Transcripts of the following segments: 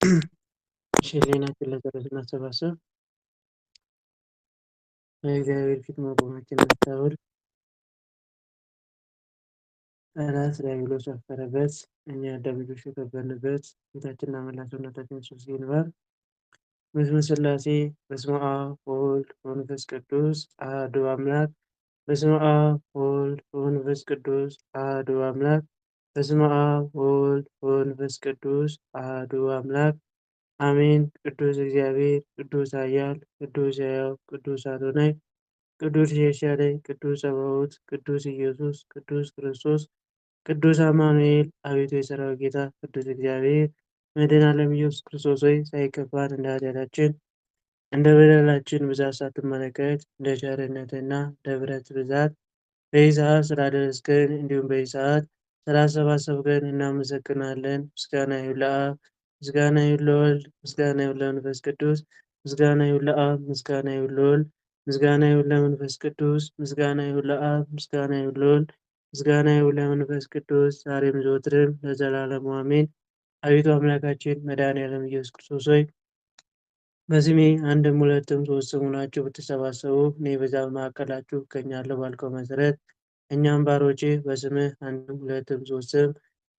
እሺ ህሊናችን ለጸሎት እናሰባስብ። በእግዚአብሔር ፊት መቆማችን እናስታውል። ጠላት ዲያብሎስ ያፈረበት፣ እኛ የአዳም ልጆች የከበርንበት ጌታችንና መላ ሰውነታችን ኢየሱስ ይንባል። በስመ ሥላሴ በስመ አብ ወወልድ ወመንፈስ ቅዱስ አሐዱ አምላክ። በስመ አብ ወወልድ ወመንፈስ ቅዱስ አሐዱ አምላክ። በስመ አብ ወወልድ ወመንፈስ ቅዱስ አሐዱ አምላክ አሜን። ቅዱስ እግዚአብሔር፣ ቅዱስ ኃያል፣ ቅዱስ ሕያው፣ ቅዱስ አዶናይ፣ ቅዱስ ኤልሻዳይ፣ ቅዱስ ጸባኦት፣ ቅዱስ ኢየሱስ፣ ቅዱስ ክርስቶስ፣ ቅዱስ አማኑኤል፣ አቤቱ የሠራዊት ጌታ፣ ቅዱስ እግዚአብሔር መድኃኔዓለም ኢየሱስ ክርስቶስ ሆይ ሳይከፋን እንደ ኃጢአታችን እንደ በደላችን ብዛት ሳትመለከት እንደ ቸርነትህና እንደ ምሕረትህ ብዛት በዚህ ሰዓት ስላደረስከን እንዲሁም በዚህ ሰዓት ስላሰባሰብከን እናመሰግናለን። ምስጋና ይሁን ለአብ፣ ምስጋና ይሁን ለወልድ፣ ምስጋና ይሁን ለመንፈስ ቅዱስ፣ ምስጋና ይሁን ለአብ፣ ምስጋና ይሁን ለወልድ፣ ምስጋና ይሁን ለመንፈስ ቅዱስ፣ ምስጋና ይሁን ለአብ፣ ምስጋና ይሁን ለወልድ፣ ምስጋና ይሁን ለመንፈስ ቅዱስ ዛሬም ዘወትርም ለዘላለሙ አሜን። አቤቱ አምላካችን መድኃኔዓለም ኢየሱስ ክርስቶስ ሆይ በስሜ አንድም ሁለትም ሶስትም ሆናችሁ ብትሰባሰቡ እኔ በዛ በመካከላችሁ እገኛለሁ ባልከው መሰረት እኛም ባሮችህ በስምህ አንድም ሁለትም ሶስትም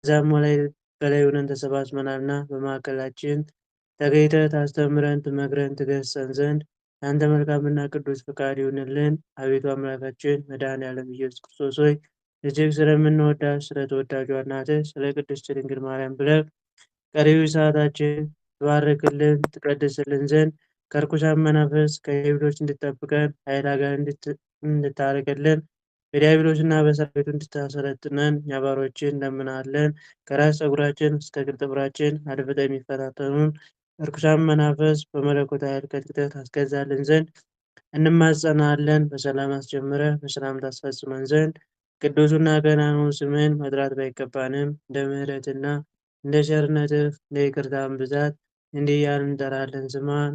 ከዛም በላይ ሆነን ተሰባስበናልና በመካከላችን ተገኝተህ ታስተምረን፣ ትመክረን፣ ትገስጸን ዘንድ የአንተ መልካምና ቅዱስ ፈቃድ ይሁንልን። አቤቱ አምላካችን መድኃኔዓለም ኢየሱስ ክርስቶስ ሆይ እጅግ ስለምንወዳት ስለ ተወዳጇ እናትህ ስለ ቅድስት ድንግል ማርያም ብለህ ቀሪው ሰዓታችን ትባርክልን፣ ትቀድስልን ዘንድ ከርኩሳን መናፍስት ከዲያብሎስ እንድጠብቀን ኃይለ አጋንንት እንድታርቅልን በዲያብሎስና በሰራዊቱ እንድታሰለጥነን እኛ ባሮችን እንለምንሃለን። ከራስ ፀጉራችን እስከ እግር ጥፍራችን አድፍጠው የሚፈታተኑን እርኩሳን መናፍስት በመለኮታዊ ኃይል ቀጥቅጠህ ታስገዛልን ዘንድ እንማጸናለን። በሰላም አስጀምረህ በሰላም ታስፈጽመን ዘንድ ቅዱሱና ገናናውን ስምህን መጥራት ባይገባንም እንደ ምሕረትና እንደ ቸርነትህ እንደ ይቅርታህም ብዛት እንዲህ እያልን እንጠራለን። ስማን።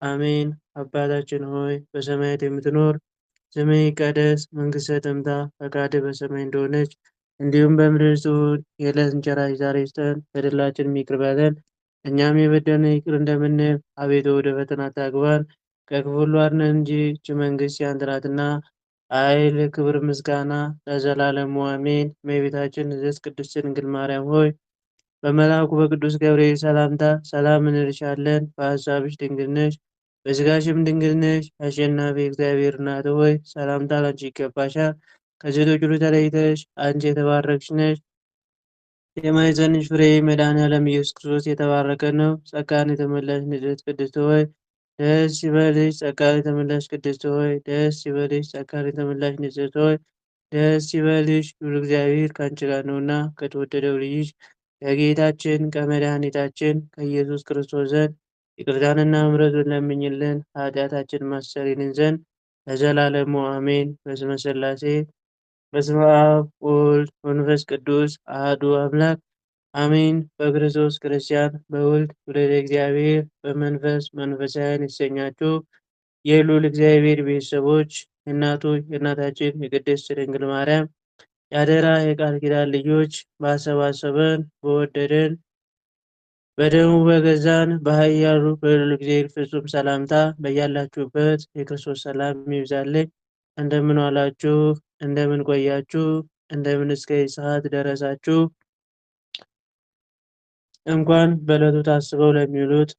አሜን። አባታችን ሆይ በሰማያት የምትኖር ስምህ ይቀደስ፣ መንግሥትህ ትምጣ፣ ፈቃድህ በሰማይ እንደሆነች እንዲሁም በምድር ትሁን። የዕለት እንጀራችንን ዛሬ ስጠን፣ በደላችንን ይቅር በለን እኛም የበደሉንን ይቅር እንደምንል። አቤቱ ወደ ፈተና አታግባን፣ ከክፉ ሁሉ አድነን እንጂ ይህች መንግሥት ያንተ ናትና ኃይል፣ ክብር፣ ምስጋና ለዘላለሙ አሜን። እመቤታችን ንጽሕት ቅድስት ድንግል ማርያም ሆይ በመልአኩ በቅዱስ ገብርኤል ሰላምታ ሰላም እንልሻለን። በሐሳብሽ ድንግል ነሽ፣ በሥጋሽም ድንግል ነሽ። አሸናፊ እግዚአብሔር እናት ሆይ ሰላምታ ላንቺ ይገባሻል። ከሴቶች ሁሉ ተለይተሽ አንቺ የተባረክሽ ነሽ። የማኅፀንሽ ፍሬ መድኃኔዓለም ኢየሱስ ክርስቶስ የተባረከ ነው። ጸጋን የተመላሽ ንጽሕት ቅድስት ሆይ ደስ ይበልሽ። ጸጋን የተመላሽ ቅድስት ሆይ ደስ ይበልሽ። ጸጋን የተመላሽ ንጽሕት ሆይ ደስ ይበልሽ። ሉል እግዚአብሔር ከአንቺ ጋር ነውና ከተወደደው ልጅሽ ከጌታችን ከመድኃኒታችን ከኢየሱስ ክርስቶስ ዘንድ ይቅርታንና ምሕረቱን ለምኝልን ኃጢአታችን ማሰሪንን ዘንድ ለዘላለሙ አሜን። በስመ ሥላሴ በስመ አብ ወወልድ ወመንፈስ ቅዱስ አሐዱ አምላክ አሜን። በክርስቶስ ክርስቲያን በወልድ ወልደ እግዚአብሔር በመንፈስ መንፈሳውያን የተሰኛችሁ የልዑል እግዚአብሔር ቤተሰቦች እናቱ የእናታችን የቅድስት ድንግል ማርያም የአደራ የቃል ኪዳን ልጆች ባሰባሰበን በወደደን በደሙ በገዛን በኃያሉ በልዑል እግዚአብሔር ፍጹም ሰላምታ በያላችሁበት የክርስቶስ ሰላም ይብዛልኝ። እንደምን ዋላችሁ? እንደምን ቆያችሁ? እንደምን እስከ ሰዓት ደረሳችሁ? እንኳን በዕለቱ ታስበው ለሚውሉት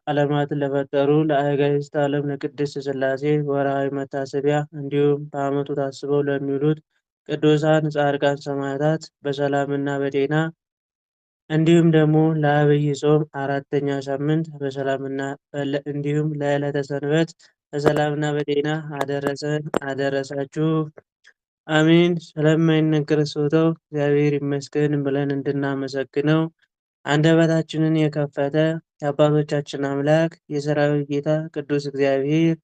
ዓለማትን ለፈጠሩ ለአጋዕዝተ ዓለም ለቅድስት ሥላሴ ወርኃዊ መታሰቢያ እንዲሁም በዓመቱ ታስበው ለሚውሉት ቅዱሳን ጻድቃን ሰማዕታት በሰላምና በጤና እንዲሁም ደግሞ ለዐቢይ ጾም አራተኛ ሳምንት በሰላምና እንዲሁም ለዕለተ ሰንበት በሰላምና በጤና አደረሰን አደረሳችሁ። አሜን። ስለማይነገር ስጦታው እግዚአብሔር ይመስገን ብለን እንድናመሰግነው አንደበታችንን የከፈተ የአባቶቻችን አምላክ የሠራዊት ጌታ ቅዱስ እግዚአብሔር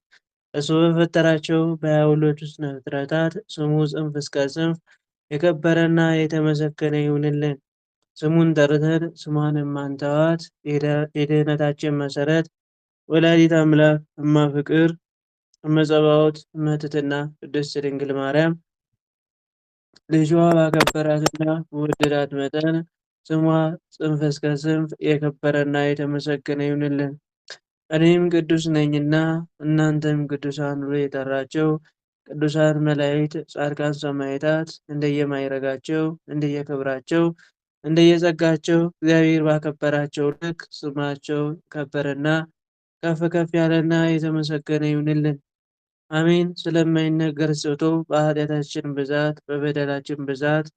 እሱ በፈጠራቸው በ22ቱ ስነ ፍጥረታት ስሙ ጽንፍ እስከ ጽንፍ የከበረና የተመሰገነ ይሁንልን። ስሙን ጠርተን ስሟን የማንተዋት የድኅነታችን መሠረት ወላዲተ አምላክ እማ ፍቅር እመ ጸባኦት እመ ትሕትና ቅድስት ድንግል ማርያም ልጇ ባከበራትና በወደዳት መጠን ስሟ ጽንፍ እስከ ጽንፍ የከበረና የተመሰገነ ይሁንልን። እኔም ቅዱስ ነኝና እናንተም ቅዱሳን ብሎ የጠራቸው ቅዱሳን መላእክት፣ ጻድቃን፣ ሰማዕታት እንደየማዕረጋቸው እንደየክብራቸው እንደየጸጋቸው እግዚአብሔር ባከበራቸው ልክ ስማቸው ከበረና ከፍ ከፍ ያለና የተመሰገነ ይሁንልን። አሜን። ስለማይነገር ስቶ በኃጢአታችን ብዛት በበደላችን ብዛት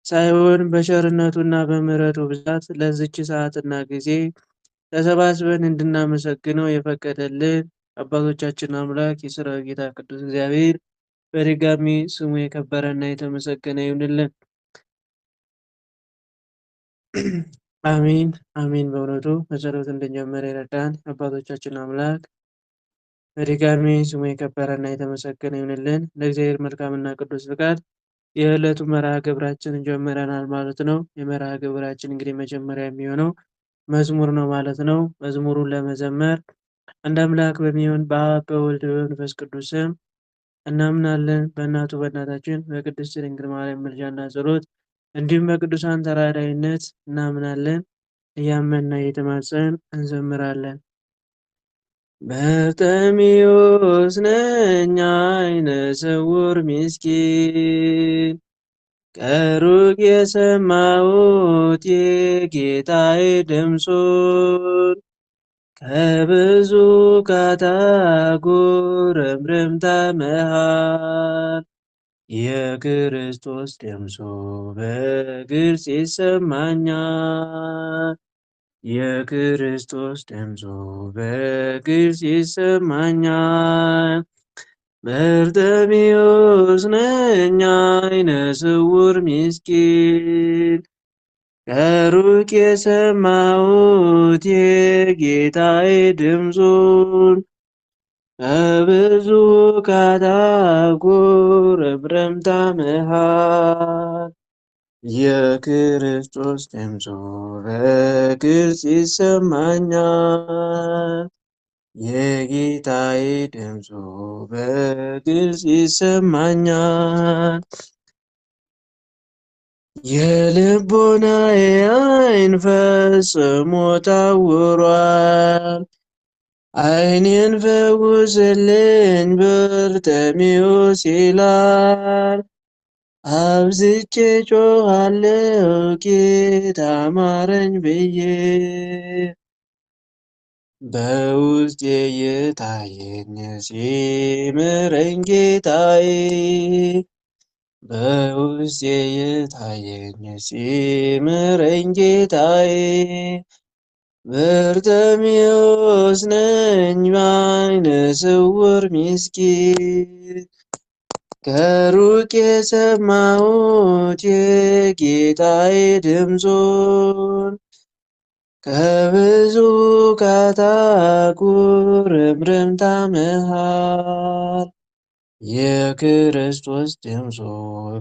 ሳይሆን በቸርነቱና በምሕረቱ ብዛት ለዚች ሰዓትና ጊዜ ተሰባስበን እንድናመሰግነው የፈቀደልን አባቶቻችን አምላክ የሠራዊት ጌታ ቅዱስ እግዚአብሔር በድጋሚ ስሙ የከበረና የተመሰገነ ይሁንልን። አሜን አሜን። በእውነቱ በጸሎት እንድንጀምር የረዳን አባቶቻችን አምላክ በድጋሚ ስሙ የከበረና የተመሰገነ ይሁንልን። ለእግዚአብሔር መልካምና ቅዱስ ፍቃድ የዕለቱ መርሃ ግብራችንን ጀምረናል ማለት ነው። የመርሃ ግብራችን እንግዲህ መጀመሪያ የሚሆነው መዝሙር ነው ማለት ነው። መዝሙሩን ለመዘመር አንድ አምላክ በሚሆን በአብ በወልድ በመንፈስ ቅዱስ ስም እናምናለን። በእናቱ በእናታችን በቅድስት ድንግል ማርያም ምልጃና ጸሎት እንዲሁም በቅዱሳን ተራዳኢነት እናምናለን። እያመንና እየተማጸን እንዘምራለን። በርጤሜዎስ ነኝ ዓይነ ስውር ምስኪን ከሩቅ የሰማሁት የጌታዬ ድምፁን ከብዙ ካታጎር እምርምታ መሃል የክርስቶስ ድምፁ በግልጽ ይሰማኛል። የክርስቶስ ድምፁ በግልጽ ይሰማኛል። በርጤሜዎስ ነኝ ዓይነ ስውር ምስኪን ከሩቅ የሰማሁት የጌታዬ ድምፁን ከብዙ ካታጎር እምርምታ መሃል የክርስቶስ ድምፁ በግልጽ ይሰማኛል። የጌታዬ ድምፁ በግልጽ ይሰማኛል። የልቦናዬ ዓይን ፈጽሞ ታውሯል። ዓይኔን ፈውስልኝ በርጤሜዎስ ይላል። አብዝቼ ጮኻለሁ ጌታ ማረኝ ብዬ በውስጤ የታየኝ ሲምረኝ ጌታዬ በውስጤ የታየኝ ሲምረኝ ጌታዬ በርጤሜዎስ ነኝ ዓይነ ስውር ምስኪን ከሩቅ የሰማሁት የጌታዬ ድምፁን ከብዙ ካታጎር እምርምታ መሃል የክርስቶስ ድምፁ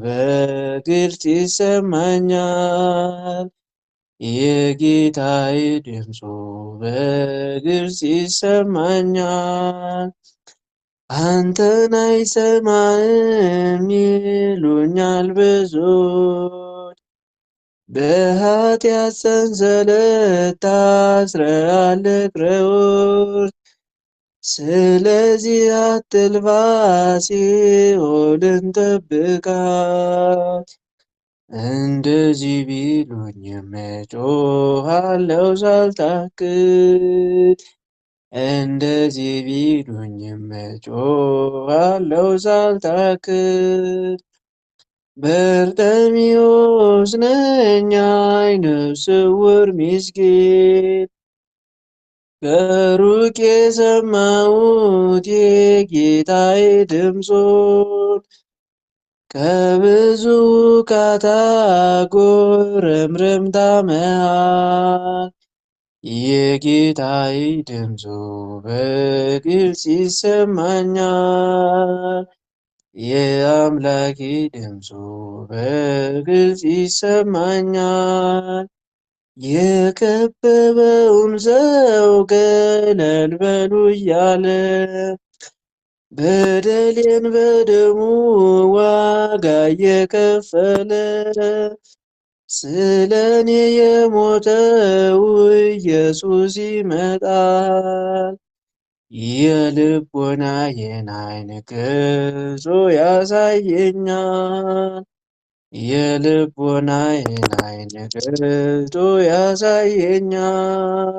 በግልጽ ይሰማኛል። የጌታዬ ድምፁ በግልጽ ይሰማኛል። አንተን አይሰማህም ይሉኛል ብዙዎች፣ በኃጢአት ሰንሰለት ታስረሃል እግሮች። ስለዚህ አትልፋ ሲኦልን ጠብቃት። እንደዚህ ቢሉኝም እጮኻለሁ ሳልታክት እንደዚህ ቢሉኝም እጮኻለሁ ሳልታክት። በርጤሜዎስ ነኝ ዓይነ ስውር ምስኪን ከሩቅ የሰማሁት የጌታዬ ድምፁን ከብዙ ካታጎር እምርምታ መሃል የጌታዬ ድምፁ በግልጽ ይሰማኛል። የአምላኬ ድምፁ በግልጽ ይሰማኛል። የከበበውን ሰው ገለል በሉ እያለ በደሌን በደሙ ዋጋ እየከፈለ ስለ እኔ የሞተው ኢየሱስ ይመጣል። የልቦናዬን ዓይን ገልጾ ያሳየኛል። የልቦናዬን ዓይን ገልጦ ያሳየኛል።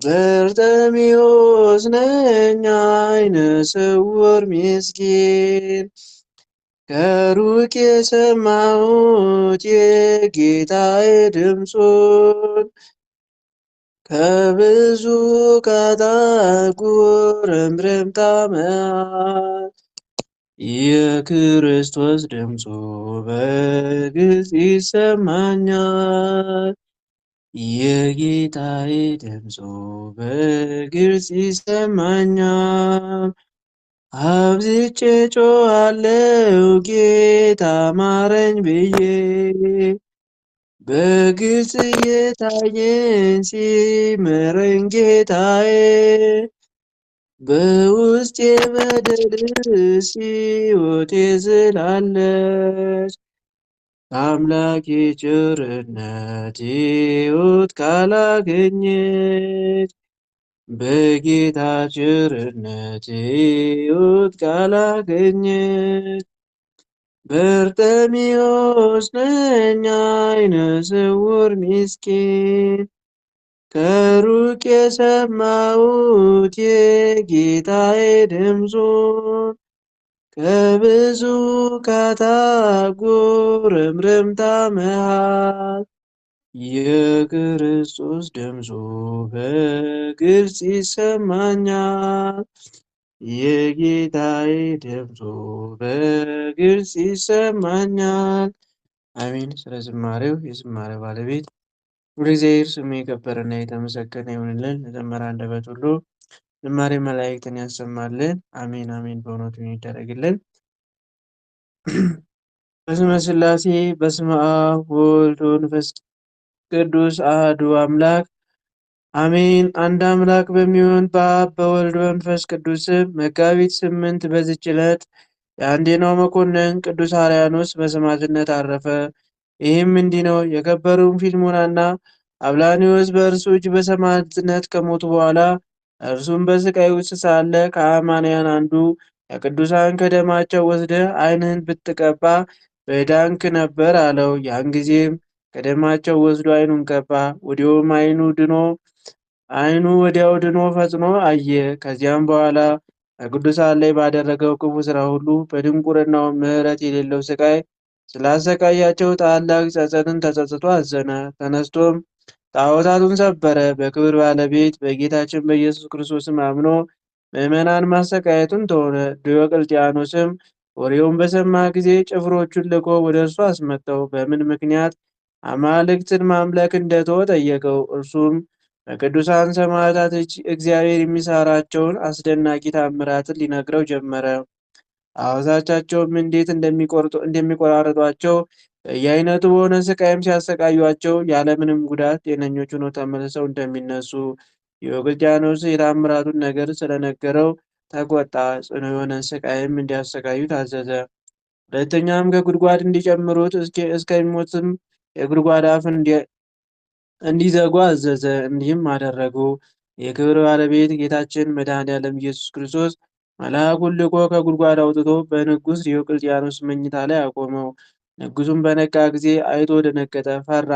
በርጤሜዎስ ነኝ ዓይነ ስውር ምስኪን፣ ከሩቅ የሰማሁት የጌታዬ ድምፁን፣ ከብዙ ቃታት ጉርምርምታ መሃል የክርስቶስ ድምፁ በግልጽ ይሰማኛል። የጌታዬ ድምፁ በግልጽ ይሰማኛል። አብዝቼ ጮኻለሁ ጌታ ማረኝ ብዬ፣ በግልጽ እየታየኝ ሲምረኝ ጌታዬ። በውስጤ በደልስ ሕይወቴ ዝላለች፣ ከአምላኬ ቸርነት ሕይወት ካላገኘች፣ በጌታ ቸርነት ሕይወት ካላገኘች። በርጤሜዎስ ነኝ ዓይነ ስውር ምስኪን፣ ከሩቅ የሰማሁት የጌታዬ ድምፁን፣ ከብዙ ቃታት ጉርምርምታ መሃል የክርስቶስ ድምፁ በግልጽ ይሰማኛል። የጌታዬ ድምፁ በግልጽ ይሰማኛል። አሜን። ስለ ዝማሬው የዝማሬው ባለቤት እግዚአብሔር ስሙ የከበረና የተመሰገነ ይሁንልን። ለዘመረ አንደበት ሁሉ ዝማሬ መላእክትን ያሰማልን። አሜን አሜን። በእውነቱ ይደረግልን። በስመ ሥላሴ በስመ አብ ወወልድ ወመንፈስ ቅዱስ አሐዱ አምላክ አሜን። አንድ አምላክ በሚሆን በአብ በወልድ በመንፈስ ቅዱስ ስም መጋቢት 8 በዚች ዕለት የአንዴናው መኮንን ቅዱስ አርያኖስ በሰማዕትነት አረፈ። ይህም እንዲህ ነው። የከበሩ ፊልሞናና አብላኒዎስ በእርሱ እጅ በሰማዕትነት ከሞቱ በኋላ እርሱም በስቃይ ውስጥ ሳለ ከአማንያን አንዱ የቅዱሳን ከደማቸው ወስደህ ዓይንህን ብትቀባ በዳንክ ነበር አለው። ያን ጊዜም ከደማቸው ወስዶ ዓይኑን ቀባ። ወዲያውም ዓይኑ ወዲያው ድኖ ፈጽሞ አየ። ከዚያም በኋላ በቅዱሳን ላይ ባደረገው ክፉ ሥራ ሁሉ በድንቁርናው ምሕረት የሌለው ስቃይ ስላሰቃያቸው ታላቅ ጸጸትን ተጸጽቶ አዘነ። ተነስቶም ጣዖታቱን ሰበረ። በክብር ባለቤት በጌታችን በኢየሱስ ክርስቶስም አምኖ ምዕመናን ማሰቃየቱን ተወ። ዲዮቅልጥያኖስም ወሬውን በሰማ ጊዜ ጭፍሮቹን ልኮ ወደ እርሱ አስመጣው። በምን ምክንያት አማልክትን ማምለክ እንደተወ ጠየቀው። እርሱም በቅዱሳን ሰማዕታት እጅ እግዚአብሔር የሚሰራቸውን አስደናቂ ታምራትን ሊነግረው ጀመረ። ጣዖቶቻቸውም እንዴት እንደሚቆራርጧቸው በየአይነቱ በሆነ ስቃይም ሲያሰቃዩአቸው ያለምንም ጉዳት ጤነኞች ሆነው ተመልሰው እንደሚነሱ ዲዮቅልጥያኖስ የታምራቱን ነገር ስለነገረው ተቆጣ። ጽኑ የሆነ ስቃይም እንዲያሰቃዩ ታዘዘ። ሁለተኛም ከጉድጓድ እንዲጨምሩት እስከሚሞትም የጉድጓድ አፍ እንዲዘጉ አዘዘ። እንዲህም አደረጉ። የክብር ባለቤት ጌታችን መድኃኔዓለም ኢየሱስ ክርስቶስ መልአኩን ልኮ ከጉድጓድ አውጥቶ በንጉሥ ዲዮቅልጥያኖስ መኝታ ላይ አቆመው። ንጉሡም በነቃ ጊዜ አይቶ ደነገጠ፣ ፈራ።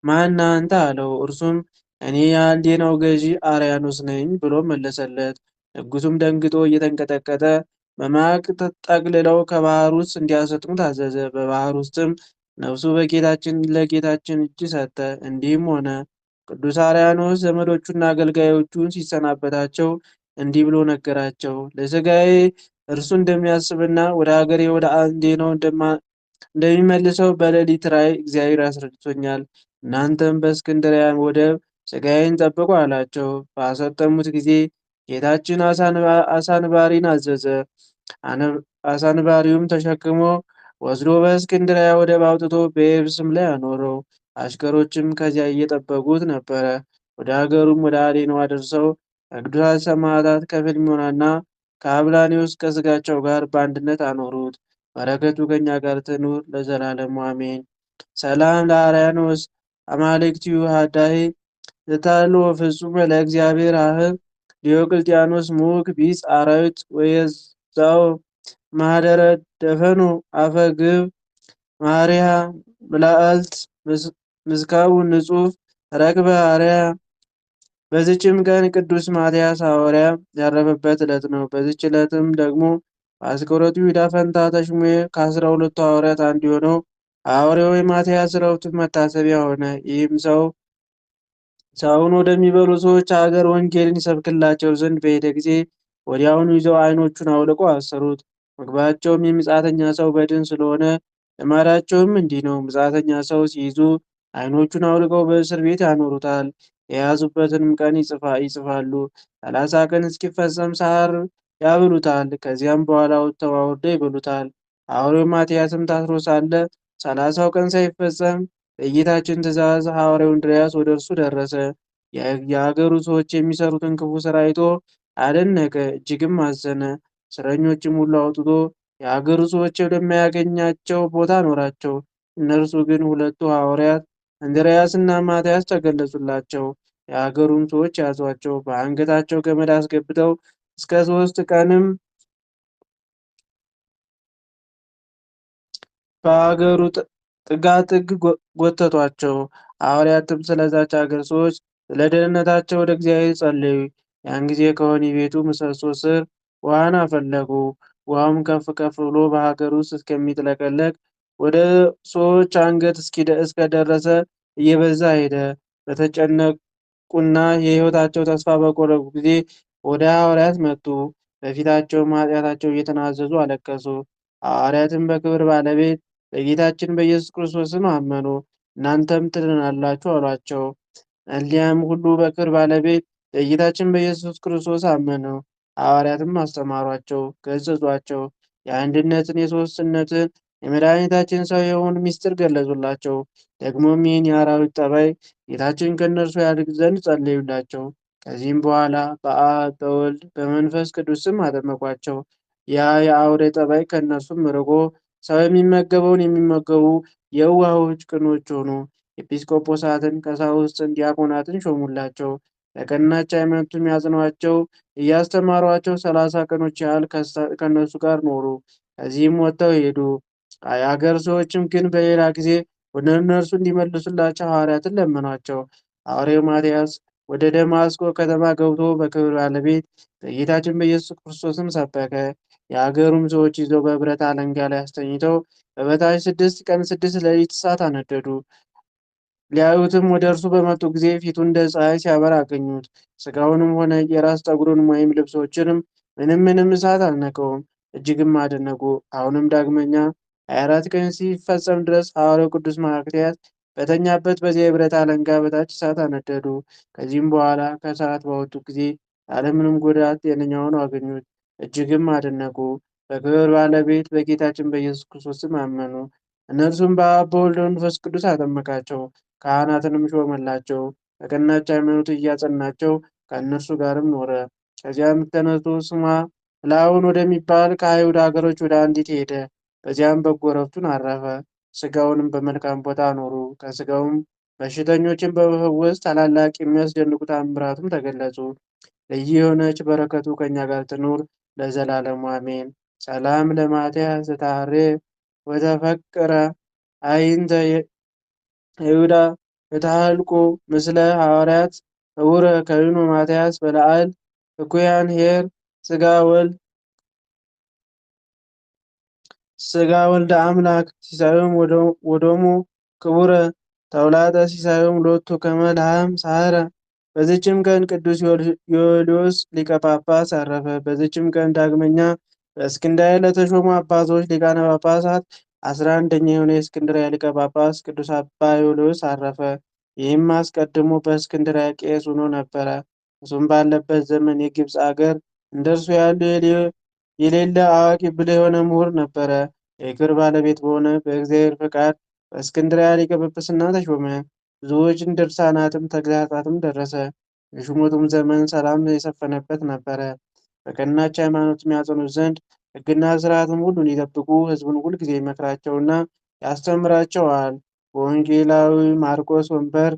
ማን አንተ አለው። እርሱም እኔ የአንዴናው ገዢ አርያኖስ ነኝ ብሎ መለሰለት። ንጉሡም ደንግጦ እየተንቀጠቀጠ በማቅ ጠቅልለው ከባህር ውስጥ እንዲያሰጥሙ ታዘዘ። በባህር ውስጥም ነፍሱ ለጌታችን እጅ ሰጠ። እንዲህም ሆነ። ቅዱስ አርያኖስ ዘመዶቹና አገልጋዮቹን ሲሰናበታቸው እንዲህ ብሎ ነገራቸው። ለሥጋዬ እርሱ እንደሚያስብና ወደ ሀገሬ ወደ አንዴናው እንደሚመልሰው በሌሊት ራእይ እግዚአብሔር አስረድቶኛል። እናንተም በእስክንድርያ ወደብ ሥጋዬን ጠብቁ አላቸው። ባሰጠሙት ጊዜ ጌታችን አሳንባሪን አዘዘ። አሳንባሪውም ተሸክሞ ወስዶ በእስክንድርያ ወደብ አውጥቶ በየብስም ላይ አኖረው። አሽከሮችም ከዚያ እየጠበቁት ነበረ። ወደ ሀገሩም ወደ አዴናው አደርሰው ከቅዱሳን ሰማዕታት ከፊልሞናና ከአብላኒዎስ ከሥጋቸው ጋር በአንድነት አኖሩት። በረከቱ ከእኛ ጋር ትኑር ለዘላለሙ አሜን። ሰላም ለአርያኖስ አማልክቲዩ ሃዳይ ዘታሎ ፍጹም ለእግዚአብሔር አህብ ዲዮቅልጥያኖስ ሙክ ቢጽ አራዊት ወየዛው ማህደረ ደፈኑ አፈ ግብ ማርያ ብላአልት ምዝካቡ ንጹፍ ረክበ አርያ። በዚችም ቀን ቅዱስ ማትያስ ሐዋርያ ያረፈበት ዕለት ነው። በዚች ዕለትም ደግሞ በአስቆሮቱ ይሁዳ ፈንታ ተሽሞ ከ12ቱ ሐዋርያት አንዱ የሆነው ሐዋርያው የማትያስ ዕረፍቱ መታሰቢያ ሆነ። ይህም ሰውን ወደሚበሉ ሰዎች አገር ወንጌልን ይሰብክላቸው ዘንድ በሄደ ጊዜ ወዲያውኑ ይዘው ዓይኖቹን አውልቀው አሰሩት። ምግባቸውም የምጻተኛ ሰው በድን ስለሆነ ልማዳቸውም እንዲህ ነው። ምጻተኛ ሰው ሲይዙ ዓይኖቹን አውልቀው በእስር ቤት ያኖሩታል። የያዙበትንም ቀን ይጽፋሉ። 30 ቀን እስኪፈጸም ሳር ያብሉታል። ከዚያም በኋላ ወጥተው አውርደው ይበሉታል። ሐዋርያው ማትያስም ታስሮ ሳለ 30ው ቀን ሳይፈጸም በጌታችን ትእዛዝ ሐዋርያው እንድርያስ ወደ እርሱ ደረሰ። የአገሩ ሰዎች የሚሰሩትን ክፉ ሥራ አይቶ አደነቀ፣ እጅግም አዘነ። እስረኞችም ሁሉ አውጥቶ የአገሩ ሰዎች ወደማያገኛቸው ቦታ አኖራቸው። እነርሱ ግን ሁለቱ ሐዋርያት እንድርያስና ማትያስ ተገለጹላቸው። የአገሩም ሰዎች ያዟቸው፣ በአንገታቸው ገመድ አስገብተው እስከ 3 ቀንም በአገሩ ጥጋጥግ ጎተቷቸው። ሐዋርያትም ስለዛች አገር ሰዎች ስለ ደህንነታቸው ወደ እግዚአብሔር ጸለዩ። ያን ጊዜ ከወህኒ ቤቱ ምሰሶ ስር ውሃን አፈለጉ። ውሃውም ከፍ ከፍ ብሎ በሀገር ውስጥ እስከሚጥለቀለቅ ወደ ሰዎች አንገት እስከደረሰ እየበዛ ሄደ። በተጨነቁና የሕይወታቸው ተስፋ በቆረጡ ጊዜ ወደ ሐዋርያት መጡ። በፊታቸውም ኃጢአታቸው እየተናዘዙ አለቀሱ። ሐዋርያትም በክብር ባለቤት በጌታችን በኢየሱስ ክርስቶስም አመኑ። እናንተም ትድናላችሁ አሏቸው። እሊያም ሁሉ በክብር ባለቤት በጌታችን በኢየሱስ ክርስቶስ አመኑ። ሐዋርያትም አስተማሯቸው፣ ገሰጿቸው። የአንድነትን የሦስትነትን የመድኃኒታችን ሰው የሆኑ ምስጢር ገለጹላቸው። ደግሞም ይህን የአራዊት ጠባይ ጌታችን ከእነርሱ ያድግ ዘንድ ጸለዩላቸው። ከዚህም በኋላ በአብ በወልድ በመንፈስ ቅዱስ ስም አጠመቋቸው። ያ የአውሬ ጠባይ ከእነርሱም ርቆ ሰው የሚመገበውን የሚመገቡ የዋሆች ቅኖች ሆኑ። ኤጲስቆጶሳትን፣ ቀሳውስትን፣ ዲያቆናትን ሾሙላቸው። በቀናች ሃይማኖትም ያጽኗቸው፣ እያስተማሯቸው 30 ቀኖች ያህል ከእነርሱ ጋር ኖሩ። ከዚህም ወጥተው ሄዱ። የአገር ሰዎችም ግን በሌላ ጊዜ ወደ እነርሱ እንዲመልሱላቸው ሐዋርያትን ለመኗቸው። ሐዋርያው ማትያስ ወደ ደማስቆ ከተማ ገብቶ በክብር ባለቤት በጌታችን በኢየሱስ ክርስቶስም ሰበከ። የአገሩም ሰዎች ይዘው በብረት አለንጋ ላይ አስተኝተው በበታች 6 ቀን 6 ሌሊት እሳት አነደዱ። ሊያዩትም ወደ እርሱ በመጡ ጊዜ ፊቱ እንደ ፀሐይ ሲያበራ አገኙት። ሥጋውንም ሆነ የራስ ጠጉሩንም ወይም ልብሶችንም ምንም እሳት አልነካውም። እጅግም አደነቁ። አሁንም ዳግመኛ 24 ቀን ሲፈጸም ድረስ ሐዋርያው ቅዱስ ማትያስ በተኛበት በዚያ የብረት አለንጋ በታች እሳት አነደዱ። ከዚህም በኋላ ከእሳት ባወጡ ጊዜ ያለምንም ጉዳት ጤነኛ ሆነው አገኙት። እጅግም አደነቁ። በክብር ባለቤት በጌታችን በኢየሱስ ክርስቶስም አመኑ። እነርሱም በአብ በወልድ በመንፈስ ቅዱስ አጠመቃቸው። ካህናትንም ሾመላቸው። በቀናች ሃይማኖት እያጸናቸው ከእነርሱ ጋርም ኖረ። ከዚያም ተነስቶ ስሟ ላውን ወደሚባል ከአይሁድ ሀገሮች ወደ አንዲት ሄደ። በዚያም በጎ ዕረፍቱን አረፈ። ሥጋውንም በመልካም ቦታ አኖሩ። ከሥጋውም በሽተኞችን በመፈወስ ታላላቅ የሚያስደንቁ ተአምራቱም ተገለጹ። ልዩ የሆነች በረከቱ ከእኛ ጋር ትኑር ለዘላለሙ አሜን። ሰላም ለማትያስ ዘታሬ ወተፈቅረ አይንተ ይሁዳ የተሃልቁ ምስለ ሐዋርያት ህቡረ ከዊኖ ማትያስ በለዓል እኩያን ኄር ሥጋ ወልደ አምላክ ሲሳዮም ወዶሙ ክቡረ ተውላጠ ሲሳዮም ሎቱ ከመ ለሐም ሳህረ። በዚችም ቀን ቅዱስ ዮልዮስ ሊቀ ጳጳስ አረፈ። በዚችም ቀን ዳግመኛ በእስክንድርያ ለተሾሙ አባቶች ሊቃነ ጳጳሳት 11ኛ የሆነ የእስክንድርያ ሊቀ ጳጳስ ቅዱስ አባ ዮልዮስ አረፈ። ይህም አስቀድሞ በእስክንድርያ ቄስ ሆኖ ነበረ። እሱም ባለበት ዘመን የግብፅ አገር እንደርሱ ያሉ የሌለ አዋቂ ብልህ የሆነ ምሁር ነበረ። የክብር ባለቤት በሆነ በእግዚአብሔር ፈቃድ በእስክንድርያ ሊቀ ጵጵስና ተሾመ። ብዙዎችን ድርሳናትም ተግሣጻትም ደረሰ። የሹመቱም ዘመን ሰላም የሰፈነበት ነበረ። በቀናች ሃይማኖትም ያጸኑት ዘንድ ሕግና ሥርዓትም ሁሉ እንዲጠብቁ ሕዝቡን ሁልጊዜ ይመክራቸውና ያስተምራቸዋል። በወንጌላዊ ማርቆስ ወንበር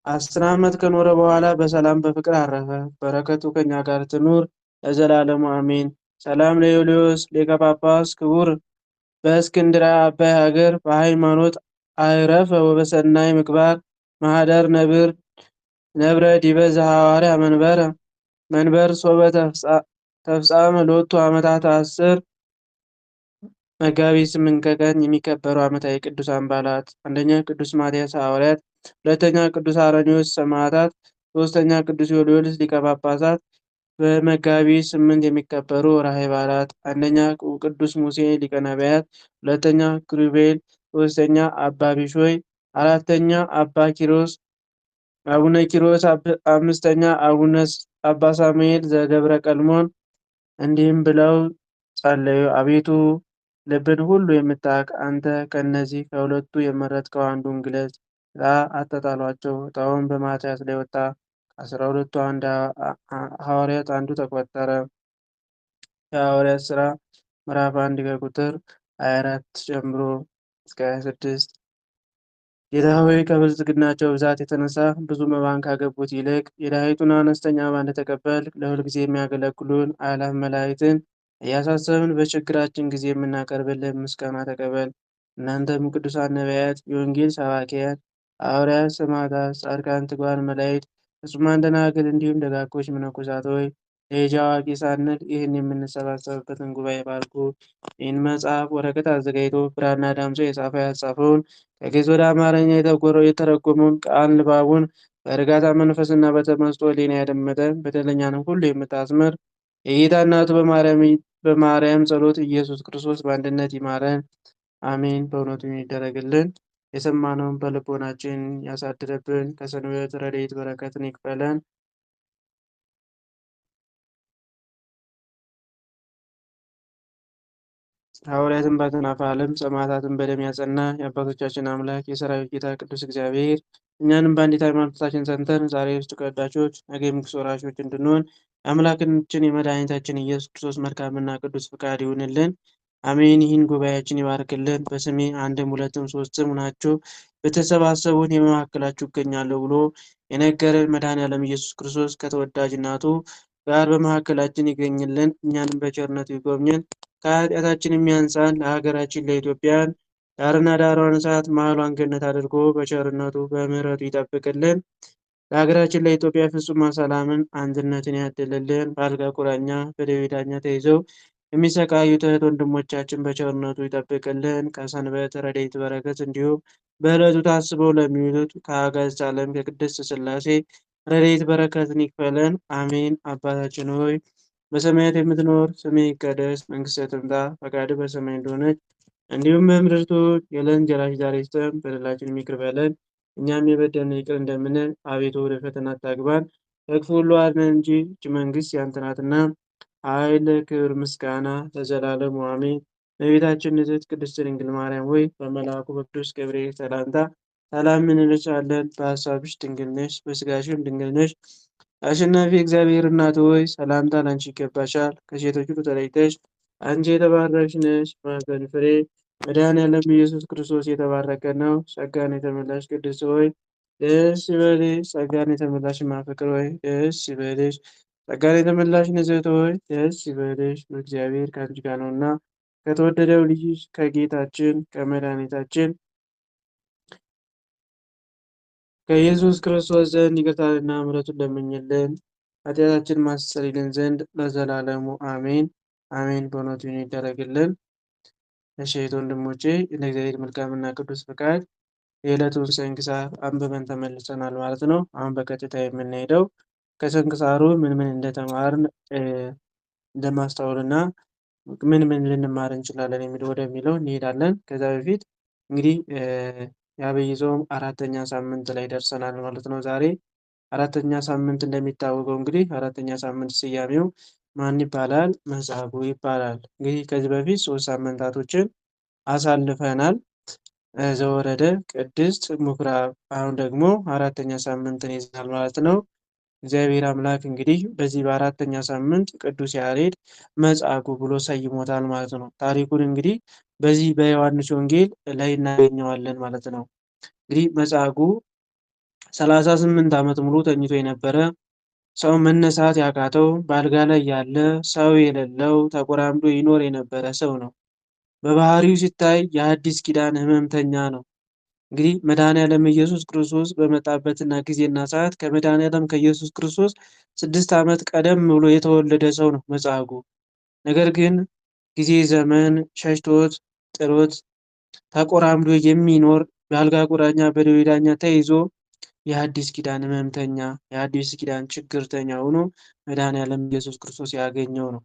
10 ዓመት ከኖረ በኋላ በሰላም በፍቅር አረፈ። በረከቱ ከኛ ጋር ትኑር ለዘላለሙ አሜን። ሰላም ለዮልዮስ ሊቀ ጳጳስ ክቡር በእስክንድርያ አባይ ሀገር በሃይማኖት አይረፈ ወበሰናይ ምግባር ማህደር ነብረ ዲበ ዘሐዋርያ መንበር ሶበ ተፍጻመ ሎቱ ዓመታት 10 መጋቢት 8 ቀን የሚከበሩ ዓመታዊ ቅዱሳን በዓላት፦ አንደኛ ቅዱስ ማትያስ ሐዋርያት፣ ሁለተኛ ቅዱስ አረኒዎስ ሰማዕታት፣ ሦስተኛ ቅዱስ ዮልዮስ ሊቀ ጳጳሳት። በመጋቢት 8 የሚከበሩ ወርኃዊ በዓላት፦ አንደኛ ቅዱስ ሙሴ ሊቀ ነቢያት፣ ሁለተኛ ኪሩቤል፣ ሦስተኛ አባ ቢሾይ፣ አራተኛ አቡነ ኪሮስ፣ አምስተኛ አባ ሳሙኤል ዘደብረ ቀልሞን። እንዲህም ብለው ጸለዩ። አቤቱ ልብን ሁሉ የምታውቅ አንተ ከእነዚህ ከሁለቱ የመረጥከው አንዱን ግለጽ። ዕጣ አጣጣሏቸው። ዕጣውም በማትያስ ላይ ወጣ። ከ12ቱ ሐዋርያት አንዱ ተቆጠረ። የሐዋርያት ሥራ ምዕራፍ 1 ከቁጥር 24 ጀምሮ እስከ 26። ጌታ ሆይ ከብልጽግናቸው ብዛት የተነሳ ብዙ መባን ካገቡት ይልቅ የድሃይቱን አነስተኛ መባ እንደተቀበልክ ለሁልጊዜ የሚያገለግሉን አእላፍ መላእክትን እያሳሰብን በችግራችን ጊዜ የምናቀርብልን ምስጋና ተቀበል። እናንተም ቅዱሳን ነቢያት፣ የወንጌል ሰባኪያን ሐዋርያት፣ ሰማዕታት፣ ጻድቃን፣ ትጉሃን መላእክት፣ ፍጹማን ደናግል እንዲሁም ደጋጎች መነኮሳት ሆይ ልጅ አዋቂ ሳንል ይህን የምንሰባሰብበትን ጉባኤ ባርኩ። ይህን መጽሐፍ ወረቀት አዘጋጅቶ ብራና ዳምጾ የጻፈው ያጻፈውን ከግዕዝ ወደ አማርኛ የተረጎመውን ቃል ንባቡን በእርጋታ መንፈስና በተመስጦ ሕሊና ያደመጠ በደለኛንም ሁሉ የምታስምር የጌታ እናቱ በማርያም ጸሎት ኢየሱስ ክርስቶስ በአንድነት ይማረን፣ አሜን። በእውነቱ ይደረግልን። የሰማነውን በልቦናችን ያሳድርብን። ከሰንበት ረድኤት በረከትን ይክፈለን። ሐዋርያትን በአክናፈ ዓለም ሰማዕታትን በደም ያጸና የአባቶቻችን አምላክ የሰራዊት ጌታ ቅዱስ እግዚአብሔር እኛንም በአንዲት ሃይማኖታችን ጸንተን ዛሬ የርስቱ ቀዳሾች ነገ የመንግሥቱ ወራሾች እንድንሆን የአምላካችን የመድኃኒታችን ኢየሱስ ክርስቶስ መልካምና ቅዱስ ፍቃድ ይሁንልን፣ አሜን። ይህን ጉባኤያችን ይባርክልን። በስሜ አንድም ሁለትም ሶስትም ናችሁ በተሰባሰቡን የመካከላችሁ እገኛለሁ ብሎ የነገረን መድኃኔዓለም ኢየሱስ ክርስቶስ ከተወዳጅ እናቱ ጋር በመካከላችን ይገኝልን፣ እኛንም በቸርነቱ ይጎብኘን፣ ከኃጢአታችን የሚያንጻን ለሀገራችን ለኢትዮጵያን ዳርና ዳሯን እሳት መሃሏን ገነት አድርጎ በቸርነቱ በምሕረቱ ይጠብቅልን። ለሀገራችን ለኢትዮጵያ ፍጹም ሰላምን አንድነትን ያድልልን። በአልጋ ቁራኛ በደዌ ዳኛ ተይዘው የሚሰቃዩት እህት ወንድሞቻችን በቸርነቱ ይጠብቅልን። ከሰንበት ረድኤት በረከት እንዲሁም በዕለቱ ታስበው ለሚውሉት ከአጋዕዝተ ዓለም ከቅድስት ሥላሴ ረድኤት በረከትን ይክፈለን፣ አሜን። አባታችን ሆይ በሰማያት የምትኖር፣ ስምህ ይቀደስ፣ መንግሥትህ ትምጣ፣ ፈቃድህ በሰማይ እንደሆነች እንዲሁም በምድር ትሁን። የዕለት እንጀራችንን ዛሬ ስጠን፣ በደላችንን ይቅር በለን እኛም የበደልነውን ይቅር እንደምንል፣ አቤቱ ወደ ፈተና አታግባን ከክፉ ሁሉ አድነን እንጂ ይህች መንግሥት ያንተ ናትና፣ ኃይል፣ ክብር፣ ምስጋና ለዘላለሙ አሜን። እመቤታችን ንጽሕት ቅድስት ድንግል ማርያም ሆይ በመልአኩ በቅዱስ ገብርኤል ሰላምታ ሰላም እንልሻለን። በሐሳብሽ ድንግል ነሽ፣ በሥጋሽም ድንግል ነሽ። አሸናፊ እግዚአብሔር እናት ሆይ ሰላምታ ላንቺ ይገባሻል። ከሴቶች ሁሉ ተለይተሽ አንቺ የተባረክሽ ነሽ፣ የማኅፀንሽ ፍሬ መድኃኔዓለም ኢየሱስ ክርስቶስ የተባረከ ነው። ጸጋን የተመላሽ ቅድስት ሆይ ደስ ይበልሽ። ጸጋን የተመላሽ እማፍቅር ሆይ ደስ ይበልሽ። ጸጋን የተመላሽ ንጽሕት ሆይ ደስ ይበልሽ፣ እግዚአብሔር ከአንቺ ጋር ነውና ከተወደደው ልጅሽ ከጌታችን ከመድኃኒታችን ከኢየሱስ ክርስቶስ ዘንድ ይቅርታንና ምሕረቱን ለምኝልን ኃጢአታችን ማስተሰርይልን ዘንድ ለዘላለሙ አሜን አሜን። በእውነቱ ይደረግልን። እሺ ወንድሞቼ እንደ እግዚአብሔር መልካምና ቅዱስ ፈቃድ የዕለቱን ስንክሳር አንብበን ተመልሰናል ማለት ነው። አሁን በቀጥታ የምንሄደው ከስንክሳሩ ምን ምን እንደተማርን እንደማስታወልና ምን ምን ልንማር እንችላለን ወደሚለው እንሄዳለን። ከዛ በፊት እንግዲህ የዐቢይ ጾም 4ኛ ሳምንት ላይ ደርሰናል ማለት ነው። ዛሬ 4ኛ ሳምንት እንደሚታወቀው እንግዲህ 4ኛ ሳምንት ስያሜው ማን ይባላል? መጻጉዕ ይባላል። እንግዲህ ከዚህ በፊት 3 ሳምንታቶችን አሳልፈናል። ዘወረደ፣ ቅድስት፣ ምኩራብ። አሁን ደግሞ 4ኛ ሳምንትን ይዘናል ማለት ነው። እግዚአብሔር አምላክ እንግዲህ በዚህ በአራተኛ ሳምንት ቅዱስ ያሬድ መጻጉዕ ብሎ ሰይሞታል ማለት ነው። ታሪኩን እንግዲህ በዚህ በዮሐንስ ወንጌል ላይ እናገኘዋለን ማለት ነው። እንግዲህ መጻጉዕ 38 ዓመት ሙሉ ተኝቶ የነበረ ሰው መነሳት ያቃተው በአልጋ ላይ ያለ ሰው የሌለው ተቆራምዶ ይኖር የነበረ ሰው ነው። በባህሪው ሲታይ የአዲስ ኪዳን ሕመምተኛ ነው። እንግዲህ መድኃኔዓለም ኢየሱስ ክርስቶስ በመጣበትና ጊዜና ሰዓት ከመድኃኔዓለም ከኢየሱስ ክርስቶስ 6 ዓመት ቀደም ብሎ የተወለደ ሰው ነው መጻጉዕ። ነገር ግን ጊዜ ዘመን ሸሽቶት ጥሎት ተቆራምዶ የሚኖር በአልጋ ቁራኛ በደዌ ዳኛ ተይዞ የአዲስ ኪዳን ሕመምተኛ የአዲስ ኪዳን ችግርተኛ ሆኖ መድኃኔዓለም ኢየሱስ ክርስቶስ ያገኘው ነው።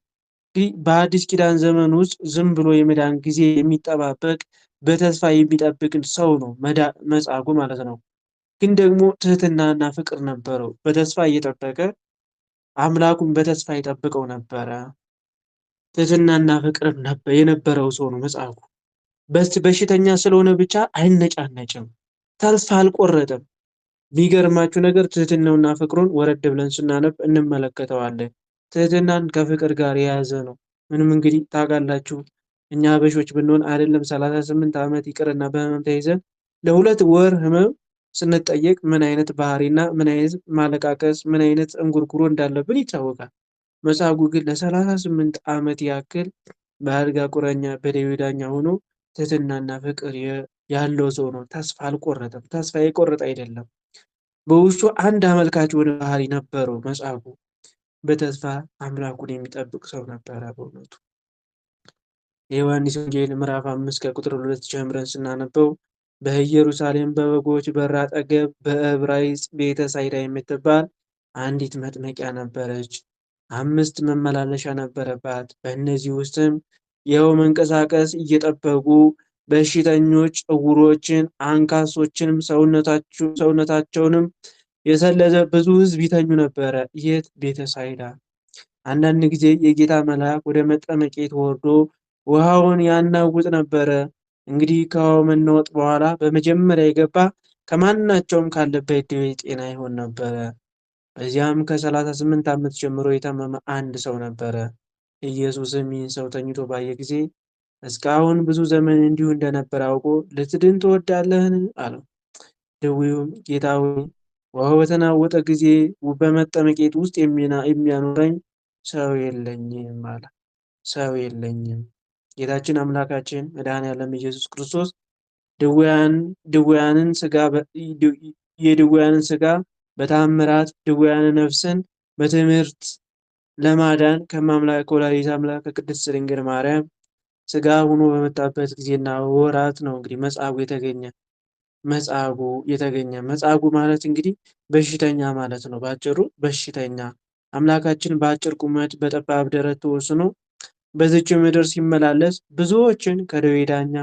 እንግዲህ በአዲስ ኪዳን ዘመን ውስጥ ዝም ብሎ የመዳን ጊዜ የሚጠባበቅ በተስፋ የሚጠብቅ ሰው ነው መጻጉዕ ማለት ነው። ግን ደግሞ ትህትናና ፍቅር ነበረው። በተስፋ እየጠበቀ አምላኩን በተስፋ ይጠብቀው ነበረ። ትህትናና ፍቅር የነበረው ሰው ነው መጻጉዕ። በሽተኛ ስለሆነ ብቻ አይነጫነጭም፣ ተስፋ አልቆረጠም። የሚገርማችሁ ነገር ትህትናውና ፍቅሩን ወረድ ብለን ስናነብ እንመለከተዋለን። ትህትናን ከፍቅር ጋር የያዘ ነው። ምንም እንግዲህ ታውቃላችሁ እኛ ሀበሾች ብንሆን አይደለም 38 ዓመት ይቅርና በህመም ተይዘን ለ2 ወር ህመም ስንጠየቅ ምን አይነት ባህሪና ምን አይነት ማለቃቀስ ምን አይነት እንጉርጉሮ እንዳለብን ይታወቃል። መጻጉዕ ግን ለ38 ዓመት ያክል በአልጋ ቁራኛ በደዌ ዳኛ ሆኖ ትህትናና ፍቅር ያለው ሰው ነው። ተስፋ አልቆረጠም። ተስፋ የቆረጠ አይደለም። በውስጡ አንድ አመልካች የሆነ ባህሪ ነበረው መጻጉዕ። በተስፋ አምላኩን የሚጠብቅ ሰው ነበረ በእውነቱ። የዮሐንስ ወንጌል ምዕራፍ 5 ከቁጥር 2 ጀምረን ስናነበው በኢየሩሳሌም በበጎች በር አጠገብ በዕብራይስጥ ቤተ ሳይዳ የምትባል አንዲት መጥመቂያ ነበረች። 5 መመላለሻ ነበረባት። በእነዚህ ውስጥም ይኸው መንቀሳቀስ እየጠበቁ በሽተኞች፣ ዕውሮችን፣ አንካሶችንም ሰውነታቸውንም የሰለለ ብዙ ሕዝብ ይተኙ ነበረ። የት? ቤተ ሳይዳ። አንዳንድ ጊዜ የጌታ መልአክ ወደ መጠመቂያይቱ ወርዶ ውሃውን ያናውጥ ነበረ። እንግዲህ ከውሃው መናወጥ በኋላ በመጀመሪያ የገባ ከማናቸውም ካለበት ደዌ ጤና ይሆን ነበረ። በዚያም ከ38 ዓመት ጀምሮ የታመመ አንድ ሰው ነበረ። ኢየሱስም ይህን ሰው ተኝቶ ባየ ጊዜ እስካሁን ብዙ ዘመን እንዲሁ እንደነበረ አውቆ ልትድን ትወዳለህን? አለው። ድውዩም ጌታ ሆይ ውሃው በተናወጠ ጊዜ በመጠመቂያይቱ ውስጥ የሚያኖረኝ ሰው የለኝም አለ። ሰው የለኝም። ጌታችን አምላካችን መድኃኔዓለም ኢየሱስ ክርስቶስ የድውያንን ሥጋ በተአምራት ድውያንን ነፍስን በትምህርት ለማዳን ከወላዲተ አምላክ ከቅድስት ድንግል ማርያም ሥጋ ሆኖ በመጣበት ጊዜና ወራት ነው እንግዲህ መጻጉዕ የተገኘ። መጻጉዕ ማለት እንግዲህ በሽተኛ ማለት ነው። ባጭሩ በሽተኛ አምላካችን በአጭር ቁመት በጠባብ ደረት ተወስኖ በዚች ምድር ሲመላለስ ብዙዎችን ከደዌ ዳኛ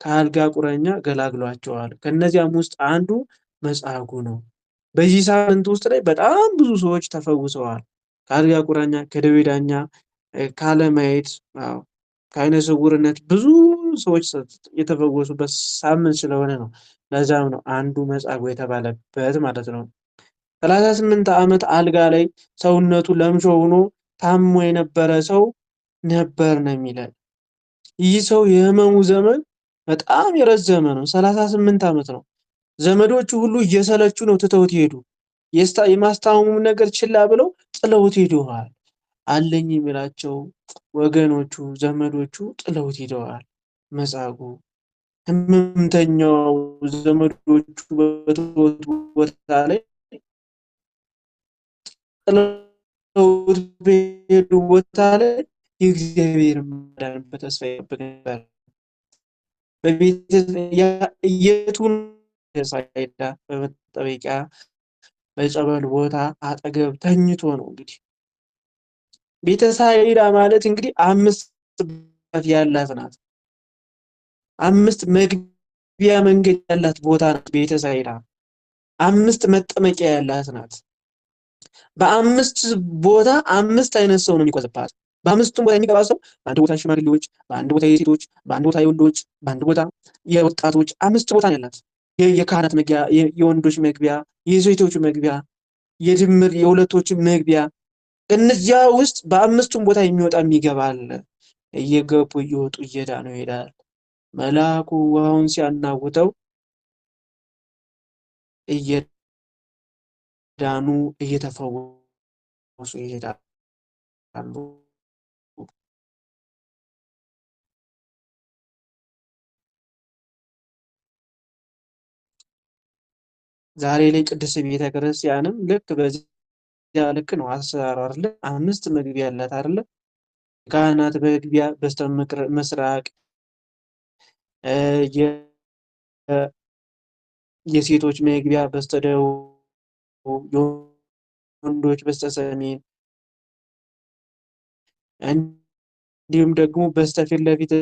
ከአልጋ ቁራኛ ገላግሏቸዋል። ከነዚያም ውስጥ አንዱ መጻጉዕ ነው። በዚህ ሳምንት ውስጥ ላይ በጣም ብዙ ሰዎች ተፈውሰዋል። ከአልጋ ቁራኛ፣ ከደዌ ዳኛ፣ ካለማየት፣ ከዓይነ ስውርነት ብዙ ሰዎች የተፈወሱበት ሳምንት ስለሆነ ነው። ለዛም ነው አንዱ መጻጉዕ የተባለበት ማለት ነው። 38 ዓመት አልጋ ላይ ሰውነቱ ለምሾ ሆኖ ታሞ የነበረ ሰው ነበር ነው የሚለን። ይህ ሰው የህመሙ ዘመን በጣም የረዘመ ነው። 38 ዓመት ነው። ዘመዶቹ ሁሉ እየሰለቹ ነው ትተውት ሄዱ። የማስታመሙን ነገር ችላ ብለው ጥለውት ሄደዋል። አለኝ የሚላቸው ወገኖቹ ዘመዶቹ ጥለውት ሄደዋል። መጻጉዕ ህመምተኛው ዘመዶቹ በተወት ቦታ ላይ ጥለውት በሄዱ ቦታ ላይ የእግዚአብሔር ማዳን በተስፋ ይጠብቅ ነበር። የቱን ሳይዳ በመጠበቂያ በጸበል ቦታ አጠገብ ተኝቶ ነው እንግዲህ። ቤተ ሳይዳ ማለት እንግዲህ 5 በር ያላት ናት። 5 መግቢያ መንገድ ያላት ቦታ ናት ቤተ ሳይዳ። 5 መጠመቂያ ያላት ናት። በ5 ቦታ 5 አይነት ሰው ነው የሚቆዝባት። በ5ቱም ቦታ የሚገባ ሰው በአንድ ቦታ ሽማግሌዎች፣ በአንድ ቦታ የሴቶች፣ በአንድ ቦታ የወንዶች፣ በአንድ ቦታ የወጣቶች 5 ቦታ ነው ያላት። የካህናት መግቢያ፣ የወንዶች መግቢያ፣ የሴቶች መግቢያ የድምር የሁለቶችን መግቢያ እነዚያ ውስጥ በአምስቱም ቦታ የሚወጣ የሚገባ አለ። እየገቡ እየወጡ እየዳኑ ይሄዳል። መልአኩ ውሃውን ሲያናውጠው እየዳኑ እየተፈወሱ ይሄዳሉ። ዛሬ ላይ ቅድስት ቤተክርስቲያንም ልክ በዚያ ልክ ነው አሰራሩ አይደለ? 5 መግቢያ ያላት አይደለ? ካህናት መግቢያ በስተ ምስራቅ፣ የሴቶች መግቢያ በስተደቡብ፣ የወንዶች በስተሰሜን እንዲሁም ደግሞ በስተፊት ለፊት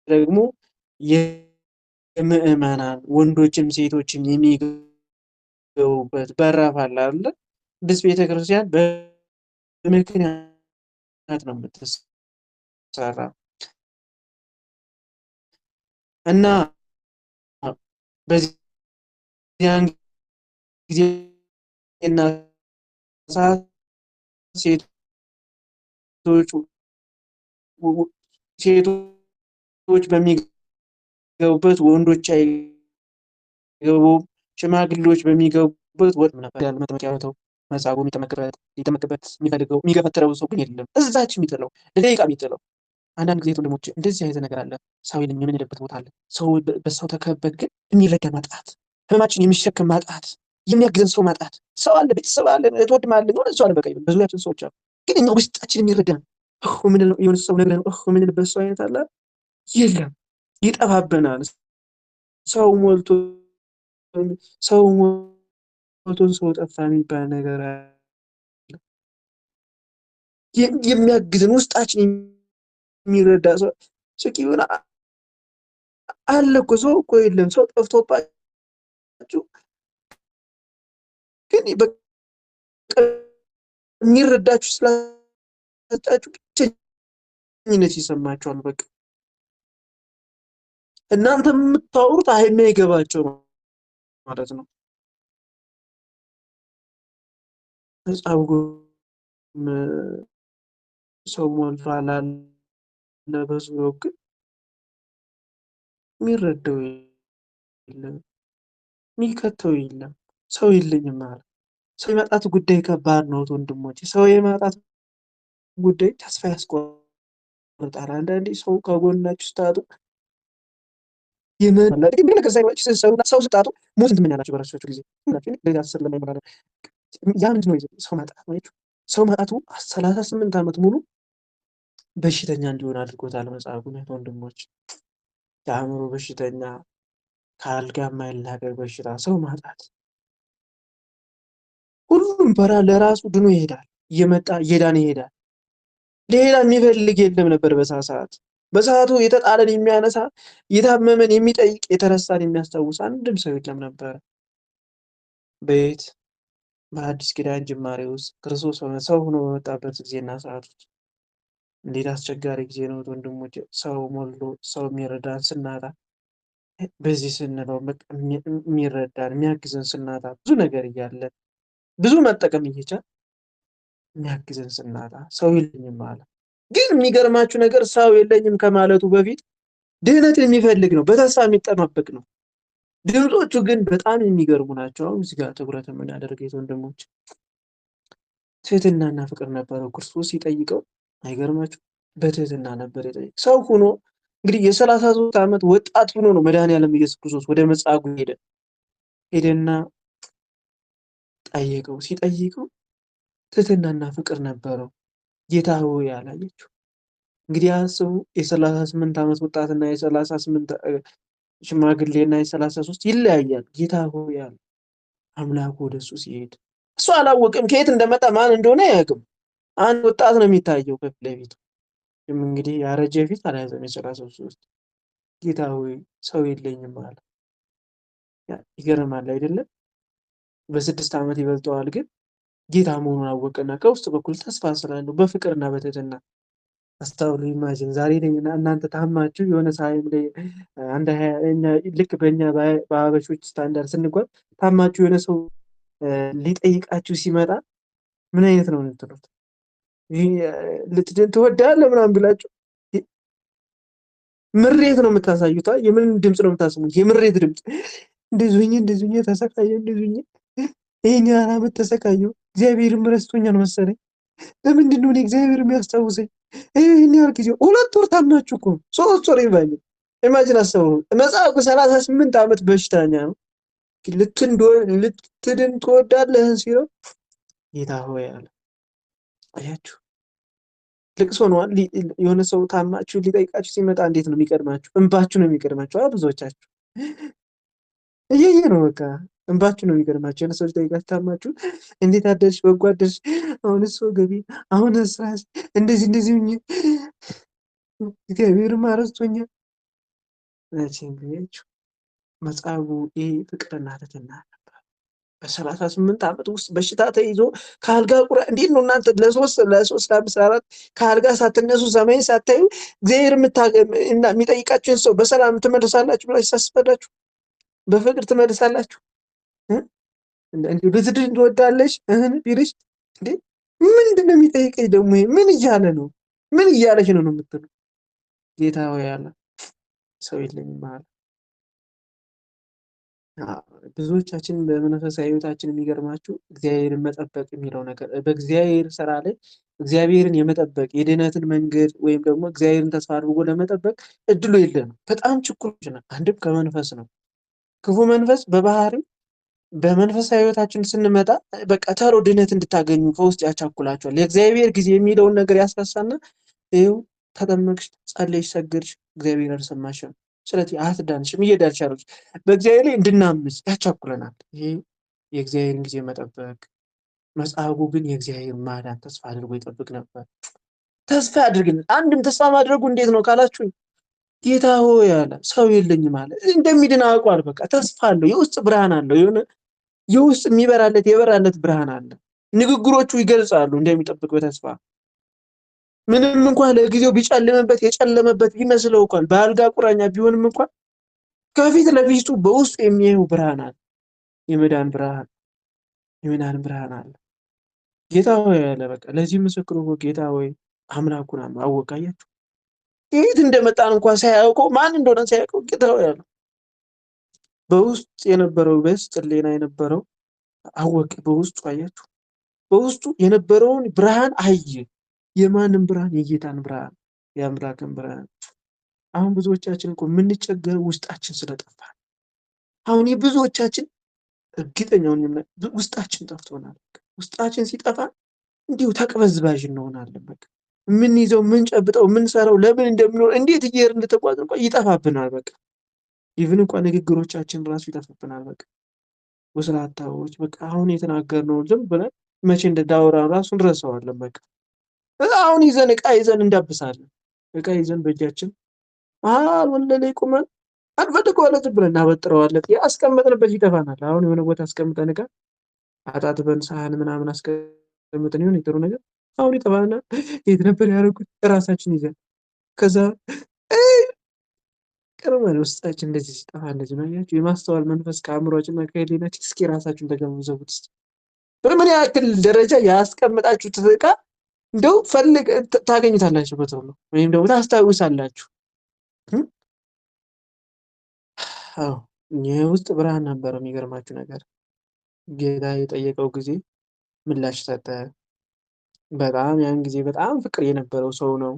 ደግሞ የምዕመናን ወንዶችም ሴቶችም የሚገቡበት በራፍ አለ አይደለ? ቅድስት ቤተክርስቲያን በምክንያት ነው የምትሰራ እና በዚያን ጊዜ እና ሰዓት ሴቶች በሚገቡበት ወንዶች አይገቡም። ሽማግሌዎች በሚገቡበት ወጥ ነበር ያለ መጠመቂያ ቦታው መጻጉዕ ሊጠመቅበት የሚፈልገው የሚገፈትረው ሰው ግን የለም። እዛች የሚጥለው ለደቂቃ የሚጥለው። አንዳንድ ጊዜ ወንድሞች እንደዚህ አይነት ነገር አለ። ሰው የምንሄድበት ቦታ አለ። ሰው በሰው ተከበን ግን የሚረዳን ማጣት፣ ህመማችን የሚሸከም ማጣት፣ የሚያግዘን ሰው ማጣት። ሰው አለ፣ ቤተሰብ አለ፣ እህት ወንድም አለ፣ የሆነ ሰው አለ፣ በቃ በዙሪያችን ሰዎች አሉ። ግን እኛ ውስጣችን የሚረዳን የሆነ ሰው ነግረን የምንልበት ሰው አይነት አለ የለም። ይጠፋብናል። ሰው ሞልቶ ሰው ጠፋ የሚባል ነገር አለ። የሚያግዝን ውስጣችን የሚረዳ ሰው ስኪውን አለ እኮ። ሰው እኮ የለም። ሰው ጠፍቶባችሁ ግን የሚረዳችሁ ስላጣችሁ ብቸኝነት ይሰማችኋል። በቃ እናንተ የምታወሩት የማይገባቸው ነው ማለት ነው። መጻጉዕ ሰው ሞልቷል አለ በዙሪያው፣ ግን የሚረዳው የለም፣ የሚከተው የለም። ሰው የለኝም አለ። ሰው የማጣት ጉዳይ ከባድ ነው ወንድሞቼ። ሰው የማጣት ጉዳይ ተስፋ ያስቆርጣል። አንዳንዴ ሰው ከጎናችሁ ስታጡ ሰው ስታጡ ሞት ትመኛላችሁ በራሳችሁ ጊዜ። ያ ምንድን ነው ሰው ማጣት ነው። ሰው ማጣቱ 38 ዓመት ሙሉ በሽተኛ እንዲሆን አድርጎታል መጻጉዕ ወንድሞች። የአእምሮ በሽተኛ፣ ከአልጋ የማይላቀቅ በሽታ፣ ሰው ማጣት። ሁሉም ለራሱ ድኖ ይሄዳል፣ እየመጣ እየዳነ ይሄዳል። ሌላ የሚፈልግ የለም ነበር በሰዓቱ የተጣለን የሚያነሳ፣ የታመመን የሚጠይቅ፣ የተረሳን የሚያስታውስ አንድም ሰው የለም ነበር። በየት በአዲስ ኪዳን ጅማሬ ውስጥ ክርስቶስ ሰው ሆኖ በመጣበት ጊዜና ሰዓት ውስጥ እንዴት አስቸጋሪ ጊዜ ነው ወንድሞች። ሰው ሞልቶ ሰው የሚረዳን ስናጣ፣ በዚህ ስንለው የሚረዳን የሚያግዘን ስናጣ፣ ብዙ ነገር እያለ ብዙ መጠቀም እየቻል የሚያግዘን ስናጣ ሰው የለኝም ማለት። ግን የሚገርማችሁ ነገር ሰው የለኝም ከማለቱ በፊት ድህነትን የሚፈልግ ነው፣ በተስፋ የሚጠባበቅ ነው። ድምፆቹ ግን በጣም የሚገርሙ ናቸው። አሁን እዚህ ጋር ትኩረት የምናደርገው ወንድሞች ትህትናና ፍቅር ነበረው ክርስቶስ ሲጠይቀው። አይገርማችሁ? በትህትና ነበር የጠየቀው። ሰው ሆኖ እንግዲህ የ33 ዓመት ወጣት ሆኖ ነው መድኃኒዓለም ኢየሱስ ክርስቶስ ወደ መጻጉዕ ሄደና ጠየቀው። ሲጠይቀው ትህትናና ፍቅር ነበረው። ጌታ ሆይ ያላየችው እንግዲህ አስቡ። የ38 ዓመት ወጣትና የ38 ሽማግሌና የ33 ይለያያል። ጌታ ሆይ ያለ አምላኩ ወደሱ ሲሄድ እሱ አላወቅም፣ ከየት እንደመጣ ማን እንደሆነ አያውቅም። አንድ ወጣት ነው የሚታየው ከፊት ለፊቱ። እንግዲህ ያረጀ ፊት አልያዘም። የ33 ጌታ ሆይ ሰው የለኝም አለ። ይገርማል አይደለም? በ6 ዓመት ይበልጠዋል፣ ግን ጌታ መሆኑን አወቀና ከውስጥ በኩል ተስፋ ስላለው በፍቅርና በትህትና አስታውሉ። ኢማጂን ዛሬ ላይ እናንተ ታማችሁ የሆነ ሳይም ላይ ልክ በእኛ በአበሾች ስታንዳርድ ስንጓዝ ታማችሁ የሆነ ሰው ሊጠይቃችሁ ሲመጣ ምን አይነት ነው የምትሉት? ልትድን ትወዳለህ ምናምን ብላችሁ ምሬት ነው የምታሳዩት። የምን ድምፅ ነው የምታስሙት? የምሬት ድምፅ። እንደዚህ ሆኜ ተሰቃየ፣ እንደዚህ ሆኜ ይሄን ያህል ዓመት ተሰቃየሁ፣ እግዚአብሔርም ረስቶኛል መሰለኝ። ለምንድን ነው እኔ እግዚአብሔር የሚያስታውሰኝ? ይህን ያህል ጊዜ 2 ወር ታምናችሁ እኮ 3 ወር ይባል። ኢማጂን አስበው። መጽሐፉ 38 ዓመት በሽተኛ ነው። ልትድን ትወዳለህ ሲለው ጌታ ሆይ አለ። አያችሁ፣ ልቅሶ ነው። የሆነ ሰው ታማችሁ ሊጠይቃችሁ ሲመጣ እንዴት ነው የሚቀድማችሁ? እንባችሁ ነው የሚቀድማችሁ። ብዙዎቻችሁ እየየ ነው በቃ እንባችሁ ነው የሚቀድማችሁ። የሆነ ሰው ሊጠይቃችሁ ታማችሁ እንዴት አደርሽ፣ በጎ አደርሽ፣ አሁን እሱ ገቢ፣ አሁን ስራ፣ እንደዚህ ሁኜ እግዚአብሔርም አረስቶኛል። እንግዲህ መጽሐፉ ይህ ፍቅርና ትሕትና ነበር። በ38 ዓመት ውስጥ በሽታ ተይዞ ከአልጋ ቁራ እንዴት ነው እናንተ ለ3 ለ5 4 ከአልጋ ሳትነሱ ሰማይን ሳታዩ እግዚአብሔር የሚጠይቃችሁን ሰው በሰላም ትመልሳላችሁ ብላችሁ ታስባላችሁ? በፍቅር ትመልሳላችሁ? ብትድን ትወዳለሽ ቢልሽ እንዴ ምንድን ነው የሚጠይቀኝ ደግሞ? ምን እያለ ነው? ምን እያለች ነው የምትለው? ጌታ ሆይ ያለ ሰው የለኝም ማለት ብዙዎቻችን በመንፈሳዊ ሕይወታችን የሚገርማችሁ እግዚአብሔርን መጠበቅ የሚለው ነገር በእግዚአብሔር ስራ ላይ እግዚአብሔርን የመጠበቅ የድህነትን መንገድ ወይም ደግሞ እግዚአብሔርን ተስፋ አድርጎ ለመጠበቅ እድሉ የለንም። በጣም ችኩሎች ነን። አንድም ከመንፈስ ነው። ክፉ መንፈስ በባህሪው በመንፈሳዊ ሕይወታችን ስንመጣ በቃ ተሎ ድህነት እንድታገኙ ከውስጥ ያቻኩላቸዋል። የእግዚአብሔር ጊዜ የሚለውን ነገር ያስረሳና ይኸው ተጠመቅሽ፣ ጸለይሽ፣ ሰገድሽ፣ እግዚአብሔር አልሰማሽም፣ ስለዚህ አትዳንሽም፣ እየዳንሽ ያለች በእግዚአብሔር ላይ እንድናምፅ ያቻኩለናል። ይሄ የእግዚአብሔርን ጊዜ መጠበቅ። መጽሐፉ ግን የእግዚአብሔር ማዳን ተስፋ አድርጎ ይጠብቅ ነበር። ተስፋ ያድርግልን። አንድም ተስፋ ማድረጉ እንዴት ነው ካላችሁኝ፣ ጌታ ሆይ ያለ ሰው የለኝም አለ። እንደሚድን አውቋል። በቃ ተስፋ አለው። የውስጥ ብርሃን አለው። የሆነ የውስጥ የበራለት ብርሃን አለ። ንግግሮቹ ይገልጻሉ እንደሚጠብቅ በተስፋ ምንም እንኳን ለጊዜው ቢጨልምበት የጨለመበት ቢመስለው እንኳን በአልጋ ቁራኛ ቢሆንም እንኳን ከፊት ለፊቱ በውስጡ የሚያየው ብርሃን አለ። የመዳን ብርሃን አለ። ጌታ ሆይ ያለ በቃ ለዚህ ምስክሩ ጌታ ሆይ አምላኩን አወቀ። አያችሁ የት እንደመጣን እንኳን ሳያውቀው ማን እንደሆነ ሳያውቀው ጌታ ሆይ ያለ በውስጥ የነበረው በስጥ ሌና የነበረው አወቀ። በውስጡ አያችሁ በውስጡ የነበረውን ብርሃን አየ። የማንም ብርሃን? የጌታን ብርሃን፣ የአምላክን ብርሃን። አሁን ብዙዎቻችን እኮ የምንቸገረው ውስጣችን ስለጠፋ። አሁን የብዙዎቻችን እርግጠኛውን ውስጣችን ጠፍቶናል። ውስጣችን ሲጠፋ እንዲሁ ተቅበዝባዥ እንሆናለን። በቃ የምንይዘው የምንጨብጠው የምንሰራው ለምን እንደምንሆን እንዴት እየሄድን እንደተጓዝ እንኳን ይጠፋብናል። በቃ ኢቭን እንኳን ንግግሮቻችን ራሱ ይጠፋብናል። በቃ ወስላታዎች በቃ አሁን የተናገርነው ዝም ብለን መቼ እንደዳወራ ራሱ እንረሳዋለን። በቃ አሁን ይዘን ዕቃ ይዘን እንዳብሳለን። ዕቃ ይዘን በእጃችን ወለለ ቁመን አንፈልገው አለ ብለን እናበጥረዋለን። ያስቀመጥንበት ይጠፋናል። አሁን የሆነ ቦታ አስቀምጠን ዕቃ አጣጥበን ሳህን ምናምን አስቀምጠን ይሆን የጥሩ ነገር አሁን ይጠፋና የት ነበር ያደረኩት? ራሳችን ይዘን ከዛ ቅርበን ውስጣችን እንደዚህ ሲጠፋ እንደዚህ ነው። አያችሁ የማስተዋል መንፈስ ከአእምሯችንና ከህሊናችን እስኪ ራሳችሁን ተገንዘቡት። በምን ያክል ደረጃ ያስቀመጣችሁት ዕቃ እንደው ታገኙታላችሁ በቶሎ ወይም ደግሞ ታስታውሳላችሁ። አዎ የውስጥ ብርሃን ነበር። የሚገርማችሁ ነገር ጌታ የጠየቀው ጊዜ ምላሽ ሰጠ። በጣም ያን ጊዜ በጣም ፍቅር የነበረው ሰው ነው።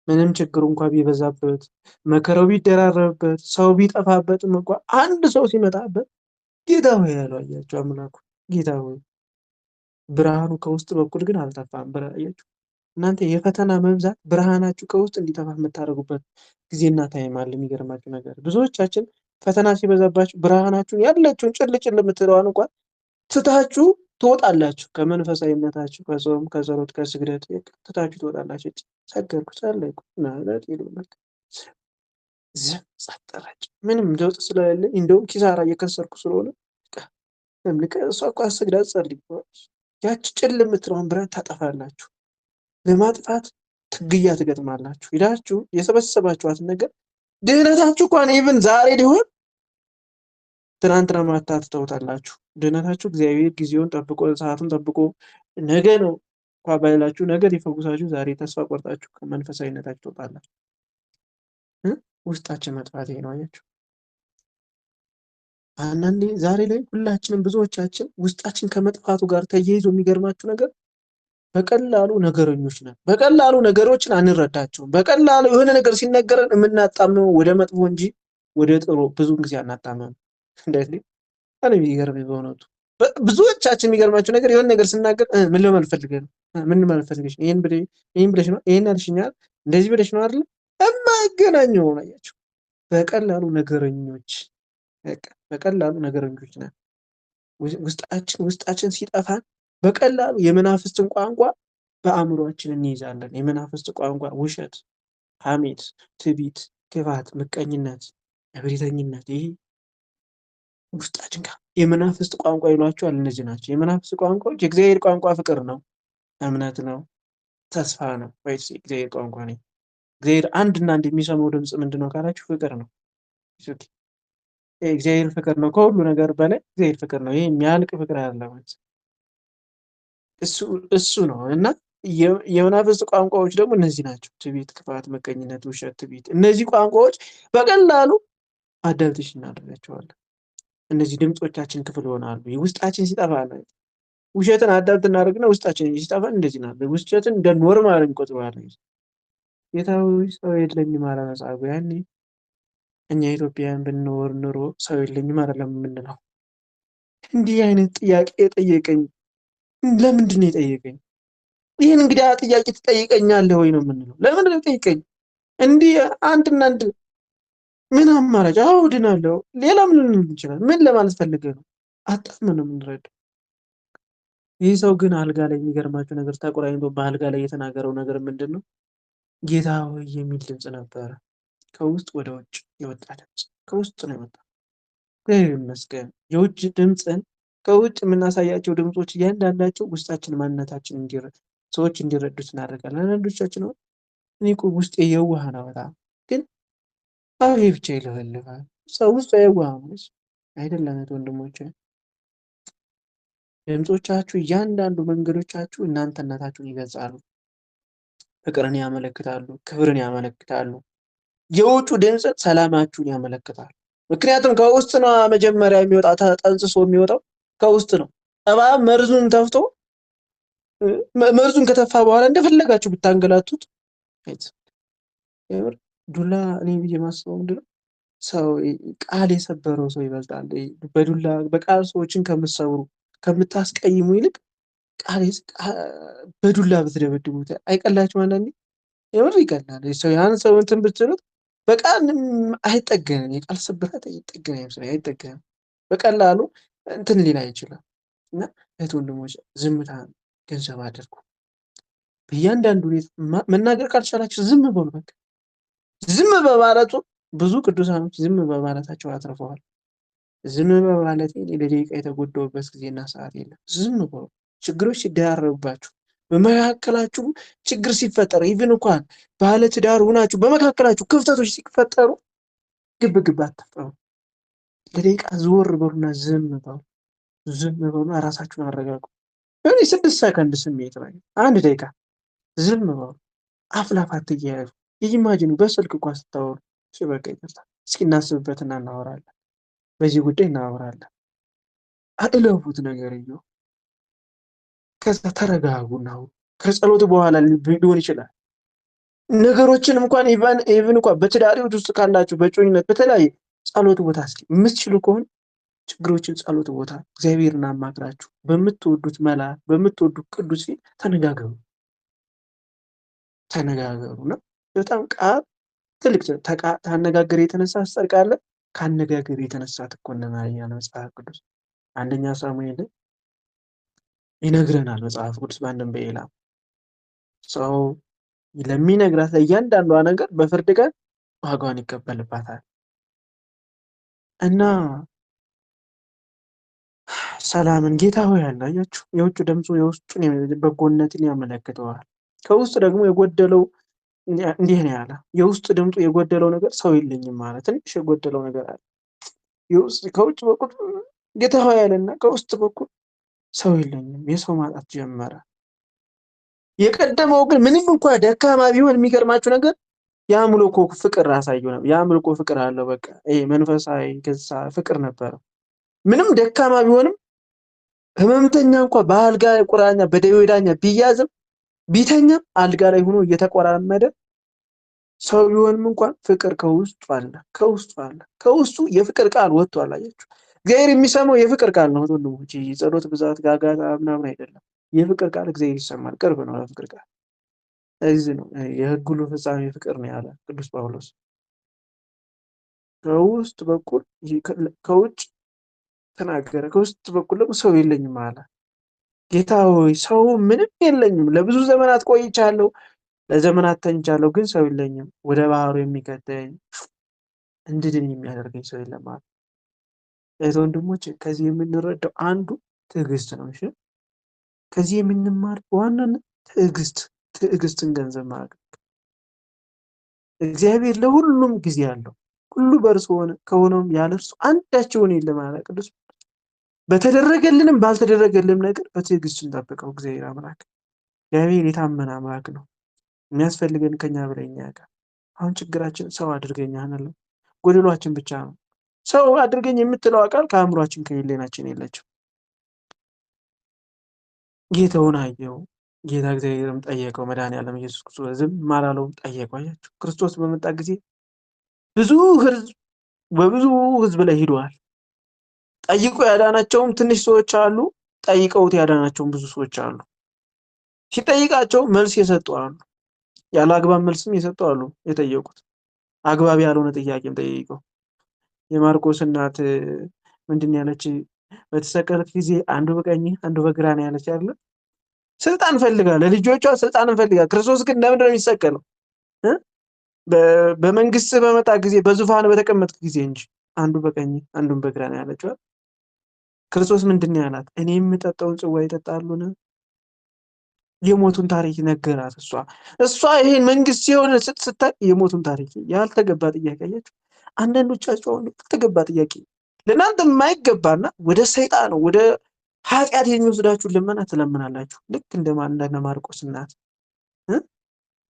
ምንም ችግሩ እንኳን ቢበዛበት፣ መከራው ቢደራረብበት፣ ሰው ቢጠፋበትም እንኳን አንድ ሰው ሲመጣበት ጌታ ሆይ ያለው አያችሁ አምላኩ ጌታ ሆይ። ብርሃኑ ከውስጥ በኩል ግን አልጠፋም። አያችሁ እናንተ የፈተና መብዛት ብርሃናችሁ ከውስጥ እንዲጠፋ የምታደርጉበት ጊዜና ታይም አለ። የሚገርማችሁ ነገር ብዙዎቻችን ፈተና ሲበዛባችሁ ብርሃናችሁን ያለችውን ጭልጭል የምትለዋን እንኳን ትታችሁ ትወጣላችሁ። ከመንፈሳዊነታችሁ ከጾም ከጸሎት ከስግደት ትታችሁ ትወጣላችሁ። ሰገድኩ ጸለይኩ ማለት ይሉናል። ዝም ጸጥ ረጭ ምንም ለውጥ ስለሌለ እንደውም ኪሳራ እየከሰርኩ ስለሆነ እሷ እኮ አስግዳ ጸልይ ያቺ ጭል የምትለውን ብርሃን ታጠፋላችሁ። ለማጥፋት ትግያ ትገጥማላችሁ። ሄዳችሁ የሰበሰባችኋትን ነገር ድህነታችሁ እንኳን ኢቭን ዛሬ ሊሆን ትናንትና ማታ ትተውታላችሁ። ድህነታችሁ እግዚአብሔር ጊዜውን ጠብቆ ሰዓቱን ጠብቆ ነገ ነው እንኳ ባይላችሁ ነገ ሊፈውሳችሁ ዛሬ ተስፋ ቆርጣችሁ ከመንፈሳዊነታችሁ ትወጣላችሁ። ውስጣችን መጥፋት ነው። አያችሁ። አንዳንዴ ዛሬ ላይ ሁላችንም ብዙዎቻችን ውስጣችን ከመጥፋቱ ጋር ተያይዞ የሚገርማችሁ ነገር በቀላሉ ነገረኞች ነን። በቀላሉ ነገሮችን አንረዳቸውም። በቀላሉ የሆነ ነገር ሲነገረን የምናጣምመው ወደ መጥፎ እንጂ ወደ ጥሩ ብዙውን ጊዜ አናጣምመም። እንዴት ነው? እኔ የሚገርመኝ በእውነቱ ብዙዎቻችን የሚገርማችሁ ነገር የሆነ ነገር ስናገር ምን ለማለት ፈልገህ ነው? ምን ማለት ፈልገሽ ነው? ይሄን ብለሽ ነው? ይሄን አልሽኛል? እንደዚህ ብለሽ ነው አይደል? የማይገናኘው ነው። አያችሁ። በቀላሉ ነገረኞች በቀላሉ ነገረኞች ነን። ውስጣችን ሲጠፋን በቀላሉ የመናፍስትን ቋንቋ በአእምሯችን እንይዛለን። የመናፍስት ቋንቋ ውሸት፣ ሐሜት፣ ትዕቢት፣ ክፋት፣ ምቀኝነት፣ እብሪተኝነት ይሄ ውስጣችን ጋር የመናፍስት ቋንቋ ይሏቸዋል። እነዚህ ናቸው የመናፍስት ቋንቋዎች። የእግዚአብሔር ቋንቋ ፍቅር ነው፣ እምነት ነው፣ ተስፋ ነው ወይስ የእግዚአብሔር ቋንቋ ነው? እግዚአብሔር አንድና አንድ የሚሰማው ድምፅ ምንድነው ካላችሁ ፍቅር ነው። እግዚአብሔር ፍቅር ነው። ከሁሉ ነገር በላይ እግዚአብሔር ፍቅር ነው። ይሄ የሚያልቅ ፍቅር አይደለም። እሱ ነው። እና የመናፍስት ቋንቋዎች ደግሞ እነዚህ ናቸው። ትዕቢት፣ ክፋት፣ ምቀኝነት፣ ውሸት፣ ትዕቢት። እነዚህ ቋንቋዎች በቀላሉ አዳልትሽ እናደርጋቸዋለን። እነዚህ ድምፆቻችን ክፍል ይሆናሉ። ውስጣችን ሲጠፋ ነው ውሸትን አዳልት እናደርግና ውስጣችን ሲጠፋ እንደዚህ ናቸው። ውሸትን እንደ ኖርማል እንቆጥረዋለን። ጌታዊ ሰው የለኝም አለ መጽሐፉ። ያኔ እኛ ኢትዮጵያውያን ብንኖር ኑሮ ሰው የለኝም አይደለም የምንለው። እንዲህ አይነት ጥያቄ የጠየቀኝ ለምንድን ነው የጠየቀኝ? ይህን እንግዲህ ጥያቄ ትጠይቀኛለህ ወይ ነው የምንለው። ለምን ነው የጠየቀኝ? እንዲህ አንድና አንድ ምን አማራጭ? አዎ ድናለሁ። ሌላ ምን ልንል እንችላለን? ምን ለማለት ፈልገህ ነው? አጣም ነው የምንረዳው። ይህ ሰው ግን አልጋ ላይ የሚገርማቸው ነገር ተቆራኝቶ በአልጋ ላይ የተናገረው ነገር ምንድን ነው? ጌታ ሆይ የሚል ድምፅ ነበረ። ከውስጥ ወደ ውጭ የወጣ ድምፅ ከውስጥ ነው የወጣ። እግዚአብሔር ይመስገን። የውጭ ድምፅን ከውጭ የምናሳያቸው ድምፆች እያንዳንዳቸው ውስጣችን ማንነታችን ሰዎች እንዲረዱት እናደርጋለን። አንዳንዶቻችን ነው እኔ እኮ ውስጤ የዋህ ነው በጣም ግን አፌ ብቻ ይለፈልፋል። ሰው ውስጥ የዋህ ነው አይደለም። ወንድሞቼ ድምፆቻችሁ እያንዳንዱ መንገዶቻችሁ እናንተነታችሁን ይገልጻሉ። ፍቅርን ያመለክታሉ፣ ክብርን ያመለክታሉ። የውጩ ድምፅ ሰላማችሁን ያመለክታል። ምክንያቱም ከውስጥ ነው መጀመሪያ የሚወጣ ተጠንስሶ የሚወጣው ከውስጥ ነው። እባብ መርዙን ተፍቶ መርዙን ከተፋ በኋላ እንደፈለጋችሁ ብታንገላቱት ዱላ እኔ ብዬ ማስበው ምንድነው ሰው ቃል የሰበረው ሰው ይበልጣል። በዱላ በቃል ሰዎችን ከምትሰብሩ ከምታስቀይሙ ይልቅ በዱላ ብትደበድቡት አይቀላችሁም? አንዳንዴ የምር ይቀላል። ያን ሰው እንትን ብትሉት በቃል አይጠገንም። የቃል ስብራት አይጠገንም። በቀላሉ እንትን ሊል አይችልም። እና እህት ወንድሞች ዝምታ ገንዘብ አድርጉ። በእያንዳንዱ ሁኔታ መናገር ካልቻላችሁ ዝም በሉ። በቃ ዝም በማለቱ ብዙ ቅዱሳኖች ዝም በማለታቸው አትርፈዋል። ዝም በማለት ለደቂቃ የተጎዳውበት ጊዜና ሰዓት የለም። ዝም በሉ። ችግሮች ሲደራረቡባችሁ በመካከላችሁ ችግር ሲፈጠር ኢቭን እንኳን ባለ ትዳር ሆናችሁ በመካከላችሁ ክፍተቶች ሲፈጠሩ ግብ ግብ አትፍጠሩ። ለደቂቃ ዘወር በሉና ዝም በሉ። ዝም በሉ። ራሳችሁን አረጋጉ። በእኔ 6 ሰከንድ ስሜት ላይ 1 ደቂቃ ዝም በሉ። አፍላፍ አትያያዙ። ኢማጂኑ በስልክ እንኳን ስታወሩ በቃ ይቅርታ እስኪ እናስብበትና እናወራለን። በዚህ ጉዳይ እናወራለን። አጥለፉት ነገርየው። ከዛ ተረጋጉና ከጸሎት በኋላ ሊሆን ይችላል። ነገሮችን እንኳን ኢቭን እንኳን በትዳር ውስጥ ካላችሁ በጮኝነት በተለያየ ጸሎት ቦታ እስኪ የምትችሉ ከሆነ ችግሮችን ጸሎት ቦታ እግዚአብሔርን አማክራችሁ በምትወዱት መልአክ በምትወዱት ቅዱስ ፊት ተነጋገሩና በጣም ቃል ትልቅ ታነጋገር የተነሳ ትጸድቃለህ፣ ካነጋገር የተነሳ ትኮነናለህ ያለ መጽሐፍ ቅዱስ አንደኛ ሳሙኤል ይነግረናል። መጽሐፍ ቅዱስ በአንድም በሌላም ሰው ለሚነግራት ለእያንዳንዷ ነገር በፍርድ ቀን ዋጋዋን ይቀበልባታል። እና ሰላምን ጌታ ሆይ ያላያችሁ የውጭ ድምፁ የውስጡን በጎነትን ያመለክተዋል። ከውስጥ ደግሞ የጎደለው እንዲህ ነው ያለ የውስጥ ድምፁ የጎደለው ነገር ሰው የለኝም ማለት ትንሽ የጎደለው ነገር አለ። ከውጭ በኩል ጌታ ሆይ ያለና ከውስጥ በኩል ሰው የለኝም። የሰው ማጣት ጀመረ። የቀደመው ግን ምንም እንኳን ደካማ ቢሆን የሚገርማችሁ ነገር የአምልኮ ፍቅር አሳየው ነበር። የአምልኮ ፍቅር አለው። በቃ ይሄ መንፈሳዊ ገዛ ፍቅር ነበረ። ምንም ደካማ ቢሆንም ህመምተኛ እንኳን በአልጋ ቁራኛ በደዌ ዳኛ ቢያዝም ቢተኛም አልጋ ላይ ሆኖ እየተቆራመደ ሰው ቢሆንም እንኳን ፍቅር ከውስጡ አለ። ከውስጡ የፍቅር ቃል ወጥቷል። አያችሁ፣ እግዚአብሔር የሚሰማው የፍቅር ቃል ነው ወንድሞቼ። የጸሎት ብዛት ጋጋታ ምናምን አይደለም። የፍቅር ቃል እግዚአብሔር ይሰማል። ቅርብ ነው ለፍቅር ቃል። እዚህ ነው የሕግ ሁሉ ፍጻሜ ፍቅር ነው ያለ ቅዱስ ጳውሎስ። ከውስጥ በኩል ከውጭ ተናገረ፣ ከውስጥ በኩል ደግሞ ሰው የለኝም አለ። ጌታ ሆይ ሰው ምንም የለኝም፣ ለብዙ ዘመናት ቆይቻለሁ፣ ለዘመናት ተኝቻለሁ፣ ግን ሰው የለኝም፣ ወደ ባህሩ የሚከተኝ እንድድን የሚያደርገኝ ሰው የለም አለ። እህት ወንድሞች፣ ከዚህ የምንረዳው አንዱ ትዕግስት ነው። እሺ፣ ከዚህ የምንማር በዋናነት ትዕግስትን ገንዘብ ማድረግ። እግዚአብሔር ለሁሉም ጊዜ አለው። ሁሉ በእርሱ ሆነ፣ ከሆነውም ያለ እርሱ አንዳቸውን የለም አለ ቅዱስ። በተደረገልንም ባልተደረገልንም ነገር በትዕግስት እንጠብቀው። እግዚአብሔር አምላክ እግዚአብሔር የታመነ አምላክ ነው። የሚያስፈልገን ከኛ በላይ እኛ ያውቃል። አሁን ችግራችን ሰው አድርገኝ አንልም፣ ጎደሏችን ብቻ ነው። ሰው አድርገኝ የምትለው ቃል ከአእምሯችን ከህሊናችን የለችም። ጌታውን አየው። ጌታ እግዚአብሔርም ጠየቀው። መድኃኒዓለም ኢየሱስ ክርስቶስ ዝም አላለውም፣ ጠየቀው። አያችሁ፣ ክርስቶስ በመጣ ጊዜ በብዙ ህዝብ ላይ ሂደዋል። ጠይቆ ያዳናቸውም ትንሽ ሰዎች አሉ፣ ጠይቀውት ያዳናቸውም ብዙ ሰዎች አሉ። ሲጠይቃቸው መልስ የሰጡ አሉ፣ ያለ አግባብ መልስም የሰጡ አሉ። የጠየቁት አግባብ ያልሆነ ጥያቄም ጠይቀው። የማርቆስ እናት ምንድን ያለች? በተሰቀለት ጊዜ አንዱ በቀኝ አንዱ በግራ ነው ያለች አይደል? ስልጣን ፈልጋ፣ ለልጆቿ ስልጣን ፈልጋ። ክርስቶስ ግን ለምንድን ነው የሚሰቀለው? በመንግስት በመጣ ጊዜ በዙፋን በተቀመጥክ ጊዜ እንጂ አንዱ በቀኝ አንዱን በግራ ነው ያለችው። ክርስቶስ ምንድን ነው ያላት? እኔ የምጠጣውን ጽዋ ይጠጣሉን? የሞቱን ታሪክ ነገራት። እሷ ይሄን መንግስት ሲሆን ስታይ የሞቱን ታሪክ ያልተገባ ጥያቄ አያችሁ። አንዳንዶቻችሁ ያልተገባ ጥያቄ ለእናንተ የማይገባና ወደ ሰይጣን ወደ ኃጢአት የሚወስዳችሁ ልመና ትለምናላችሁ። ልክ እንደ ማርቆስ እናት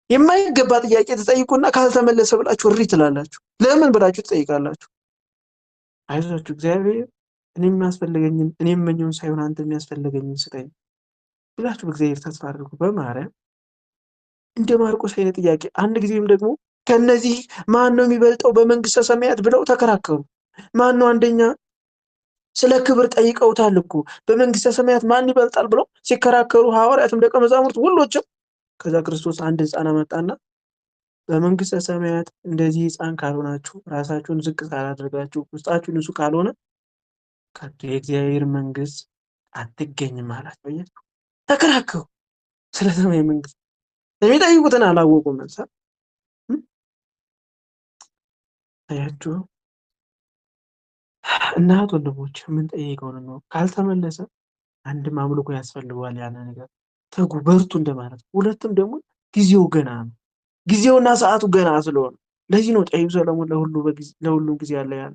የማይገባ ጥያቄ ትጠይቁና ካልተመለሰ ብላችሁ እሪ ትላላችሁ። ለምን ብላችሁ ትጠይቃላችሁ። አይዟችሁ እግዚአብሔር እኔ የሚያስፈልገኝን እኔ የምመኘውን ሳይሆን አንተ የሚያስፈልገኝን ስጠኝ ብላችሁ በእግዚአብሔር ተስፋ አድርጉ። በማርያም እንደ ማርቆስ አይነት ጥያቄ። አንድ ጊዜም ደግሞ ከነዚህ ማን ነው የሚበልጠው በመንግስተ ሰማያት ብለው ተከራከሩ። ማን ነው አንደኛ? ስለ ክብር ጠይቀውታል እኮ በመንግስተ ሰማያት ማን ይበልጣል ብለው ሲከራከሩ ሐዋርያትም ደቀ መዛሙርት ሁሎችም። ከዛ ክርስቶስ አንድ ሕፃን አመጣና በመንግስተ ሰማያት እንደዚህ ሕፃን ካልሆናችሁ ራሳችሁን ዝቅ ካላደረጋችሁ ውስጣችሁ ንጹህ ካልሆነ የእግዚአብሔር መንግስት አትገኝም አላቸው። ተከራከሩ ስለ ሰማይ መንግስት። የሚጠይቁትን አላወቁም። መልሳ አያችሁ። እናት ወንድሞች የምንጠይቀውን ነው። ካልተመለሰ አንድም አምልኮ ያስፈልገዋል። ያለ ነገር ተጉ በርቱ እንደማለት። ሁለትም ደግሞ ጊዜው ገና ነው። ጊዜውና ሰዓቱ ገና ስለሆነ ለዚህ ነው ጠቢቡ ሰሎሞን ለሁሉም ጊዜ ያለው ያለ።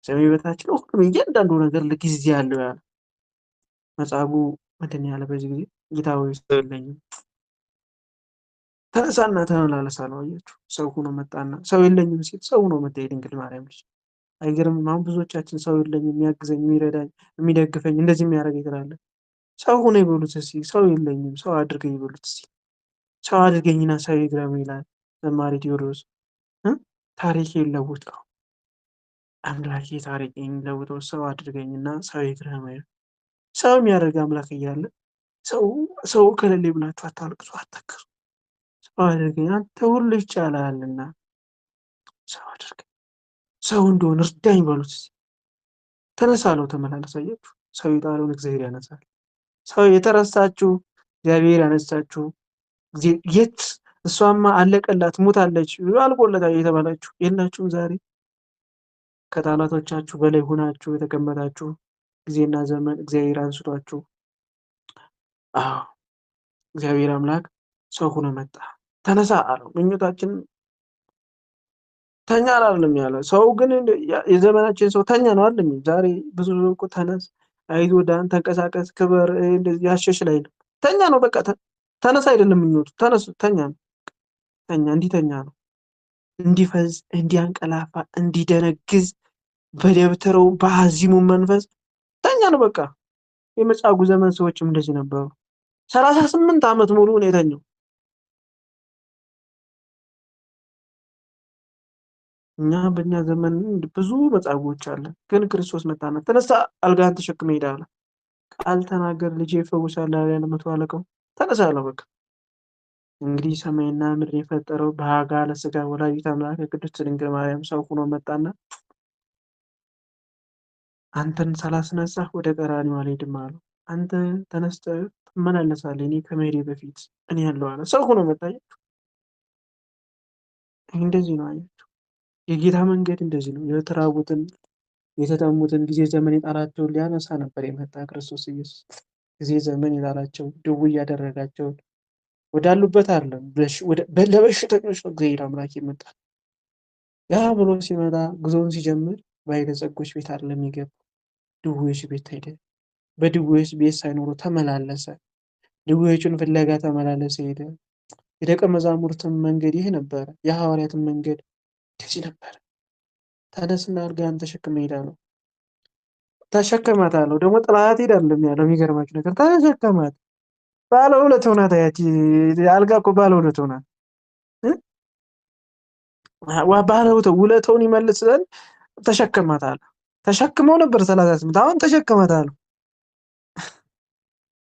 ሰማይ በታች ነው ሁሉም እያንዳንዱ ነገር ለጊዜ ያለው ያለ። መጻጉዕ ምንድን ያለ በዚህ ጊዜ ጌታ ሆይ ሰው የለኝም ተነሳና ተመላለስ አለው። አያችሁ፣ ሰው ሆኖ መጣና ሰው የለኝም ሲል ሰው ሆኖ መጣ። የድንግል ማርያም ልጅ አይገርምም? አሁን ብዙዎቻችን ሰው የለኝም የሚያግዘኝ የሚረዳኝ የሚደግፈኝ እንደዚህ የሚያደርገኝ ትላለህ። ሰው ሆኖ ይበሉት እስኪ። ሰው የለኝም ሰው አድርገኝ ይበሉት እስኪ። ሰው አድርገኝና ሰው ይግረም ይላል ዘማሪ ቴዎድሮስ። ታሪኬን ለውጠው አምላኬ፣ ታሪኬን ለውጠው ሰው አድርገኝና ሰው ይግረም። ሰው የሚያደርግ አምላክ እያለ ሰው ከሌለ ብላችሁ አታልቅሱ፣ አትተክዙ። ሰው አድርገኝ፣ አንተ ሁሉ ይቻላልና ሰው አድርገኝ፣ ሰው እንደሆነ እርዳኝ በሉት። ተነሳለው ተመላለስ። አያችሁ፣ ሰው የጣለውን እግዚአብሔር ያነሳል። ሰው የተረሳችሁ እግዚአብሔር ያነሳችሁ። የት እሷማ አለቀላት ሞታለች አልቆለታል የተባላችሁ የላችሁም። ዛሬ ከጠላቶቻችሁ በላይ ሆናችሁ የተቀመጣችሁ ጊዜና ዘመን እግዚአብሔር አንስቷችሁ። አዎ እግዚአብሔር አምላክ ሰው ሆኖ መጣ። ተነሳ አለው። ምኞታችን ተኛ አይደለም ያለው ሰው ግን የዘመናችን ሰው ተኛ ነው አይደለም። ዛሬ ብዙ ሰው እኮ ተነስ፣ አይዞ፣ ዳን፣ ተንቀሳቀስ፣ ክበር እንደዚህ ያሸሽል አይልም። ተኛ ነው በቃ ተነስ አይደለም የሚወጡ ተነሱ፣ ተኛ ነው። ተኛ እንዲተኛ ነው፣ እንዲፈዝ፣ እንዲያንቀላፋ፣ እንዲደነግዝ በደብተረው በአዚሙ መንፈስ ተኛ ነው በቃ። የመጻጉዕ ዘመን ሰዎችም እንደዚህ ነበሩ። 38 ዓመት ሙሉ ነው የተኛው። እኛ በእኛ ዘመን ብዙ መጻጉዕዎች አለ፣ ግን ክርስቶስ መጣና ተነሳ፣ አልጋህን ተሸክመ ሄድ አለ። ቃል ተናገር ልጄ እፈውሳለሁ ያለ መቶ አለቃው ተነሳ አለው በቃ። እንግዲህ ሰማይና ምድር የፈጠረው በአካለ ሥጋ ወላዲተ አምላክ ቅድስት ድንግል ማርያም ሰው ሆኖ መጣና አንተን ሳላስነሳህ ወደ ቀራንዮ አልሄድም አለው። አንተ ተነስተህ ትመላለሳለህ እኔ ከመሄዴ በፊት እኔ ያለው አለ። ሰው ሆኖ መጣ። እንደዚህ ነው አያችሁ፣ የጌታ መንገድ እንደዚህ ነው። የተራቡትን የተጠሙትን ጊዜ ዘመን የጣላቸውን ሊያነሳ ነበር የመጣ ክርስቶስ ኢየሱስ። ጊዜ ዘመን የጣላቸው ድውይ ያደረጋቸውን ወዳሉበት አይደለም ለበሽተኞች ነው እግዚአብሔር አምላክ ይመጣል። ያ ብሎ ሲመጣ ጉዞውን ሲጀምር ባለጸጎች ቤት አይደለም የገባው፣ ድውዮች ቤት ሄደ። በድውዮች ቤት ሳይኖሩ ተመላለሰ። ድውዮቹን ፍለጋ ተመላለሰ ሄደ። የደቀ መዛሙርትም መንገድ ይህ ነበረ። የሐዋርያትም መንገድ እንደዚህ ነበረ። ተነስና አልጋህን ተሸክመ ሄድ አለው። ተሸከማት አለው። ደግሞ ጥላት ሄድ አይደለም ያለው። የሚገርማችሁ ነገር ተሸከማት። ባለ ሁለት ሆናት። ያቺ አልጋ እኮ ባለ ሁለት ሆናት። ባለ ውለታውን ይመልስ ዘንድ ተሸከማት አለ። ተሸክመው ነበር 38 አሁን ተሸከማት አለው።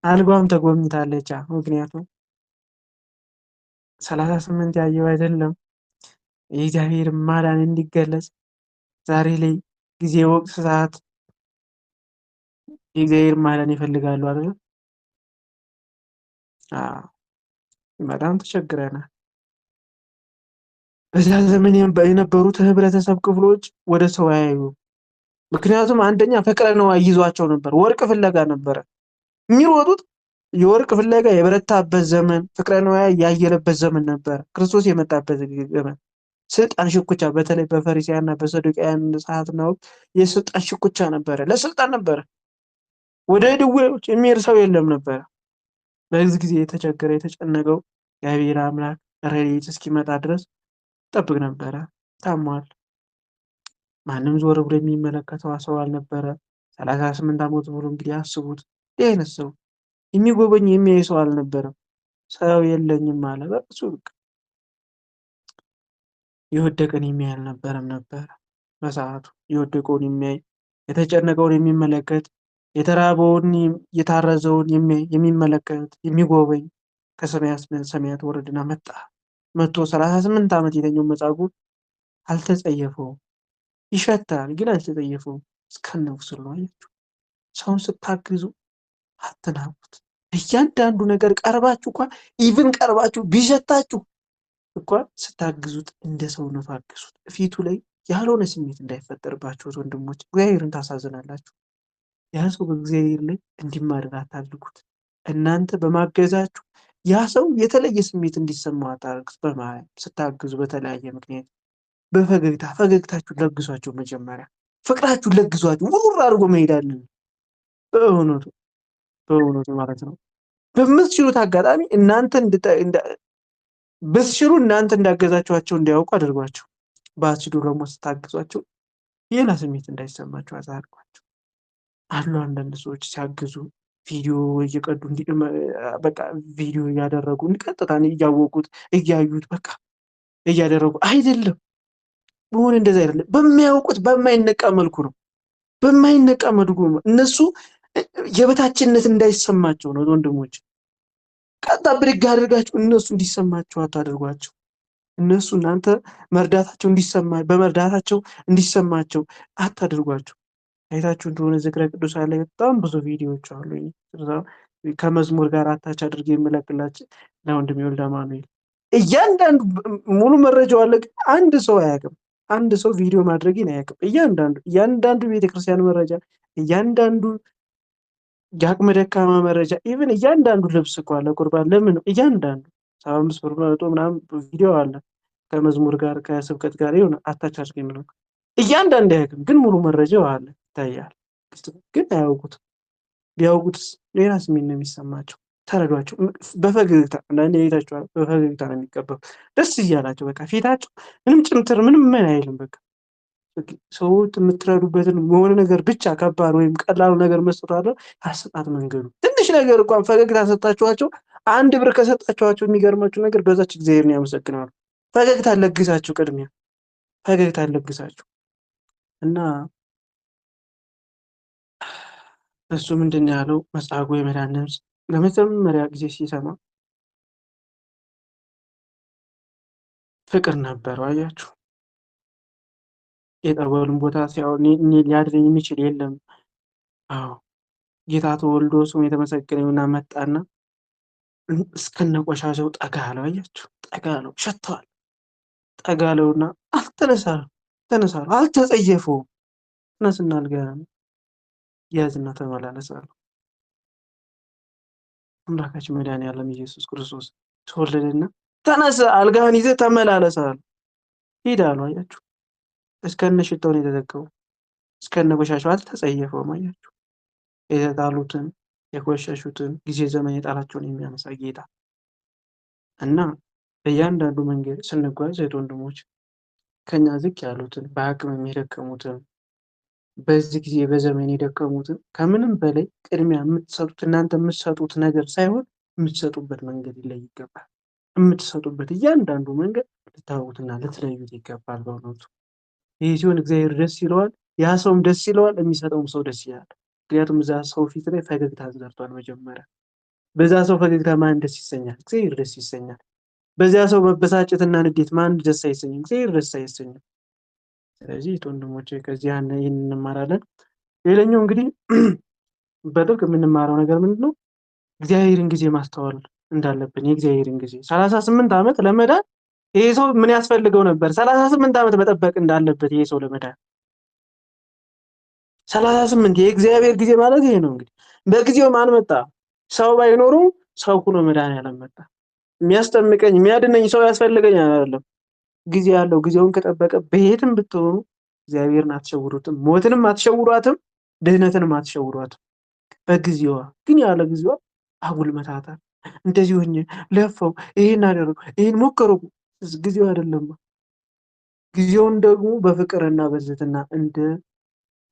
አልጓም ተጎብኝታለች። ምክንያቱም 38 ያየው አይደለም የእግዚአብሔር ማዳን እንዲገለጽ ዛሬ ላይ ጊዜ፣ ወቅት፣ ሰዓት የእግዚአብሔር ማዳን ይፈልጋሉ አይደል? በጣም ተቸግረናል። በዛ ዘመን የነበሩት ህብረተሰብ ክፍሎች ወደ ሰው አያዩ። ምክንያቱም አንደኛ ፍቅረ ነዋይ ይዟቸው ነበር። ወርቅ ፍለጋ ነበረ የሚሮጡት። የወርቅ ፍለጋ የበረታበት ዘመን፣ ፍቅረ ነዋይ ያየለበት ዘመን ነበር። ክርስቶስ የመጣበት ዘመን ስልጣን ሽኩቻ፣ በተለይ በፈሪሳውያንና በሰዱቃውያን ሰዓትና ወቅት የስልጣን ሽኩቻ ነበረ። ለስልጣን ነበረ። ወደ ድዌዎች የሚሄድ ሰው የለም ነበረ። በዚህ ጊዜ የተቸገረ የተጨነቀው የአብሔር አምላክ ረድኤት እስኪመጣ ድረስ ጠብቅ ነበረ። ታሟል። ማንም ዞር ብሎ የሚመለከተው ሰው አልነበረ። 38 ዓመት ሙሉ እንግዲህ አስቡት። ይህ አይነት ሰው የሚጎበኝ የሚያይ ሰው አልነበረም። ሰው የለኝም አለ። በእሱ የወደቀን የሚያይ አልነበረም ነበረ። በሰዓቱ የወደቀውን የሚያይ፣ የተጨነቀውን የሚመለከት፣ የተራበውን የታረዘውን የሚመለከት የሚጎበኝ ከሰማያት ወረድና መጣ። መጥቶ 38 ዓመት የተኛው መጻጉዕ አልተጸየፈውም። ይሸታል ግን አልተጸየፈውም። እስከነፍሱ ነው። አያችሁ፣ ሰውን ስታግዙ አትናቁት። እያንዳንዱ ነገር ቀርባችሁ እንኳን ኢቭን ቀርባችሁ ቢሸታችሁ እንኳን ስታግዙት እንደ ሰውነቱ አግዙት። ፊቱ ላይ ያልሆነ ስሜት እንዳይፈጠርባችሁ ወንድሞች፣ እግዚአብሔርን ታሳዝናላችሁ። ያ ሰው በእግዚአብሔር ላይ እንዲማረር አታድርጉት። እናንተ በማገዛችሁ ያ ሰው የተለየ ስሜት እንዲሰማው አታድርጉት። በማርያም ስታግዙ በተለያየ ምክንያት በፈገግታ ፈገግታችሁን ለግሷቸው። መጀመሪያ ፍቅራችሁን ለግሷቸው። ውር አድርጎ መሄዳለን። በእውነቱ ማለት ነው። በምትችሉት አጋጣሚ እናንተ ብትችሉ እናንተ እንዳገዛችኋቸው እንዲያውቁ አድርጓቸው። ባትችሉ ደግሞ ስታግዟቸው ሌላ ስሜት እንዳይሰማቸው አድርጓቸው። አሉ አንዳንድ ሰዎች ሲያግዙ ቪዲዮ እየቀዱ በቃ ቪዲዮ እያደረጉ ቀጥታ እያወቁት እያዩት በቃ እያደረጉ አይደለም። በሆነ እንደዛ አይደለም። በሚያውቁት በማይነቃ መልኩ ነው። በማይነቃ መልኩ እነሱ የበታችነት እንዳይሰማቸው ነው። ወንድሞች ቀጣ ብድግ አድርጋችሁ እነሱ እንዲሰማቸው አታድርጓቸው። እነሱ እናንተ መርዳታቸው በመርዳታቸው እንዲሰማቸው አታድርጓቸው። አይታችሁ እንደሆነ ዝክረ ቅዱሳን ላይ በጣም ብዙ ቪዲዮዎች አሉ። ከመዝሙር ጋር አታች አድርጌ የምለቅላችሁ ለወንድሜ ወልደ አማኑኤል እያንዳንዱ ሙሉ መረጃው አለ። አንድ ሰው አያውቅም። አንድ ሰው ቪዲዮ ማድረግን አያውቅም። እያንዳንዱ ቤተክርስቲያን መረጃ፣ እያንዳንዱ የአቅመ ደካማ መረጃ፣ ኢቭን እያንዳንዱ ልብስ እኮ አለ ቁርባን ለምን እያንዳንዱ 75 ብር መቶ ምናምን ቪዲዮ አለ። ከመዝሙር ጋር ከስብከት ጋር የሆነ አታች አድርገን ነው እያንዳንዱ ያውቅም፣ ግን ሙሉ መረጃው አለ ይታያል። ግን አያውቁትም። ቢያውቁትስ ሌላ ስሜት ነው የሚሰማቸው። ተረዷቸው። በፈገግታ አንዳንዴ አይታችኋል፣ በፈገግታ ነው የሚቀበሉ ደስ እያላቸው በቃ ፊታቸው ምንም ጭምትር ምንም ምን አይልም። በቃ ሰዎች የምትረዱበትን የሆነ ነገር ብቻ ከባድ ወይም ቀላሉ ነገር መስጠት አለ አሰጣጥ መንገዱ ትንሽ ነገር እንኳን ፈገግታ ሰጣችኋቸው፣ 1 ብር ከሰጣችኋቸው የሚገርማችሁ ነገር በዛች እግዚአብሔርን ያመሰግናሉ። ፈገግታ ለግሳችሁ፣ ቅድሚያ ፈገግታ ለግሳችሁ እና እሱ ምንድን ነው ያለው? መጻጉዕ የመዳን ድምፅ ለመጀመሪያ ጊዜ ሲሰማ ፍቅር ነበረው። አያችሁ፣ የጠበሉን ቦታ ሲያው ሊያድነኝ የሚችል የለም። አዎ ጌታ ተወልዶ ስሙ የተመሰገነ ይሁንና መጣና እስከነ ቆሻሻው ጠጋ አለው። አያችሁ፣ ጠጋ አለው፣ ሸተዋል። ጠጋ አለውና ተነሳለው፣ አልተጸየፈውም። ተነስና አልጋህን ያዝና ተመላለስ አለው። አምላካችን መድኃኒዓለም ኢየሱስ ክርስቶስ ተወለደና ተነስ፣ አልጋህን ይዘህ ተመላለስ አለው። ሂድ አለው። አያችሁ፣ እስከነ ሽታው ነው የተዘጋው፣ እስከነ ቆሻሻው አልተጸየፈውም። አያችሁ፣ የተጣሉትን የቆሸሹትን ጊዜ ዘመን የጣላቸውን የሚያነሳ ጌታ እና በእያንዳንዱ መንገድ ስንጓዝ እህት ወንድሞች ከኛ ዝቅ ያሉትን በአቅም የደከሙትን በዚህ ጊዜ በዘመን የደከሙትን ከምንም በላይ ቅድሚያ የምትሰጡት እናንተ የምትሰጡት ነገር ሳይሆን የምትሰጡበት መንገድ ይለይ ይገባል። የምትሰጡበት እያንዳንዱ መንገድ ልታውቁትና ልትለዩት ይገባል። በእውነቱ ይህ ሲሆን እግዚአብሔር ደስ ይለዋል፣ ያ ሰውም ደስ ይለዋል፣ የሚሰጠውም ሰው ደስ ይላል። ምክንያቱም እዛ ሰው ፊት ላይ ፈገግታ አዝነርቷል። መጀመሪያ በዛ ሰው ፈገግታ ማን ደስ ይሰኛል? እግዚአብሔር ደስ ይሰኛል። በዚያ ሰው መበሳጨትና ንዴት ማን ደስ አይሰኝም? እግዚአብሔር ደስ አይሰኝም። ስለዚህ ወንድሞቼ ከዚህ ይህን እንማራለን። ሌላኛው እንግዲህ በጥብቅ የምንማረው ነገር ምንድን ነው? እግዚአብሔርን ጊዜ ማስተዋል እንዳለብን። የእግዚአብሔርን ጊዜ 38 ዓመት ለመዳን ይሄ ሰው ምን ያስፈልገው ነበር? 38 ዓመት መጠበቅ እንዳለበት ይሄ ሰው ለመዳን 38 የእግዚአብሔር ጊዜ ማለት ይሄ ነው። እንግዲህ በጊዜው ማን መጣ? ሰው ባይኖሩ ሰው ሆኖ መድኃኒዓለም መጣ። የሚያስጠምቀኝ የሚያድነኝ ሰው ያስፈልገኝ አይደለም። ጊዜ ያለው ጊዜውን ከጠበቀ በየትም ብትሆኑ እግዚአብሔርን አትሸውሩትም፣ ሞትንም አትሸውሯትም፣ ድህነትንም አትሸውሯትም። በጊዜዋ ግን ያለ ጊዜዋ አጉል መታታል። እንደዚህ ሆኜ ለፈው ይሄን አደረጉ ይሄን ሞከሩ። ጊዜው አይደለም። ጊዜውን ደግሞ በፍቅርና በትህትና እንደ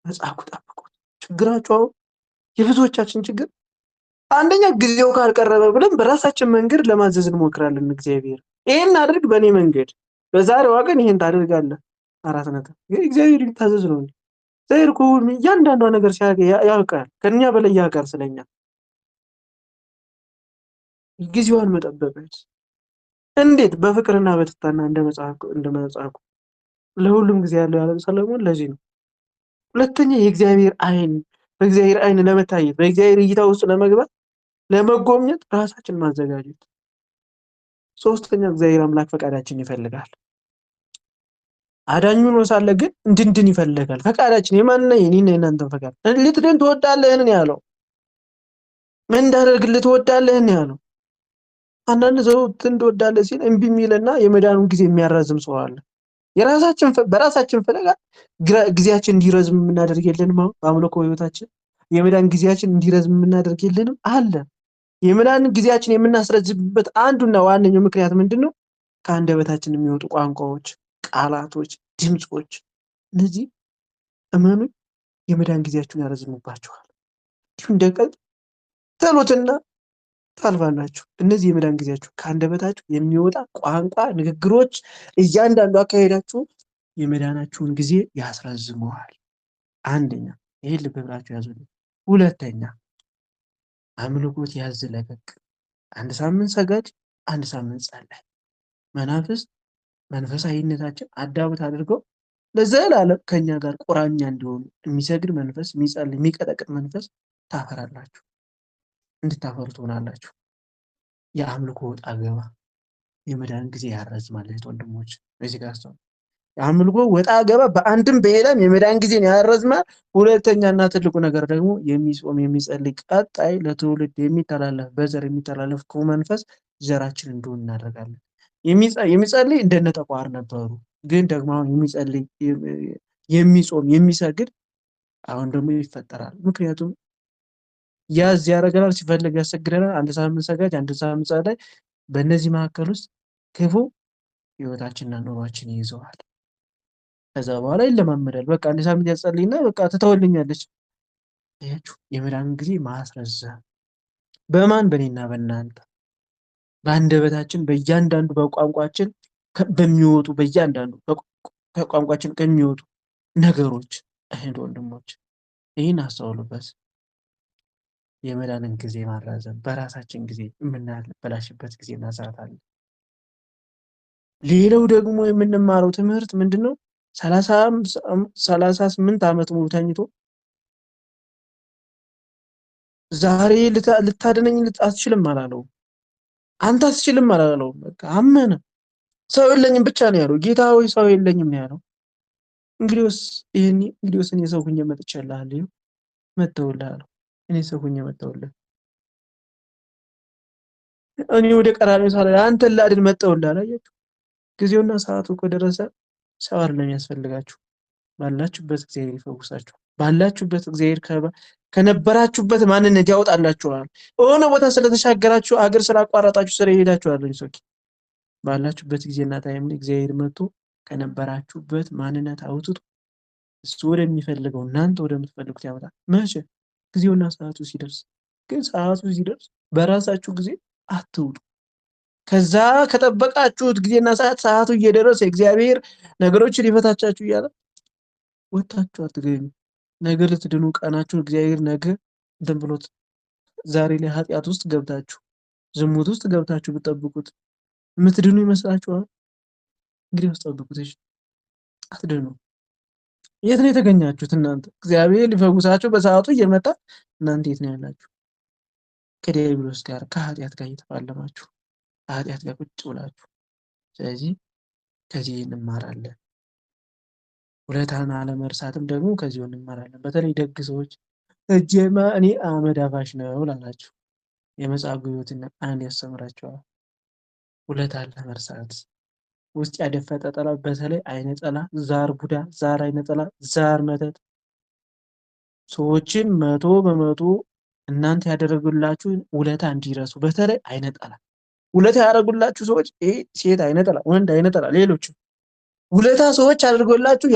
መጻጉዕ ጠብቁት። ችግራቸው የብዙዎቻችን ችግር አንደኛ ጊዜው ካልቀረበ ብለን በራሳችን መንገድ ለማዘዝ እንሞክራለን። እግዚአብሔር ይሄን አድርግ በእኔ መንገድ በዛሬዋ ቀን ይሄን ታደርጋለህ። 4 ነጥብ እግዚአብሔር ሊታዘዝ ነው። እግዚአብሔር እኮ እያንዳንዷ ነገር ያውቃል፣ ከኛ በላይ ያውቃል ስለኛ። ጊዜዋን መጠበቅ እንዴት? በፍቅርና በትህትና እንደ መጻጉዕ ለሁሉም ጊዜ ያለው ያለ ሰለሞን ለዚህ ነው። ሁለተኛ የእግዚአብሔር አይን በእግዚአብሔር አይን ለመታየት በእግዚአብሔር እይታ ውስጥ ለመግባት ለመጎብኘት ራሳችን ማዘጋጀት። ሶስተኛ እግዚአብሔር አምላክ ፈቃዳችን ይፈልጋል። አዳኙ ነው ሳለ ግን እንድንድን ይፈልጋል። ፈቃዳችን የማንና የኔና የናንተን ፈቃድ ልትድን ትወዳለህን ያለው ምን እንዳደርግልህ ትወዳለህን ያለው። አንዳንድ ሰው ትወዳለህ ሲል እምቢ የሚልና የመዳኑን ጊዜ የሚያራዝም ሰው አለ። በራሳችን ፈለጋ ጊዜያችን እንዲረዝም የምናደርግ የለንም። በአምልኮ ህይወታችን የመዳን ጊዜያችን እንዲረዝም የምናደርግ የለንም አለ። የመዳን ጊዜያችን የምናስረዝምበት አንዱና ዋነኛው ምክንያት ምንድነው? ከአንደበታችን የሚወጡ ቋንቋዎች፣ ቃላቶች፣ ድምጾች እነዚህ እመኑ የመዳን ጊዜያችሁን ያረዝሙባችኋል። እንዲሁ እንደቀልድ ተሎትና ታልፋላችሁ። እነዚህ የመዳን ጊዜያችሁ ከአንደበታችሁ የሚወጣ ቋንቋ፣ ንግግሮች፣ እያንዳንዱ አካሄዳችሁ የመዳናችሁን ጊዜ ያስረዝመዋል። አንደኛ ይሄን ልብ ብላችሁ ያዙልኝ። ሁለተኛ አምልኮት ያዝ ለቀቅ። 1 ሳምንት ሰገድ፣ 1 ሳምንት ጸለይ። መናፍስት መንፈሳዊነታችን አዳብት አድርገው ለዘላለም ከኛ ጋር ቁራኛ እንዲሆኑ የሚሰግድ መንፈስ፣ የሚጸልይ የሚቀጠቅጥ መንፈስ ታፈራላችሁ፣ እንድታፈሩ ትሆናላችሁ። የአምልኮ ወጣ ገባ የመዳን ጊዜ ያረዝማል። ወንድሞች በዚህ ጋር የአምልኮ ወጣ ገባ በአንድም በሌላም የመዳን ጊዜን ያረዝማል። ሁለተኛና ትልቁ ነገር ደግሞ የሚጾም የሚጸልይ ቀጣይ ለትውልድ የሚተላለፍ በዘር የሚተላለፍ መንፈስ ዘራችን እንደሆነ እናደርጋለን። የሚጸልይ እንደነ ጠቋር ነበሩ። ግን ደግሞ አሁን የሚጸልይ የሚጾም የሚሰግድ አሁን ደግሞ ይፈጠራል። ምክንያቱም ያዝ ያደርገናል፣ ሲፈልግ ያሰግደናል። አንድ ሳምንት ሰጋጅ፣ አንድ ሳምንት ጸላይ። በእነዚህ መካከል ውስጥ ክፉ ህይወታችንና ኑሯችን ይይዘዋል። ከዛ በኋላ ይለማመዳል። በቃ አንድ ሳምንት ያጸልይና በቃ ትተወልኛለች። አያችሁ፣ የመዳንን ጊዜ ማስረዘም በማን በእኔና በእናንተ በአንደበታችን በእያንዳንዱ በቋንቋችን በሚወጡ በእያንዳንዱ ከቋንቋችን ከሚወጡ ነገሮች እህት ወንድሞች ይህን አስተውሉበት። የመዳንን ጊዜ ማራዘም በራሳችን ጊዜ የምናበላሽበት ጊዜ እና ሰዓት አለ። ሌላው ደግሞ የምንማረው ትምህርት ምንድነው? 38 ዓመት ሙሉ ተኝቶ ዛሬ ልታድነኝ አትችልም አላለው። አንተ አትችልም አላለው። በቃ አመነ። ሰው የለኝም ብቻ ነው ያለው። ጌታ ሆይ ሰው የለኝም ነው ያለው። እንግዲህስ እኔ ሰው ሁኜ መጥቻለሁ፣ መጥተውልሃለሁ። እኔ ሰው ሁኜ መጥተውልህ እኔ ወደ ቀራንዮ ሳልሄድ አንተን ላድን መጥተውልሃል። አያችሁ፣ ጊዜውና ሰዓቱ ከደረሰ ሰው አይደለም ያስፈልጋችሁ። ባላችሁበት እግዚአብሔር ይፈውሳችሁ። ባላችሁበት እግዚአብሔር ከነበራችሁበት ማንነት ያወጣላችኋል። የሆነ ቦታ ስለተሻገራችሁ አገር ስላቋረጣችሁ ስለሄዳችሁ አይደለም ሰውኪ። ባላችሁበት ጊዜና ታይም ላይ እግዚአብሔር መጥቶ ከነበራችሁበት ማንነት አውጥቶ እሱ ወደሚፈልገው እናንተ ወደምትፈልጉት ያመጣል። መቼ? ጊዜውና ሰዓቱ ሲደርስ። ግን ሰዓቱ ሲደርስ በራሳችሁ ጊዜ አትውጡ። ከዛ ከጠበቃችሁት ጊዜና ሰዓቱ እየደረሰ እግዚአብሔር ነገሮችን ሊፈታቻችሁ እያለ ወጣችሁ አትገኙ። ነገ ልትድኑ ቀናችሁ እግዚአብሔር ነገ እንትን ብሎት ዛሬ ላይ ኃጢአት ውስጥ ገብታችሁ ዝሙት ውስጥ ገብታችሁ ብትጠብቁት የምትድኑ ይመስላችኋል? እንግዲህ ውስጥ ጠብቁት። እሺ፣ አትድኑ። የት ነው የተገኛችሁት እናንተ? እግዚአብሔር ሊፈውሳችሁ በሰዓቱ እየመጣ እናንተ የት ነው ያላችሁ? ከዲያብሎስ ጋር ከኃጢአት ጋር እየተፋለማችሁ ከኃጢአት ጋር ቁጭ ብላችሁ። ስለዚህ ከዚህ እንማራለን። ውለታን አለመርሳትም ደግሞ ከዚሁ እንማራለን። በተለይ ደግ ሰዎች እጄማ እኔ አመድ አፋሽ ነው ላላችሁ የመጽሐፍ ሕይወትን አንድ ያስተምራቸዋል። ውለታን ለመርሳት ውስጥ ያደፈጠ ጠላ፣ በተለይ አይነ ጠላ፣ ዛር ቡዳ፣ ዛር አይነ ጠላ፣ ዛር መተት ሰዎችን 100% እናንተ ያደረጉላችሁን ውለታ እንዲረሱ። በተለይ አይነ ጠላ ውለታ ያደረጉላችሁ ሰዎች ሴት አይነ ጠላ፣ ወንድ አይነ ጠላ፣ ሌሎችም ውለታ ሰዎች አድርጎላችሁ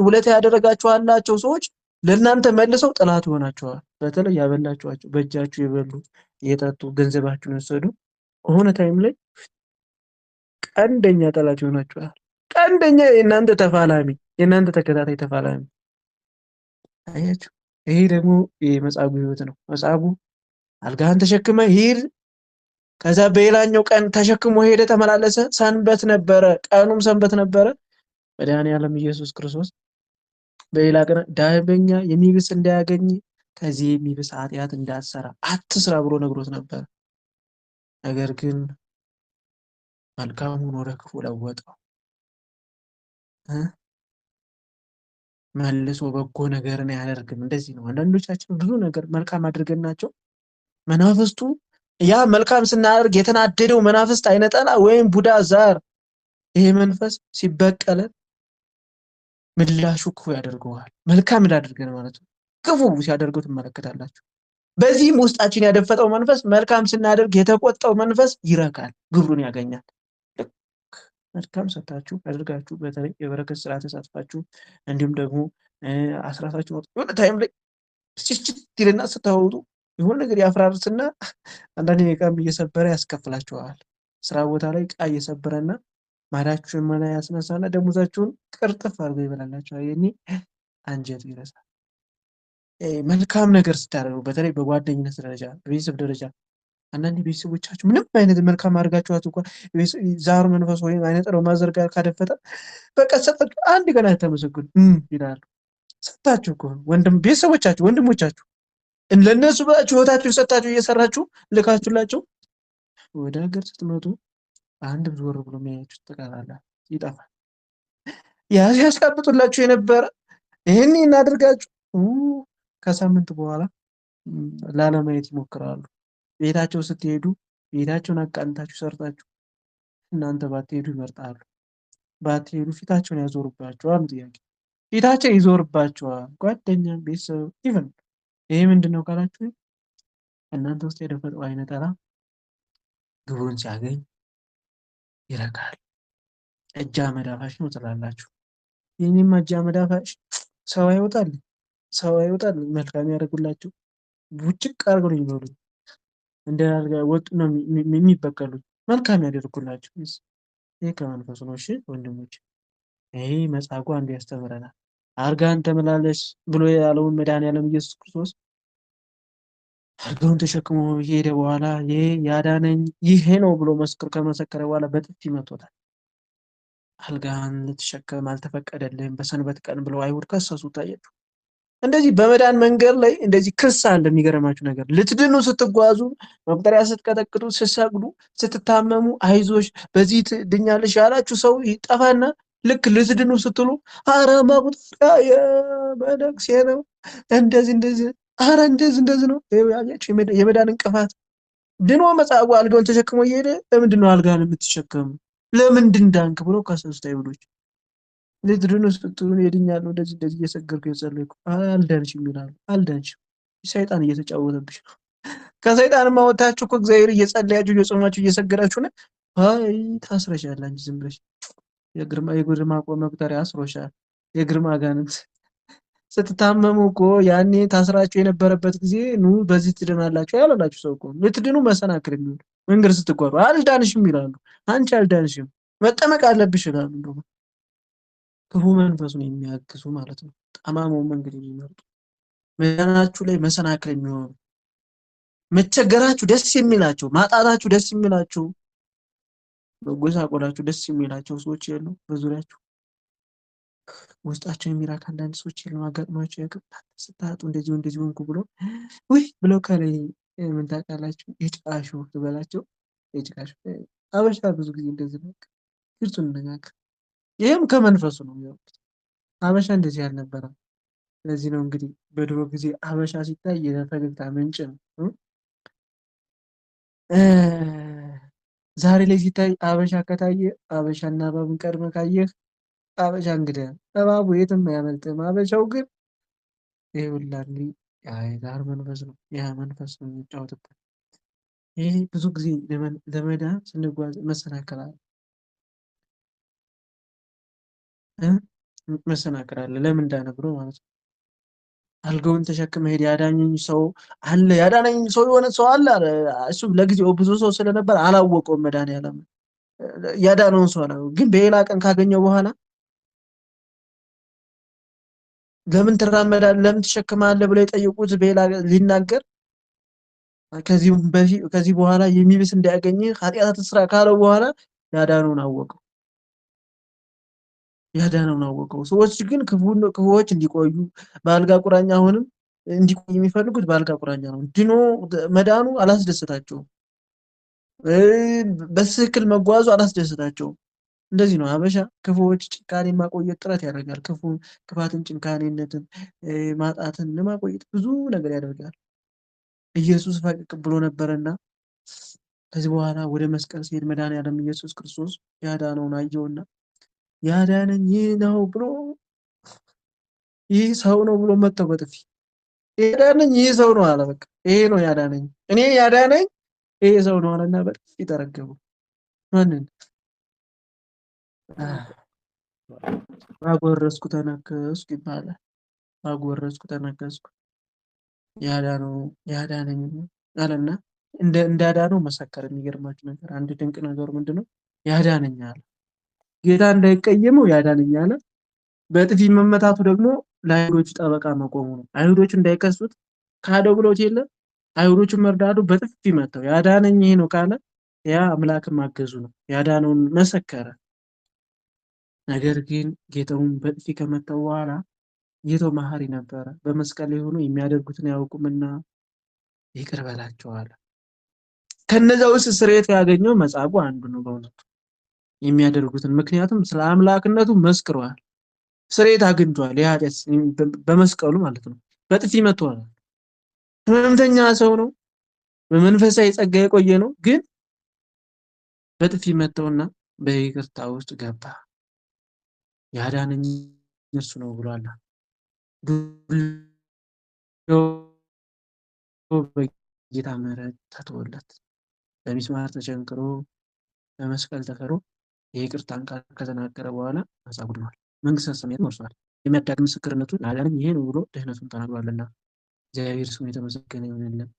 ውለታ ያደረጋችኋላቸው ሰዎች ለእናንተ መልሰው ጠላት ይሆናችኋል። በተለይ ያበላችኋቸው በእጃችሁ የበሉ የጠጡ ገንዘባችሁን የወሰዱ ሆነ ታይም ላይ ቀንደኛ ጠላት ይሆናችኋል። ቀንደኛ የእናንተ ተፋላሚ፣ የእናንተ ተከታታይ ተፋላሚ። አያችሁ፣ ይሄ ደግሞ የመጻጉዕ ሕይወት ነው። መጻጉዕ አልጋህን ተሸክመ ሂድ፣ ከዛ በሌላኛው ቀን ተሸክሞ ሄደ፣ ተመላለሰ። ሰንበት ነበረ፣ ቀኑም ሰንበት ነበረ። መድኃኔዓለም ኢየሱስ ክርስቶስ በሌላ ቀን ዳግመኛ የሚብስ እንዳያገኝ ከዚህ የሚብስ ኃጢአት እንዳትሰራ አትስራ ብሎ ነግሮት ነበር። ነገር ግን መልካሙን ወደ ክፉ ለወጠው። መልሶ በጎ ነገርን አያደርግም። እንደዚህ ነው። አንዳንዶቻችን ብዙ ነገር መልካም አድርገናቸው መናፍስቱ ያ መልካም ስናደርግ የተናደደው መናፍስት አይነጠላ ወይም ቡዳ ዛር ይሄ መንፈስ ሲበቀለን ምላሹ ክፉ ያደርገዋል። መልካም እንዳደርገን ማለት ነው። ክፉ ሲያደርገው ትመለከታላችሁ። በዚህም ውስጣችን ያደፈጠው መንፈስ መልካም ስናደርግ የተቆጣው መንፈስ ይረካል፣ ግብሩን ያገኛል። መልካም ሰጣችሁ አድርጋችሁ በተለይ የበረከት ስራ ተሳትፋችሁ እንዲሁም ደግሞ አስራታችሁ የሆነ ታይም ላይ ስችት ይልና ስታወጡ የሆነ ነገር ያፍራርስና አንዳንዴ ዕቃም እየሰበረ ያስከፍላችኋል። ስራ ቦታ ላይ ዕቃ እየሰበረና ማዳችሁን ማና ያስነሳና ደሞዛችሁን ቅርጥፍ አድርጎ ይበላላችኋል። የኔ አንጀት ይረሳል። መልካም ነገር ስታደርጉ በተለይ በጓደኝነት ደረጃ በቤተሰብ ደረጃ አንዳንድ ቤተሰቦቻችሁ ምንም አይነት መልካም አድርጋችኋት እንኳን ዛሩ መንፈስ ወይም አይነ ጥላው ማዘር ጋር ካደፈጠ በቃ ሰጣችሁ አንድ ቀን አታመሰግኑ ይላሉ። ሰጣችሁ እኮ ቤተሰቦቻችሁ ወንድሞቻችሁ ለነሱ ብላችሁ ህይወታችሁን ሰጣችሁ እየሰራችሁ ልካችሁላቸው ወደ ሀገር ስትመጡ አንድ ዞር ብሎ የሚያያችሁ ትቀራላችሁ፣ ይጠፋል። ያ ሲያስቀብጡላችሁ የነበረ ይሄን እናድርጋችሁ ከሳምንት በኋላ ላለማየት ይሞክራሉ። ቤታቸው ስትሄዱ ቤታቸውን አቃንታችሁ ሰርታችሁ እናንተ ባትሄዱ ይመርጣሉ። ባትሄዱ ፊታቸውን ያዞሩባቸዋል። ጥያቄ ፊታቸው ይዞርባቸዋል። ጓደኛም ቤተሰብ ኢቭን ይሄ ምንድን ነው ካላችሁ እናንተ ውስጥ የደፈጠው አይነ ጠላ ግቡን ሲያገኝ ይረካል። እጅ መዳፋሽ ነው ትላላችሁ። የኔም እጅ መዳፋሽ ሰው አይወጣል ሰው አይወጣል። መልካም ያደርጉላችሁ ቡጭቅ አድርገው ነው የሚበሉት። እንደ አልጋ ወጡ ነው የሚበቀሉት። መልካም ያደርጉላችሁ። ይሄ ከመንፈሱ ነው። እሺ ወንድሞች፣ ይሄ መጻጉዕ አንዱ ያስተምረናል። አልጋን ተመላለስ ብሎ ያለውን መድኃኒዓለም ኢየሱስ ክርስቶስ አልጋውን ተሸክሞ ሄደ በኋላ ይሄ ያዳነኝ ይሄ ነው ብሎ ከመሰከረ በኋላ በጥፊ መቶታል። አልጋን ልትሸከም አልተፈቀደልህም በሰንበት ቀን ብለው አይሁድ ከሰሱት። ታያችሁ። እንደዚህ በመዳን መንገድ ላይ እንደዚህ ክስ አለ። የሚገርማችሁ ነገር ልትድኑ ስትጓዙ፣ መቁጠሪያ ስትቀጠቅጡ፣ ስትሰግዱ፣ ስትታመሙ አይዞሽ በዚህ ትድኛለሽ ያላችሁ ሰው ይጠፋና ልክ ልትድኑ ስትሉ አረ መቁጠሪያ የመነኩሴ ነው እንደዚህ አረ እንደዚህ ነው። ያያችሁ የመዳን እንቅፋት። ድኖ መጻጉዕ አልጋውን ተሸክሞ እየሄደ ለምንድን ነው አልጋን የምትሸከሙ ለምንድን ዳንክ ብሎ ከሰሱት አይሁዶች። ልትድኑ ስትሉ ሄድኛለሁ እንደዚህ እየሰገድኩ የጸለይኩ አልዳንሽም ይላሉ። አልዳንሽም፣ ሰይጣን እየተጫወተብሽ ነው። ከሰይጣንማ ወጣችሁ እኮ እግዚአብሔር እየጸለያችሁ እየጾማችሁ እየሰገዳችሁ ነው። አይ ታስረሻል አንቺ ዝም ብለሽ የግርማ መቁጠሪያ አስሮሻል። የግርማ አጋንንት ስትታመሙ እኮ ያኔ ታስራችሁ የነበረበት ጊዜ ኑ በዚህ ትድናላችሁ ያላላችሁ ሰው እኮ ልትድኑ መሰናክል የሚሆን መንገድ ስትጓዙ አልዳንሽም ይላሉ። አንቺ አልዳንሽም መጠመቅ አለብሽ ይላሉ። እንደውም ክፉ መንፈሱን የሚያግዙ ማለት ነው። ጠማማውን መንገድ የሚመርጡ መዳናችሁ ላይ መሰናክል የሚሆኑ መቸገራችሁ ደስ የሚላቸው ማጣታችሁ ደስ የሚላቸው መጎሳቆላችሁ ደስ የሚላቸው ሰዎች የሉ በዙሪያችሁ። ውስጣቸው የሚራክ አንዳንድ ሰዎች የሉ አጋጥሟቸው ያቀጣል። ስታጡ እንደዚህ ሆንኩ ብሎ ውይ ብለው ከላይ ምን ታውቃላችሁ የጭቃሹ ትበላቸው የጭቃሹ አበሻ ብዙ ጊዜ እንደዚህ ነው። ግልጹን እንነጋገር። ይሄም ከመንፈሱ ነው የሚወጡት። አበሻ እንደዚህ አልነበረም። ለዚህ ነው እንግዲህ በድሮ ጊዜ አበሻ ሲታይ የፈገግታ ምንጭ ነው። ዛሬ ላይ ሲታይ አበሻ ከታየ አበሻና እባብን ቀድመህ ካየህ አበሻ እንግዲህ እባቡ የትም አያመልጥም። አበሻው ግን ይኸውልህ እንግዲህ የዛር መንፈስ ነው። ያ መንፈስ ነው የሚጫወትበት። ይሄ ብዙ ጊዜ ለመዳን ስንጓዝ መሰናከል አለ መሰናከል አለ። ለምን ዳነ ብሎ ማለት ነው። አልጋውን ተሸክመ ሄድ ያዳነኝ ሰው አለ። ያዳነኝ ሰው የሆነ ሰው አለ። እሱ ለጊዜው ብዙ ሰው ስለነበር አላወቀውም። መድኃኒዓለም ያዳነውን ሰው አላወቀውም። ግን በሌላ ቀን ካገኘው በኋላ ለምን ትራመዳለህ ለምን ትሸክማለህ ብለው የጠየቁት በሌላ ሊናገር ከዚህ በኋላ የሚብስ እንዳያገኝ ኃጢአት ስራ ካለው በኋላ ያዳነውን አወቀው። ያዳነውን አወቀው። ሰዎች ግን ክፉዎች እንዲቆዩ በአልጋ ቁራኛ አሁንም እንዲቆዩ የሚፈልጉት በአልጋ ቁራኛ ነው። ድኖ መዳኑ አላስደሰታቸውም። በትክክል መጓዙ አላስደሰታቸውም። እንደዚህ ነው ሀበሻ ክፉዎች ጭካኔ ማቆየት ጥረት ያደርጋል። ክፋትን፣ ጭካኔነትን፣ ማጣትን ለማቆየት ብዙ ነገር ያደርጋል። ኢየሱስ ፈቀቅ ብሎ ነበርና ከዚህ በኋላ ወደ መስቀል ሲሄድ መድኃኒዓለም ኢየሱስ ክርስቶስ ያዳነውን አየውና ያዳነኝ ይህ ነው ብሎ ይህ ሰው ነው ብሎ መተው በጥፊ ያዳነኝ ይህ ሰው ነው አለ። በቃ ይሄ ነው ያዳነኝ፣ እኔ ያዳነኝ ይሄ ሰው ነው አለና በጥፊ ተረገሙ። ማንን ባጎረስኩ ተነከስኩ ይባላል። ባጎረስኩ ተነከስኩ ያዳነኝ አለና እንዳዳነው መሰከረ። የሚገርማችሁ ነገር አንድ ድንቅ ነገሩ ምንድነው? ያዳነኝ አለ። ጌታ እንዳይቀየመው ያዳነኝ አለ። በጥፊ መመታቱ ደግሞ ለአይሁዶቹ ጠበቃ መቆሙ ነው። አይሁዶቹ እንዳይከሱት ካደው ብሎት የለ አይሁዶቹን መርዳቱ በጥፊ መተው ያዳነኝ ይሄ ነው ካለ ያ አምላክም ማገዙ ነው። ያዳነውን መሰከረ። ነገር ግን ጌታውን በጥፊ ከመተው በኋላ ጌታው መሐሪ ነበረ። በመስቀል ላይ ሆኖ የሚያደርጉትን ያውቁምና ይቅር በላቸው አለ። ከነዛ ውስጥ ስርየት ያገኘው መጻጉዕ አንዱ ነው በእውነቱ የሚያደርጉትን። ምክንያቱም ስለ አምላክነቱ መስክሯል። ስርየት አግኝቷል። የኃጢአት በመስቀሉ ማለት ነው። በጥፊ መቷል። ህመምተኛ ሰው ነው። በመንፈሳዊ ጸጋ የቆየ ነው። ግን በጥፊ መተውና በይቅርታ ውስጥ ገባ። ያዳነኝ እርሱ ነው ብሏል። በጌታ ምሕረት ተተወለት። በሚስማር ተቸንክሮ በመስቀል ተሰቅሎ የይቅርታን ቃል ከተናገረ በኋላ ነፃ ሆኗል። መንግሥተ ሰማያትን ወርሷል። የሚያዳግም ምስክርነቱን ያዳነኝ ይሄ ነው ብሎ ድህነቱን ተናግሯልና እግዚአብሔር ስሙ የተመሰገነ ይሁንልን።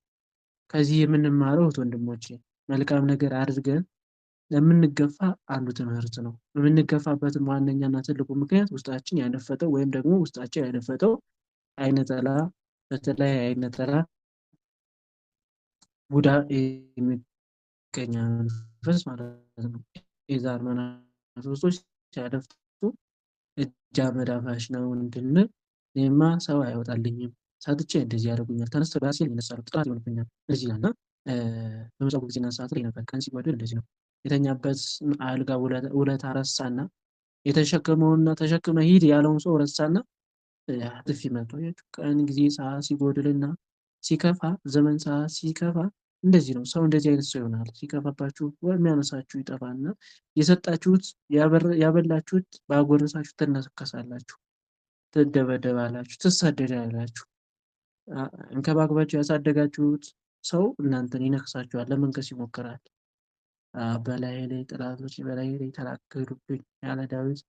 ከዚህ የምንማረው ወንድሞቼ መልካም ነገር አድርገን ለምንገፋ አንዱ ትምህርት ነው። የምንገፋበትም ዋነኛና ትልቁ ምክንያት ውስጣችን ያነፈተው ወይም ደግሞ ውስጣችን ያነፈተው አይነ ጥላ በተለይ አይነ ጥላ ቡዳ የሚገኛ መንፈስ ማለት ነው። የዛር መናፍስቶች ሲያደፍጡ እጅ አመዳፋሽ ነው እንድንል እኔማ ሰው አይወጣልኝም ሳትቼ እንደዚህ ያደርጉኛል ተነስተው ራሴን ይነሳሉ ጥላት ይሆንብኛል እንደዚህ ይላል እና በመጽሐፉ ጊዜና ሰዓት ላይ ነበር ቀን ሲጓደል እንደዚህ ነው። የተኛበት አልጋ ውለታ ረሳና የተሸከመውና ተሸክመ ሂድ ያለውን ሰው ረሳና ጥፊ መቶ ቀን ጊዜ ሰዓት ሲጎድልና ሲከፋ ዘመን ሰዓት ሲከፋ እንደዚህ ነው። ሰው እንደዚህ አይነት ሰው ይሆናል። ሲከፋባችሁ የሚያነሳችሁ ይጠፋና የሰጣችሁት ያበላችሁት ባጎረሳችሁ ትነከሳላችሁ፣ ትደበደባላችሁ፣ ትሳደዳላችሁ። እንከባክባችሁ ያሳደጋችሁት ሰው እናንተን ይነክሳችኋል፣ ለመንከስ ይሞክራል። በላይ ላይ ጠላቶች በላይ ላይ ተላገዱብኝ ያለ ዳዊት።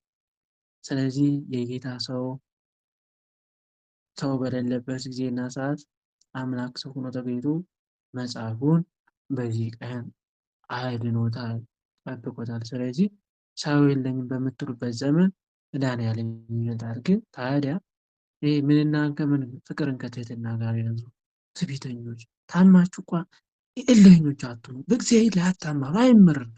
ስለዚህ የጌታ ሰው በሌለበት ጊዜና ሰዓት አምላክ ሰው ሆኖ ተገኝቶ መጽሐፉን በዚህ ቀን አድኖታል፣ ጠብቆታል። ስለዚህ ሰው የለኝም በምትሉበት ዘመን መድኃኒዓለም ይመጣል። ግን ታዲያ ይሄ ምንና ከምን ፍቅርን ከትህትና ጋር ያዙ። ትዕቢተኞች ታማችሁ እንኳን እልህኞች አትሁኑ። በእግዚአብሔር ላይ አታማሩ፣ አይመርም።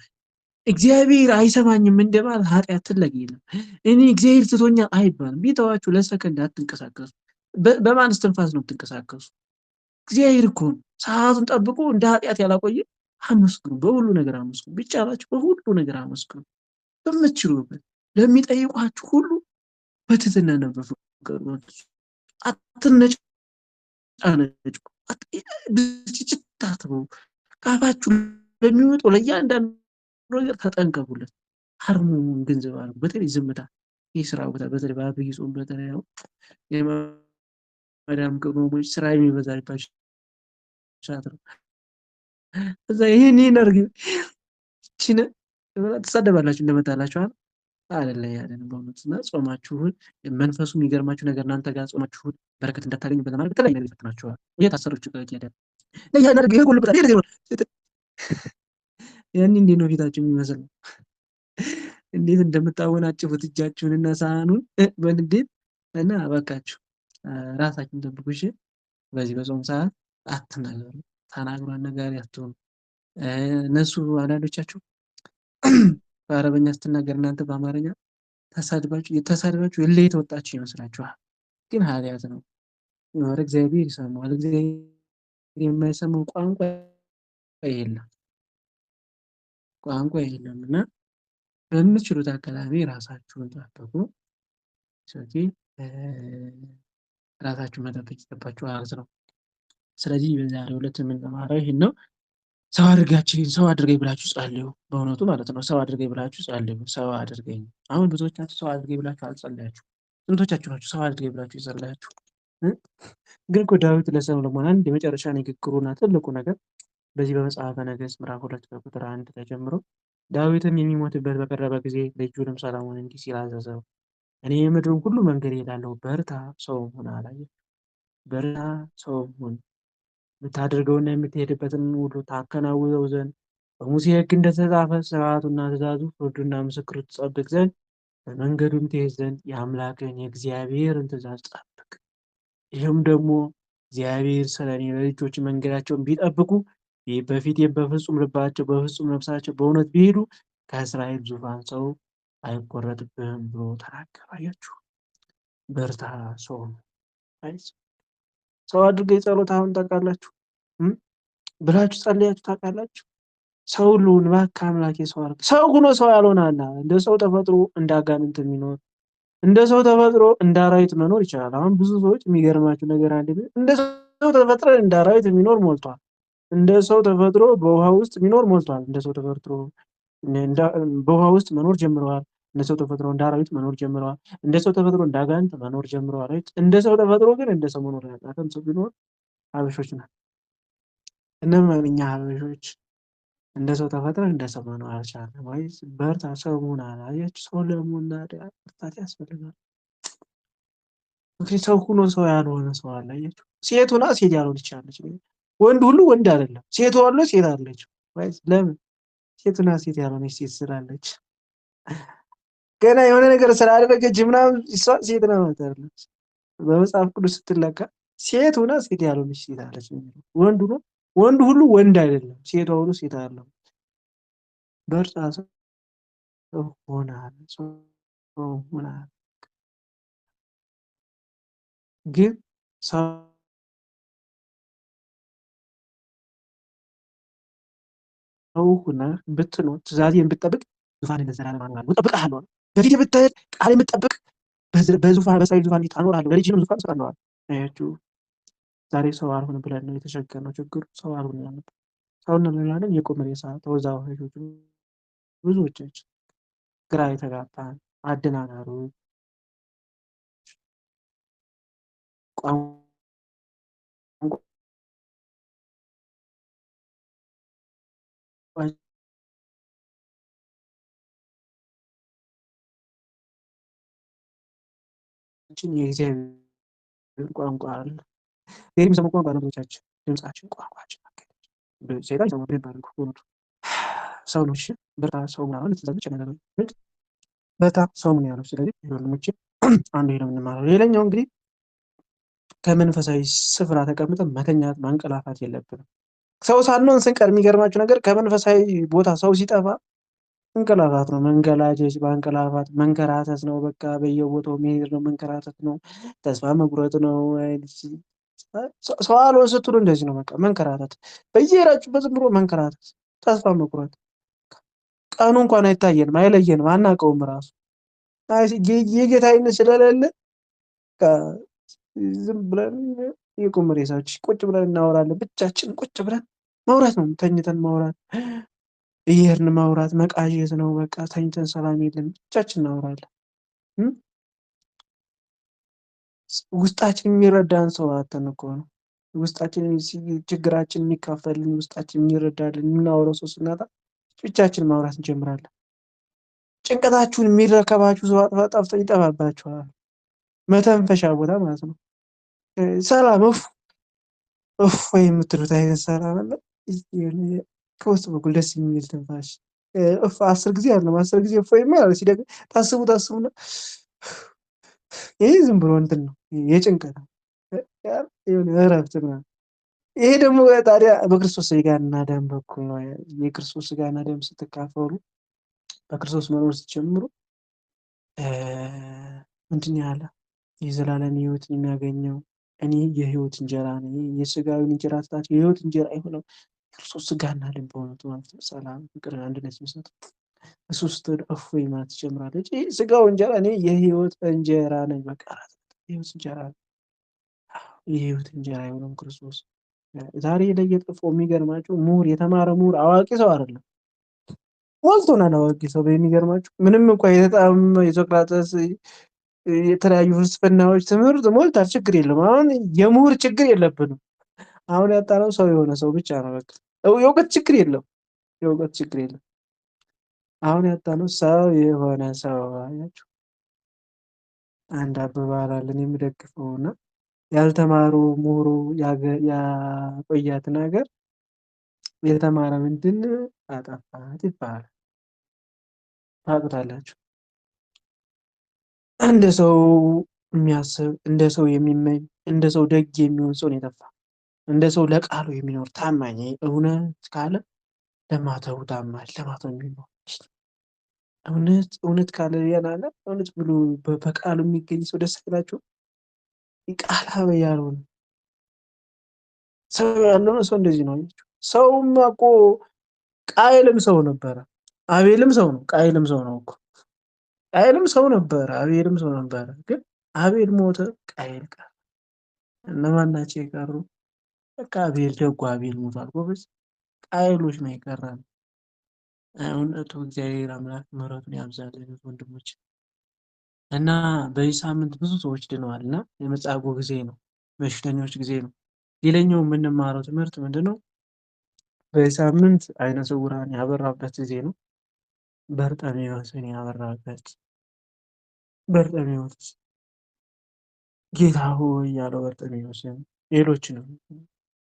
እግዚአብሔር አይሰማኝም እንደማለት ኃጢአት ትለቅ የለም። እኔ እግዚአብሔር ትቶኛል አይባልም። ቢተዋችሁ ለሰከንድ አትንቀሳቀሱ። በማን እስትንፋስ ነው የምትንቀሳቀሱ? እግዚአብሔር እኮ ሰዓቱን ጠብቆ እንደ ኃጢአት ያላቆየ አመስግኑ። በሁሉ ነገር አመስግኑ። ቢቻላችሁ በሁሉ ነገር አመስግኑ። በምትችሉበት ለሚጠይቋችሁ ሁሉ በትህትናና በፍቅር አትነጫነጩ፣ ብስጭት አትበሉ። ከአፋችሁ ለሚወጡ ለእያንዳንዱ ነገር ተጠንቀቁለት። ሀርሞን ገንዘብ አድርጉ። በተለይ ዝምታ የስራ ቦታ በተለይ በአብይ ጾም በተለይ የማዳም ቅመሞች ስራ የሚበዛባቸው ሰዓት ነው። እዛ ይሄን አድርጊ ቺነ ትሳደባላችሁ እንደመጣላችሁ አይደለ ያለን በእውነት እና ጾማችሁን መንፈሱ የሚገርማችሁ ነገር እናንተ ጋር ጾማችሁን በረከት እንዳታገኙ በማድረግ በተለያየ ነገር ይፈትናችኋል። እየታሰረች ይሄዳል ለያደርግ ይሄ ሁሉ በጣም ያን እንዴት ነው ፊታችሁ የሚመስለው? እንዴት እንደምታወናጭፉት እጃችሁንና ሳህኑን በንዴት እና በቃችሁ። ራሳችሁን ጠብቁ እሺ። በዚህ በጾም ሰዓት አትናገሩ፣ ተናግሩ፣ አነጋሪ አትሆኑ። እነሱ አንዳንዶቻችሁ በአረበኛ ስትናገር እናንተ በአማርኛ ተሳድባችሁ እልህ የተወጣችሁ ይመስላችኋል። ግን ኃጢአት ነው። ወደ እግዚአብሔር ይሰማዋል። እግዚአብሔር የማይሰማው ቋንቋ የለም እና በምትችሉት አካባቢ ራሳችሁን ጠብቁ። ራሳችሁን መጠበቅ ይገባችኋል ማለት ነው። ስለዚህ በዛሬው ዕለት የምንማረው ይሄን ነው። ሰው አድርገኝ ብላችሁ ጸልዩ። በእውነቱ ማለት ነው። ሰው አድርገኝ ብላችሁ ጸልዩ። ሰው አድርገኝ። አሁን ብዙዎቻችሁ ሰው አድርገኝ ብላችሁ አልጸለያችሁ። ስንቶቻችሁ ናችሁ ሰው አድርገኝ ብላችሁ የጸለያችሁ? ግን እኮ ዳዊት ለሰሎሞን አንድ የመጨረሻ ንግግሩና ትልቁ ነገር በዚህ በመጽሐፈ ነገሥት ምዕራፍ 2 ከቁጥር 1 ተጀምሮ ዳዊትም የሚሞትበት በቀረበ ጊዜ ልጁንም ሰሎሞን እንዲህ ሲል አዘዘው፣ እኔ የምድሩን ሁሉ መንገድ እሄዳለሁ፣ በርታ ሰውም ሁን አላየው። በርታ ሰውም ሁን፣ የምታደርገውና የምትሄድበትን ሁሉ ታከናውነው ዘንድ በሙሴ ሕግ እንደተጻፈ ሥርዓቱና ትእዛዙ ፍርዱና ምስክሩ ትጠብቅ ዘንድ በመንገዱም ትሄድ ዘንድ የአምላክን የእግዚአብሔርን ትእዛዝ ጠብቅ። ይህም ደግሞ እግዚአብሔር ስለ እኔ ለልጆች መንገዳቸውን ቢጠብቁ በፊቴ በፍጹም ልባቸው በፍጹም ነፍሳቸው በእውነት ቢሄዱ ከእስራኤል ዙፋን ሰው አይቆረጥብህም ብሎ ተናገረ። አያችሁ፣ በርታ ሰው ሰው አድርገኝ ጸሎት አሁን ታውቃላችሁ ብላችሁ ጸልያችሁ ታውቃላችሁ? ሰው ሁሉን እባክህ አምላኬ ሰው አድርገኝ። ሰው ሆኖ ሰው ያልሆናና እንደ ሰው ተፈጥሮ እንደ አጋንንት የሚኖር እንደ ሰው ተፈጥሮ እንደ አራዊት መኖር ይችላል። አሁን ብዙ ሰዎች የሚገርማችሁ ነገር አለ። እንደ ሰው ተፈጥሮ እንደ አራዊት የሚኖር ሞልቷል። እንደ ሰው ተፈጥሮ በውሃ ውስጥ የሚኖር ሞልቷል። እንደ ሰው ተፈጥሮ በውሃ ውስጥ መኖር ጀምረዋል። እንደ ሰው ተፈጥሮ እንደ አራዊት መኖር ጀምረዋል። እንደ ሰው ተፈጥሮ እንደ አጋንንት መኖር ጀምረዋል። እንደ ሰው ተፈጥሮ ግን እንደ ሰው መኖር ያቃተን ሰው ቢኖር ሀበሾች ናቸው። እነማ እኛ ሀበሾች እንደ ሰው ተፈጥረን እንደ ሰው መኖር አልቻልንም። ወይስ በርታ ሰው መሆን አላያችሁ። ሰው ለመሆን ታዲያ ብርታት ያስፈልጋል። ምክንያቱም ሰው ሁኖ ሰው ያልሆነ ሰው አለ። አያችሁ፣ ሴት ሆና ሴት ያልሆነች አለች። ወንድ ሁሉ ወንድ አይደለም። ሴት ሆኖ ሴት አለች። ወይስ ለምን? ሴት ሆና ሴት ያልሆነች ሴት ስላለች ገና የሆነ ነገር ስላደረገች ምናምን እሷ ሴት ናት ማለት አይደለም። በመጽሐፍ ቅዱስ ስትለካ ሴት ሆና ሴት ያልሆነች ሴት አለች ነው የሚለው። ወንድ ሁሉ ወንድ አይደለም። ሴቷ ሁሉ ሴት አይደለም። በእርሷ ሰው ሆናል። ሰው ሆናል። ግን ሰው ሁነህ ብትኖር ትእዛዜን ብትጠብቅ ዙፋኔን ለዘላለም አኖራለሁ እጠብቅሃለሁ። በፊቴ ብትሄድ ቃሌን ብትጠብቅ በዙፋን በእስራኤል ዙፋን ፊት አኖርሃለሁ፣ ለልጅህም ዙፋን እሰጥሃለሁ። አያችሁ፣ ዛሬ ሰው አልሆን ብለን ነው የተቸገርነው። ችግሩ ሰው አልሆን ያለብን ሰውን እንላለን። የቁም ሬሳ ተወዛዋዦች ብዙዎቻችን ግራ የተጋባን አደናጋሪዎች ቋንቋችን የእግዚአብሔር ቋንቋ አለ። ይህ የሚሰሙ ቋንቋ ነው። ብዙዎቻችን ድምጻችን፣ ቋንቋችን፣ አካሄዳችን ሰይጣን ይሰማል ይባላል። በእውነቱ ሰው ነው። እሺ በርታ ሰው ምናምን ትዛለች ነገር ነው። በርታ ሰው ምን ያለው። ስለዚህ ወንድሞቼ አንዱ ይሄ ነው የምንማረው። ሌላኛው እንግዲህ ከመንፈሳዊ ስፍራ ተቀምጠን መተኛት ማንቀላፋት የለብንም። ሰው ሳንሆን ስንቀር የሚገርማችሁ ነገር ከመንፈሳዊ ቦታ ሰው ሲጠፋ መንቀላፋት ነው። መንገላጀት፣ ማንቀላፋት፣ መንከራተት ነው። በቃ በየቦታው መሄድ ነው። መንከራተት ነው። ተስፋ መቁረጥ ነው። ሰው አልሆን ስትሉ እንደዚህ ነው። በቃ መንከራተት፣ በየሄዳችሁበት ዝም ብሎ መንከራተት፣ ተስፋ መቁረጥ። ቀኑ እንኳን አይታየንም፣ አይለየንም፣ አናውቀውም ራሱ የጌታ አይነት ስለሌለ ዝም ብለን የቁም ሬሳዎች ቁጭ ብለን እናወራለን። ብቻችን ቁጭ ብለን ማውራት ነው። ተኝተን ማውራት፣ እየሄድን ማውራት፣ መቃዠት ነው። በቃ ተኝተን ሰላም የለም፣ ብቻችን እናወራለን። ውስጣችን የሚረዳን ሰው አተን እኮ ነው። ውስጣችን ችግራችን የሚካፈልን፣ ውስጣችን የሚረዳልን የምናወራው ሰው ስናጣ ብቻችን ማውራት እንጀምራለን። ጭንቀታችሁን የሚረከባችሁ ሰው ጠፍቶ ይጠፋባችኋል። መተንፈሻ ቦታ ማለት ነው። ሰላም ወይ የምትሉት አይነት ሰላም አለ። ከውስጥ በኩል ደስ የሚል ትንፋሽ 10 ጊዜ አለ 10 ጊዜ እፎይ ማለት ሲደግ ታስቡና ይሄ ዝም ብሎ እንትን ነው፣ የጭንቀት ነው፣ እረፍት ነው። ይሄ ደግሞ ታዲያ በክርስቶስ ሥጋና ደም በኩል ነው። የክርስቶስ ሥጋና ደም ስትካፈሉ በክርስቶስ መኖር ስትጀምሩ ምንድን ያለ የዘላለም ሕይወትን የሚያገኘው እኔ የሕይወት እንጀራ ነኝ። የሥጋዊን እንጀራ ትታችሁ የሕይወት እንጀራ የሆነው ክርስቶስ ሥጋና ደም በእውነቱ ማለት ነው። ሰላም፣ ፍቅር፣ አንድነት የሚሰጥ እሱ ስትል እፎይ ማለት ትጀምራለች። ይህ ሥጋው እንጀራ እኔ የሕይወት እንጀራ ነኝ። በቃ የሕይወት እንጀራ ነው። የሕይወት እንጀራ የሆነው ክርስቶስ ዛሬ ለየጠፎ የሚገርማችሁ ምሁር፣ የተማረ ምሁር፣ አዋቂ ሰው አይደለም ሞልቶናል። አዋቂ ሰው የሚገርማችሁ ምንም እንኳ የተጣመመ የሶቅራጠስ የተለያዩ ፍልስፍናዎች ትምህርት ሞልቷል። ችግር የለም። አሁን የምሁር ችግር የለብንም። አሁን ያጣነው ሰው የሆነ ሰው ብቻ ነው። በቃ የእውቀት ችግር የለም። የእውቀት ችግር የለም። አሁን ያጣነው ሰው የሆነ ሰው። አያችሁ፣ አንድ አባባል አለን የሚደግፈው እና ያልተማሩ ምሁሩ ያቆያትን ሀገር የተማረ ምንድን አጠፋት ይባላል። ታውቁታላችሁ። እንደ ሰው የሚያስብ፣ እንደ ሰው የሚመኝ፣ እንደ ሰው ደግ የሚሆን ሰው ነው የጠፋ። እንደ ሰው ለቃሉ የሚኖር ታማኝ፣ እውነት ካለ ለማተው ታማኝ፣ ለማተው የሚኖር እውነት ካለ ያናለ እውነት ብሎ በቃሉ የሚገኝ ሰው ደስ ይላችሁ። ቃል ያልሆነ ሰው ያልሆነ ሰው እንደዚህ ነው። ሰውማ እኮ ቃየልም ሰው ነበረ፣ አቤልም ሰው ነው። ቃየልም ሰው ነው እኮ ቃየልም ሰው ነበረ፣ አቤልም ሰው ነበረ። ግን አቤል ሞተ፣ ቃየል ቀረ። እነማን ናቸው የቀሩ? በቃ አቤል፣ ደጉ አቤል ሞቷል። ጎበዝ ቃየሎች ነው የቀረን። እውነቱ እግዚአብሔር አምላክ ምሕረቱን ያብዛልን ወንድሞች። እና በዚህ ሳምንት ብዙ ሰዎች ድነዋል እና የመጻጉዕ ጊዜ ነው፣ በሽተኞች ጊዜ ነው። ሌላኛው የምንማረው ትምህርት ምንድን ነው? በዚህ ሳምንት አይነ ስውራን ያበራበት ጊዜ ነው። በርጤሜዎስን ያበራበት። በርጤሜዎስ ጌታ ሆይ ያለው በርጤሜዎስን፣ ሌሎችንም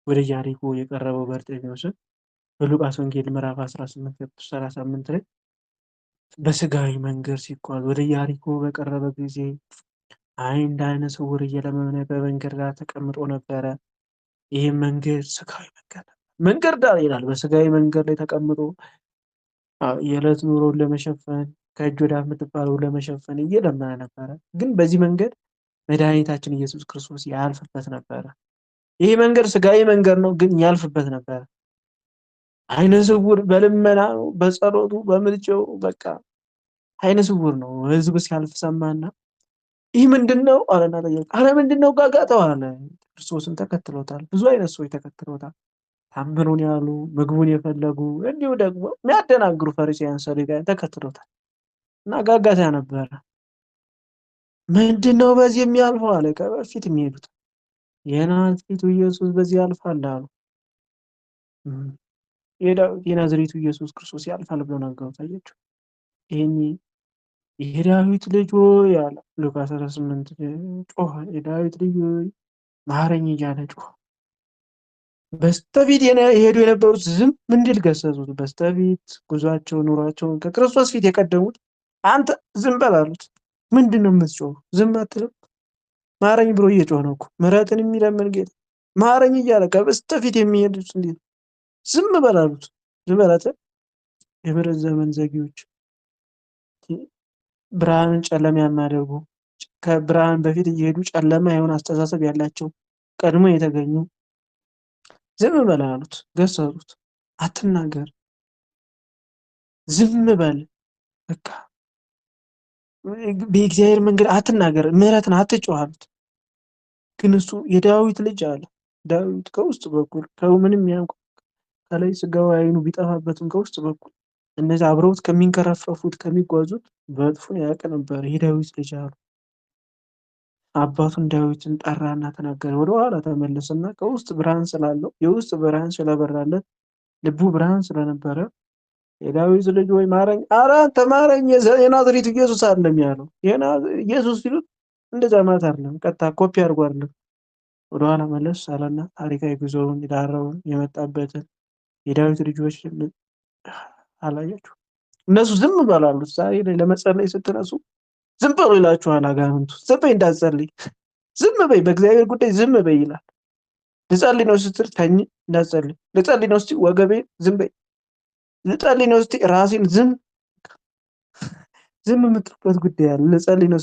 ወደ ኢያሪኮ የቀረበው በርጤሜዎስን በሉቃስ ወንጌል ምዕራፍ 18 ቁጥር 38 ላይ በስጋዊ መንገድ ሲጓዝ ወደ ኢያሪኮ በቀረበ ጊዜ እንደ አይነ ስውር እየለመነ በመንገድ ዳር ተቀምጦ ነበረ። ይህም መንገድ ስጋዊ መንገድ ነበር። መንገድ ዳር ይላል። በስጋዊ መንገድ ላይ ተቀምጦ የዕለት ኑሮን ለመሸፈን ከእጅ ወደ አፍ የምትባለውን ለመሸፈን እየለመነ ነበረ። ግን በዚህ መንገድ መድኃኒታችን ኢየሱስ ክርስቶስ ያልፍበት ነበረ። ይህ መንገድ ስጋዊ መንገድ ነው፣ ግን ያልፍበት ነበረ። አይነ ስውር በልመና በጸሎቱ በምልጃው በቃ አይነ ስውር ነው። ህዝብ ሲያልፍ ሰማና ይህ ምንድን ነው አለና ጠየቀ። አረ ምንድን ነው ጋጋታው አለ። ክርስቶስን ተከትሎታል። ብዙ አይነት ሰዎች ተከትሎታል። ታምኑን ያሉ፣ ምግቡን የፈለጉ፣ እንዲሁ ደግሞ የሚያደናግሩ ፈሪሳውያን ሰዱቃውያን ተከትሎታል እና ጋጋታ ነበረ። ምንድን ነው በዚህ የሚያልፈው አለ። ከበፊት የሚሄዱት የናዝሬቱ ኢየሱስ በዚህ ያልፋል አሉ። የናዝሬቱ ኢየሱስ ክርስቶስ ያልፋል ብለው ነገሩት። አያችሁ፣ ይሄን የዳዊት ልጅ ሆይ አለ። ሉቃስ 18 ጮኸ። የዳዊት ልጅ ሆይ ማረኝ እያለ ጮኸ። በስተፊት የሄዱ የነበሩት ዝም እንዲል ገሰጹት። በስተፊት ጉዟቸው ኑሯቸውን ከክርስቶስ ፊት የቀደሙት አንተ ዝም በል አሉት። ምንድን ነው የምትጮኸው? ዝም አትልም? ማረኝ ብሎ እየጮኸ ነው እኮ ምሕረትን የሚለምን ጌታ ማረኝ እያለ ከበስተፊት የሚሄዱት እንዴት ዝም በል አሉት። ዝም በል አትልም? የምሕረት ዘመን ዘጊዎች፣ ብርሃንን ጨለማ የሚያደርጉ ከብርሃን በፊት እየሄዱ ጨለማ የሆነ አስተሳሰብ ያላቸው ቀድሞ የተገኙ ዝም በል አሉት፣ ገሰጹት። አትናገር፣ ዝም በል በቃ በእግዚአብሔር መንገድ አትናገር፣ ምሕረትን አትጮህ አሉት። ግን እሱ የዳዊት ልጅ አለ። ዳዊት ከውስጥ በኩል ከምንም ያንኳ ከላይ ስጋዊ ዓይኑ ቢጠፋበትም ከውስጥ በኩል እነዚህ አብረውት ከሚንከረፈፉት ከሚጓዙት በጥፉን ያውቅ ነበር። የዳዊት ልጅ አሉ። አባቱን ዳዊትን ጠራና ተናገረ። ወደኋላ ተመለሰና ከውስጥ ብርሃን ስላለው የውስጥ ብርሃን ስለበራለት ልቡ ብርሃን ስለነበረ የዳዊት ልጅ ወይ ማረኝ፣ ኧረ አንተ ማረኝ የናዝሬቱ ኢየሱስ አይደለም ያለው። ኢየሱስ ሲሉት እንደዛ ማለት አይደለም፣ ቀጥታ ኮፒ አድርጎ አይደለም። ወደኋላ መለስ አለና ታሪካዊ ጉዞውን የዳረውን የመጣበትን የዳዊት ልጆች አላያችሁ። እነሱ ዝም በላሉት። ዛሬ ላይ ለመጸለይ ስትነሱ ዝም በሉ ይላችኋል አጋንንቱ። ዝም በይ እንዳትጸልይ፣ ዝም በይ በእግዚአብሔር ጉዳይ ዝም በይ ይላል። ልጸልይ ነው ስትል ተኝ እንዳትጸልይ፣ ልጸልይ ነው ስትይ ወገቤ ዝም በይ፣ ልጸልይ ነው ስትይ ራሴን ዝም የምትሉበት ጉዳይ አለ። ልጸልይ ነው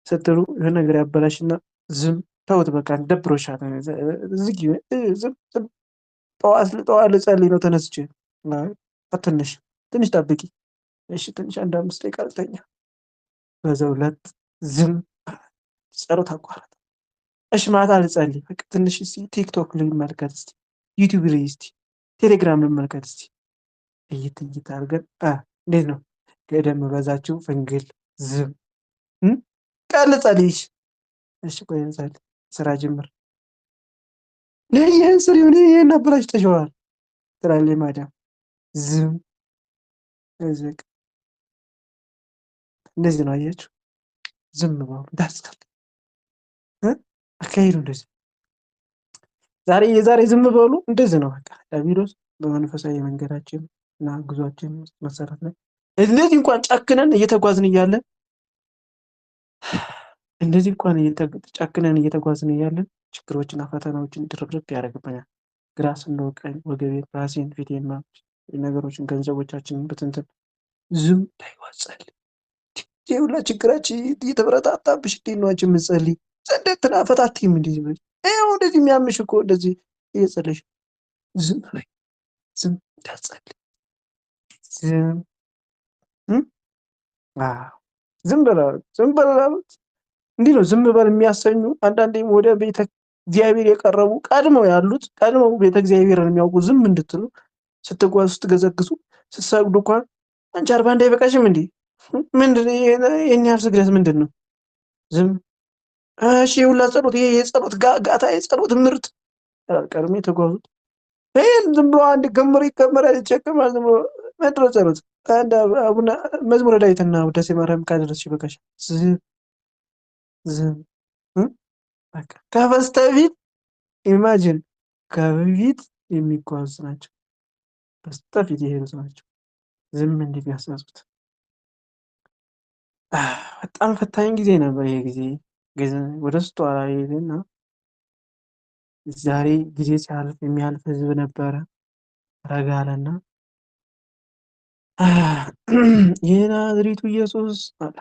ስትሉ የሆነ ነገር ያበላሽና ዝም ተውት፣ በቃ ደብሮሻል፣ ዝጊ፣ ዝም ጠዋት ልጸልይ ነው ተነስቼ፣ ትንሽ ጠብቂ፣ እሺ ትንሽ 1-5 ደቂቃ ልተኛ። በዛው ዕለት ዝም ጸሎት አቋረጠ። እሺ ማታ ልጸልይ፣ በቃ ትንሽ እስቲ ቲክቶክ ልመልከት፣ እስቲ ዩቲዩብ ላይ፣ እስቲ ቴሌግራም ልመልከት፣ እስቲ እይት አድርገን እንዴት ነው ገደም በዛችሁ ፍንግል ዝም ቃል ልጸልይ። እሺ ቆይ ልጸልይ፣ ስራ ጀምር፣ ለይህን ስር ይሁን ይሄን አበላሽተሽዋል ትላለች ማዳም። ዝም እዝቅ እንደዚህ ነው አያችሁ። ዝም ብሎ እንዳትጸልይ አካሄዱ እንደዚህ። የዛሬ ዝም በሉ እንደዚህ ነው በቃ። ዲያብሎስ በመንፈሳዊ መንገዳችን እና ጉዟችን መሰረት ላይ እንደዚህ እንኳን ጨክነን እየተጓዝን እያለን ችግሮችና ፈተናዎችን ድርብርብ ያደርግብናል። ግራ ስንወድቅ ወገቤን፣ ራሴን፣ ፊቴን፣ ነገሮችን፣ ገንዘቦቻችንን በትንትን ዝም እንዳይዋጸል ሁላ ችግራችን እየተበረታታብሽ እንዴት ነው አንቺ የምትጸልይ? እንዴት ትናፈታትም እንደዚህ ነው እንደዚህ የሚያምሽ እኮ እንደዚህ እየጸለሽ ዝም በይ፣ ዝም እንዳትጸልይ፣ ዝም በላሉት። እንዲህ ነው ዝም በል የሚያሰኙ። አንዳንዴም ወደ ቤተ እግዚአብሔር የቀረቡ ቀድመው ቤተ እግዚአብሔርን የሚያውቁ ዝም እንድትሉ ስትጓዙ ስትገዘግዙ ስትሰግዱ እንኳን አንቺ 40 እንዳይበቃሽም እንዴ? ምንድን ነው የኛ ስግደት ምንድን ነው? ዝም እሺ፣ ሁላ ጸሎት ይሄ የጸሎት ጋታ የጸሎት ምርት ቀድሞ የተጓዙት ይሄን ዝም ብሎ አንድ ክምር ይከመራል ይቸከማል። ዝም ብሎ ምንድን ነው ጸሎት? አንድ አቡነ መዝሙረ ዳዊትና ውዳሴ ማርያም ካደረስሽ ይበቃሻል። ዝም ዝም በቃ ከበስተፊት ኢማጂን ከበፊት የሚጓዙ ናቸው። በስተፊት የሄዱት ናቸው። ዝም እንዴት ያሳዙት። በጣም ፈታኝ ጊዜ ነበር ይሄ ጊዜ። ወደ ውስጥ ኋላ ሄድና ዛሬ ጊዜ ሲያልፍ የሚያልፍ ህዝብ ነበረ። ረጋ አለና የናዝሬቱ ኢየሱስ አለ።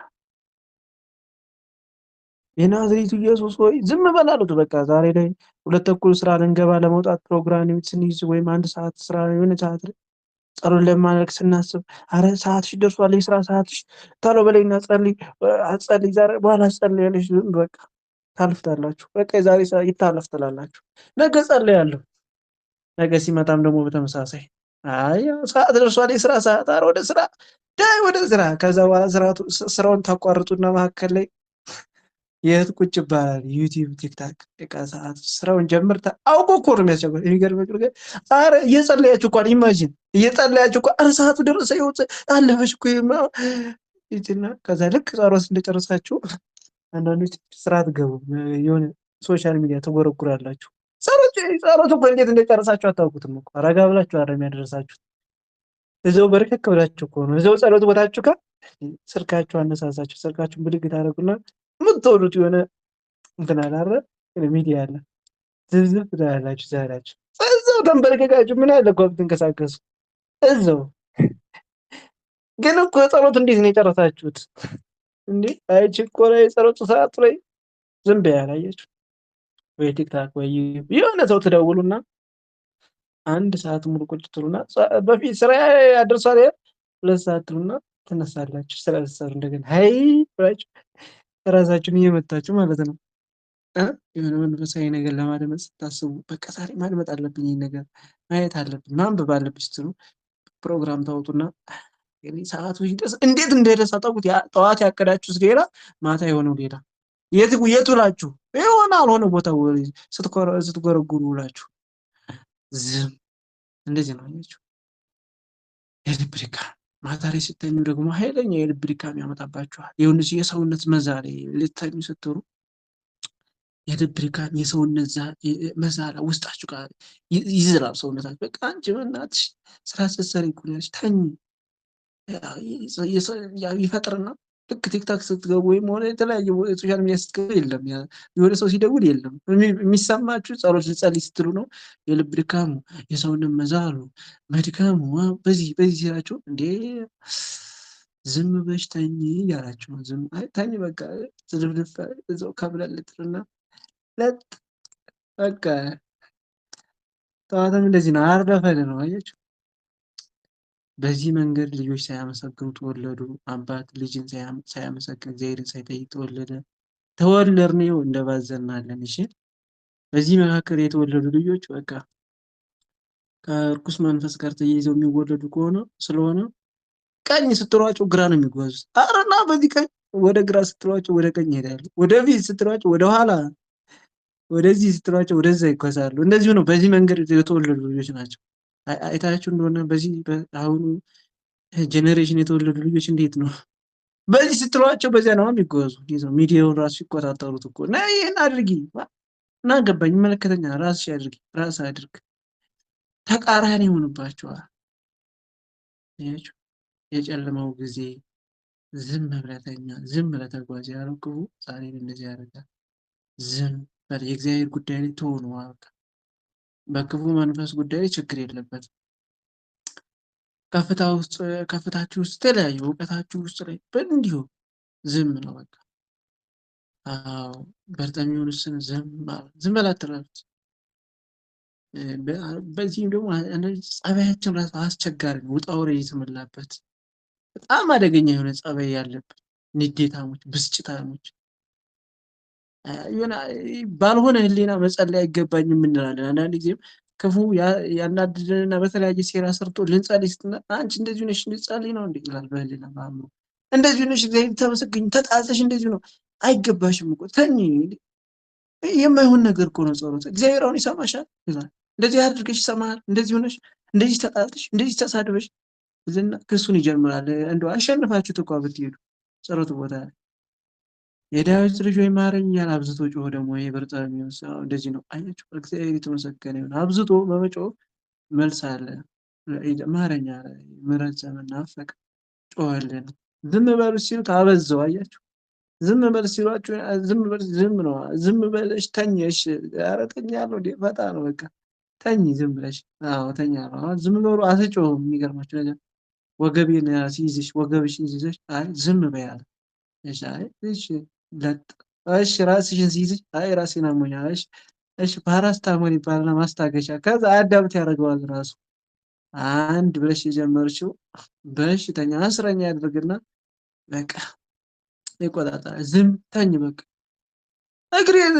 የናዝሬቱ ኢየሱስ ሆይ ዝም በል አሉት። በቃ ዛሬ ላይ 2 ተኩል ስራ ልንገባ ለመውጣት ፕሮግራም ስንይዝ ወይም 1 ሰዓት ስራ የሆነ ሰዓት ላይ ጸሎት ለማድረግ ስናስብ አረ ሰዓትሽ ደርሷል፣ የስራ ሰዓትሽ ቶሎ በለይና ጸልይ፣ አትጸልይ፣ ዛሬ በኋላ ጸልያለሽ። ዝም በቃ ታልፍታላችሁ። በቃ የዛሬ ሰዓት ይታለፍ ትላላችሁ። ነገ ጸልያለሁ። ነገ ሲመጣም ደግሞ በተመሳሳይ አይ ሰዓት ደርሷል፣ የስራ ሰዓት፣ አረ ወደ ስራ ዳይ ወደ ስራ። ከዛ በኋላ ስራውን ታቋርጡና መካከል ላይ የት ቁጭ ይባላል? ዩቲዩብ፣ ቲክታክ በቃ ሰዓት ስራውን ጀምርታ አውቆ እኮ ነው የሚያስቸግረው። የሚገርመው ነገር አረ እየጸለያችሁ እንኳን ኢማጂን እየጸለያችሁ እንኳን አረ ሰዓቱ ደረሰ ይወጥ አለፈሽ እኮ ይትና ከዛ ልክ ጸሎት እንደጨረሳችሁ አንዳንዶች ስራ ትገቡ የሆነ ሶሻል ሚዲያ ተጎረጉራላችሁ። ጸሎት እኮ እንዴት እንደጨረሳችሁ አታውቁትም እኮ። ረጋ ብላችሁ አይደል ያደረሳችሁት? እዛው በርከክ ብላችሁ እኮ ነው እዛው ጸሎት ቦታችሁ ጋር ስልካችሁ አነሳሳችሁ ስልካችሁን ብድግ ታደርጉና የምትወዱት የሆነ እንትን አለ አይደል ሚዲያ አለ ዝብዝብ ትላላችሁ። ዛሬያችሁ እዛው ተንበርከካችሁ ምን አለ እኮ ብትንቀሳቀሱ እዛው። ግን እኮ ጸሎት እንዴት ነው የጨረሳችሁት እንዴ? አይ ችኮላ የጸሎት ሰዓት ላይ ዝም በያላያችሁ ወይ ቲክታክ ወይ የሆነ ሰው ትደውሉና 1 ሰዓት ሙሉ ቁጭ ትሉና በፊት ስራ ያደርሳል 2 ሰዓት ትሉና ትነሳላችሁ። ስራ ልትሰሩ እንደገና ሀይ ብላችሁ ራሳችሁን እየመታችሁ ማለት ነው። የሆነ መንፈሳዊ ነገር ለማድመጥ ስታስቡ በቃ ዛሬ ማድመጥ አለብኝ፣ ይሄን ነገር ማየት አለብኝ፣ ማንበብ አለብኝ ስትሉ ፕሮግራም ታወጡና ሰዓቱ ሲደርስ እንዴት እንደደረሰ ታውቁት። ጠዋት ያቀዳችሁት ሌላ፣ ማታ የሆነው ሌላ። የት ውላችሁ የሆነ አልሆነ ቦታ ስትጎረጉሩ ውላችሁ ዝም። እንደዚህ ነው አያችሁ። የልብ ድካም ማታ ላይ ስተኙ ደግሞ ኃይለኛ የልብ ድካም ያመጣባችኋል። የሆነ የሰውነት መዛል ልተኙ ስትሉ የልብ ድካም የሰውነት መዛል ውስጣችሁ ጋር ይዝላል ሰውነታችሁ። በቃ አንቺ በእናትሽ ስራ ስትሰሪ እኮ ነሽ ተኝ ይፈጥርና ልክ ቲክታክ ስትገቡ ወይም ሆነ የተለያየ ሶሻል ሚዲያ ስትገቡ የለም የሆነ ሰው ሲደውል የለም የሚሰማችሁ ጸሎት ልጸልይ ስትሉ ነው። የልብ ድካሙ የሰውነት መዛሉ መድከሙ በዚህ ሲላችሁ እንዴ ዝም በሽ ተኝ እያላችሁ ነው። ዝም ተኝ በቃ ዝልፍልፍ እዛው ከብለልትርና ለጥ በቃ ጠዋትም እንደዚህ ነው። አርደፈን ነው አያችሁ። በዚህ መንገድ ልጆች ሳያመሰግኑ ተወለዱ። አባት ልጅን ሳያመሰግን እግዚአብሔርን ሳይጠይቅ ተወለደ። ተወለድን ነው እንደባዘናለን። እሺ በዚህ መካከል የተወለዱ ልጆች በቃ ከርኩስ መንፈስ ጋር ተያይዘው የሚወለዱ ከሆነ ስለሆነ ቀኝ ስትሏቸው ግራ ነው የሚጓዙት። አረና በዚህ ቀኝ ወደ ግራ ስትሏቸው ወደ ቀኝ ይሄዳሉ። ወደፊት ስትሏቸው ወደ ኋላ፣ ወደዚህ ስትሏቸው ወደዛ ይጓዛሉ። እንደዚሁ ነው። በዚህ መንገድ የተወለዱ ልጆች ናቸው። አይታችሁ እንደሆነ በዚህ አሁኑ ጄኔሬሽን የተወለዱ ልጆች እንዴት ነው በዚህ ስትሏቸው በዚያ ነው የሚጓዙ። እንዴት ነው ሚዲያውን ራሱ ይቆጣጠሩት እኮ እና ይሄን አድርጊ እና ገባኝ ይመለከተኛል፣ ራስሽ አድርጊ፣ ራስ አድርግ፣ ተቃራኒ ይሆንባቸዋል። ያችሁ የጨለማው ጊዜ ዝም ብለተኛ ዝም ብለተጓዝ ያለው ክፉ ዛሬ እንደዚህ ያደርጋል። ዝም በል የእግዚአብሔር ጉዳይ ላይ ተሆኑ ዋጋ በክፉ መንፈስ ጉዳይ ላይ ችግር የለበትም። ከፍታችሁ ውስጥ የተለያዩ እውቀታችሁ ውስጥ ላይ እንዲሁ ዝም ነው በቃ። አዎ በርተሚውንስን ዝም በል አትረፉት። በዚህም ደግሞ ጸባያችን ራሱ አስቸጋሪ ነው። ውጣ ውረድ የተሞላበት በጣም አደገኛ የሆነ ጸባይ ያለበት ንዴታሞች፣ ብስጭታሞች ባልሆነ ህሊና መጸለይ አይገባኝም እንላለን። አንዳንድ ጊዜም ክፉ ያናድደንና በተለያየ ሴራ ሰርቶ ልንጸልይ ስትል አንቺ እንደዚህ ነሽ ልጸልይ ነው እንዴ ይላል በህሊና በአእምሮ። እንደዚህ ነሽ እግዚአብሔር ተመሰገኝ ተጣልተሽ እንደዚህ ነው አይገባሽም እኮ ተኝ። የማይሆን ነገር እኮ ነው ጸሎት። እግዚአብሔር አሁን ይሰማሻል ይላል። እንደዚህ አድርገሽ ይሰማሃል፣ እንደዚህ ሆነሽ፣ እንደዚህ ተጣልተሽ፣ እንደዚህ ተሳድበሽ እዚህና ክሱን ይጀምራል። እንደው አሸንፋችሁት እንኳ ብትሄዱ ጸሎት ቦታ ላይ የዳዊት ልጅ ወይ ማረኝ እያለ አብዝቶ ጮኸ። ደግሞ ይሄ በርጤሜዎስ እንደዚህ ነው አያችሁ። እግዚአብሔር የተመሰገነ ይሁን። አብዝቶ በመጮህ መልስ አለ። ማረኝ አለ። ምሕረት ዘመን ናፈቀ ጮኸልን። ዝም በሉ ሲሉት አበዛው። አያችሁ ዝም በል ሲሏችሁ ዝም በል ዝም ነው። ዝም በለሽ ተኝ። እሺ ኧረ ተኛለሁ እንዴ ፈታ ነው በቃ ተኝ ዝም ብለሽ። አዎ ተኛለሁ። አሁን ዝም በሉ አትጮህም። የሚገርማችሁ ነገር ወገቤን ሲይዝሽ ወገብሽን ሲይዝሽ አይ ዝም በይ አለ። እሺ አይ እሺ ለጥ እሺ ራስሽን ሲይዝሽ አይ ራሴን አሞኛል። እሺ እሺ ፓራስታሞል ይባልና ማስታገሻ ከዛ አዳምት ያደርገዋል ራሱ። አንድ ብለሽ የጀመርሽው በሽተኛ አስረኛ ያደርግና በቃ ይቆጣጠራል። ዝም ተኝ በቃ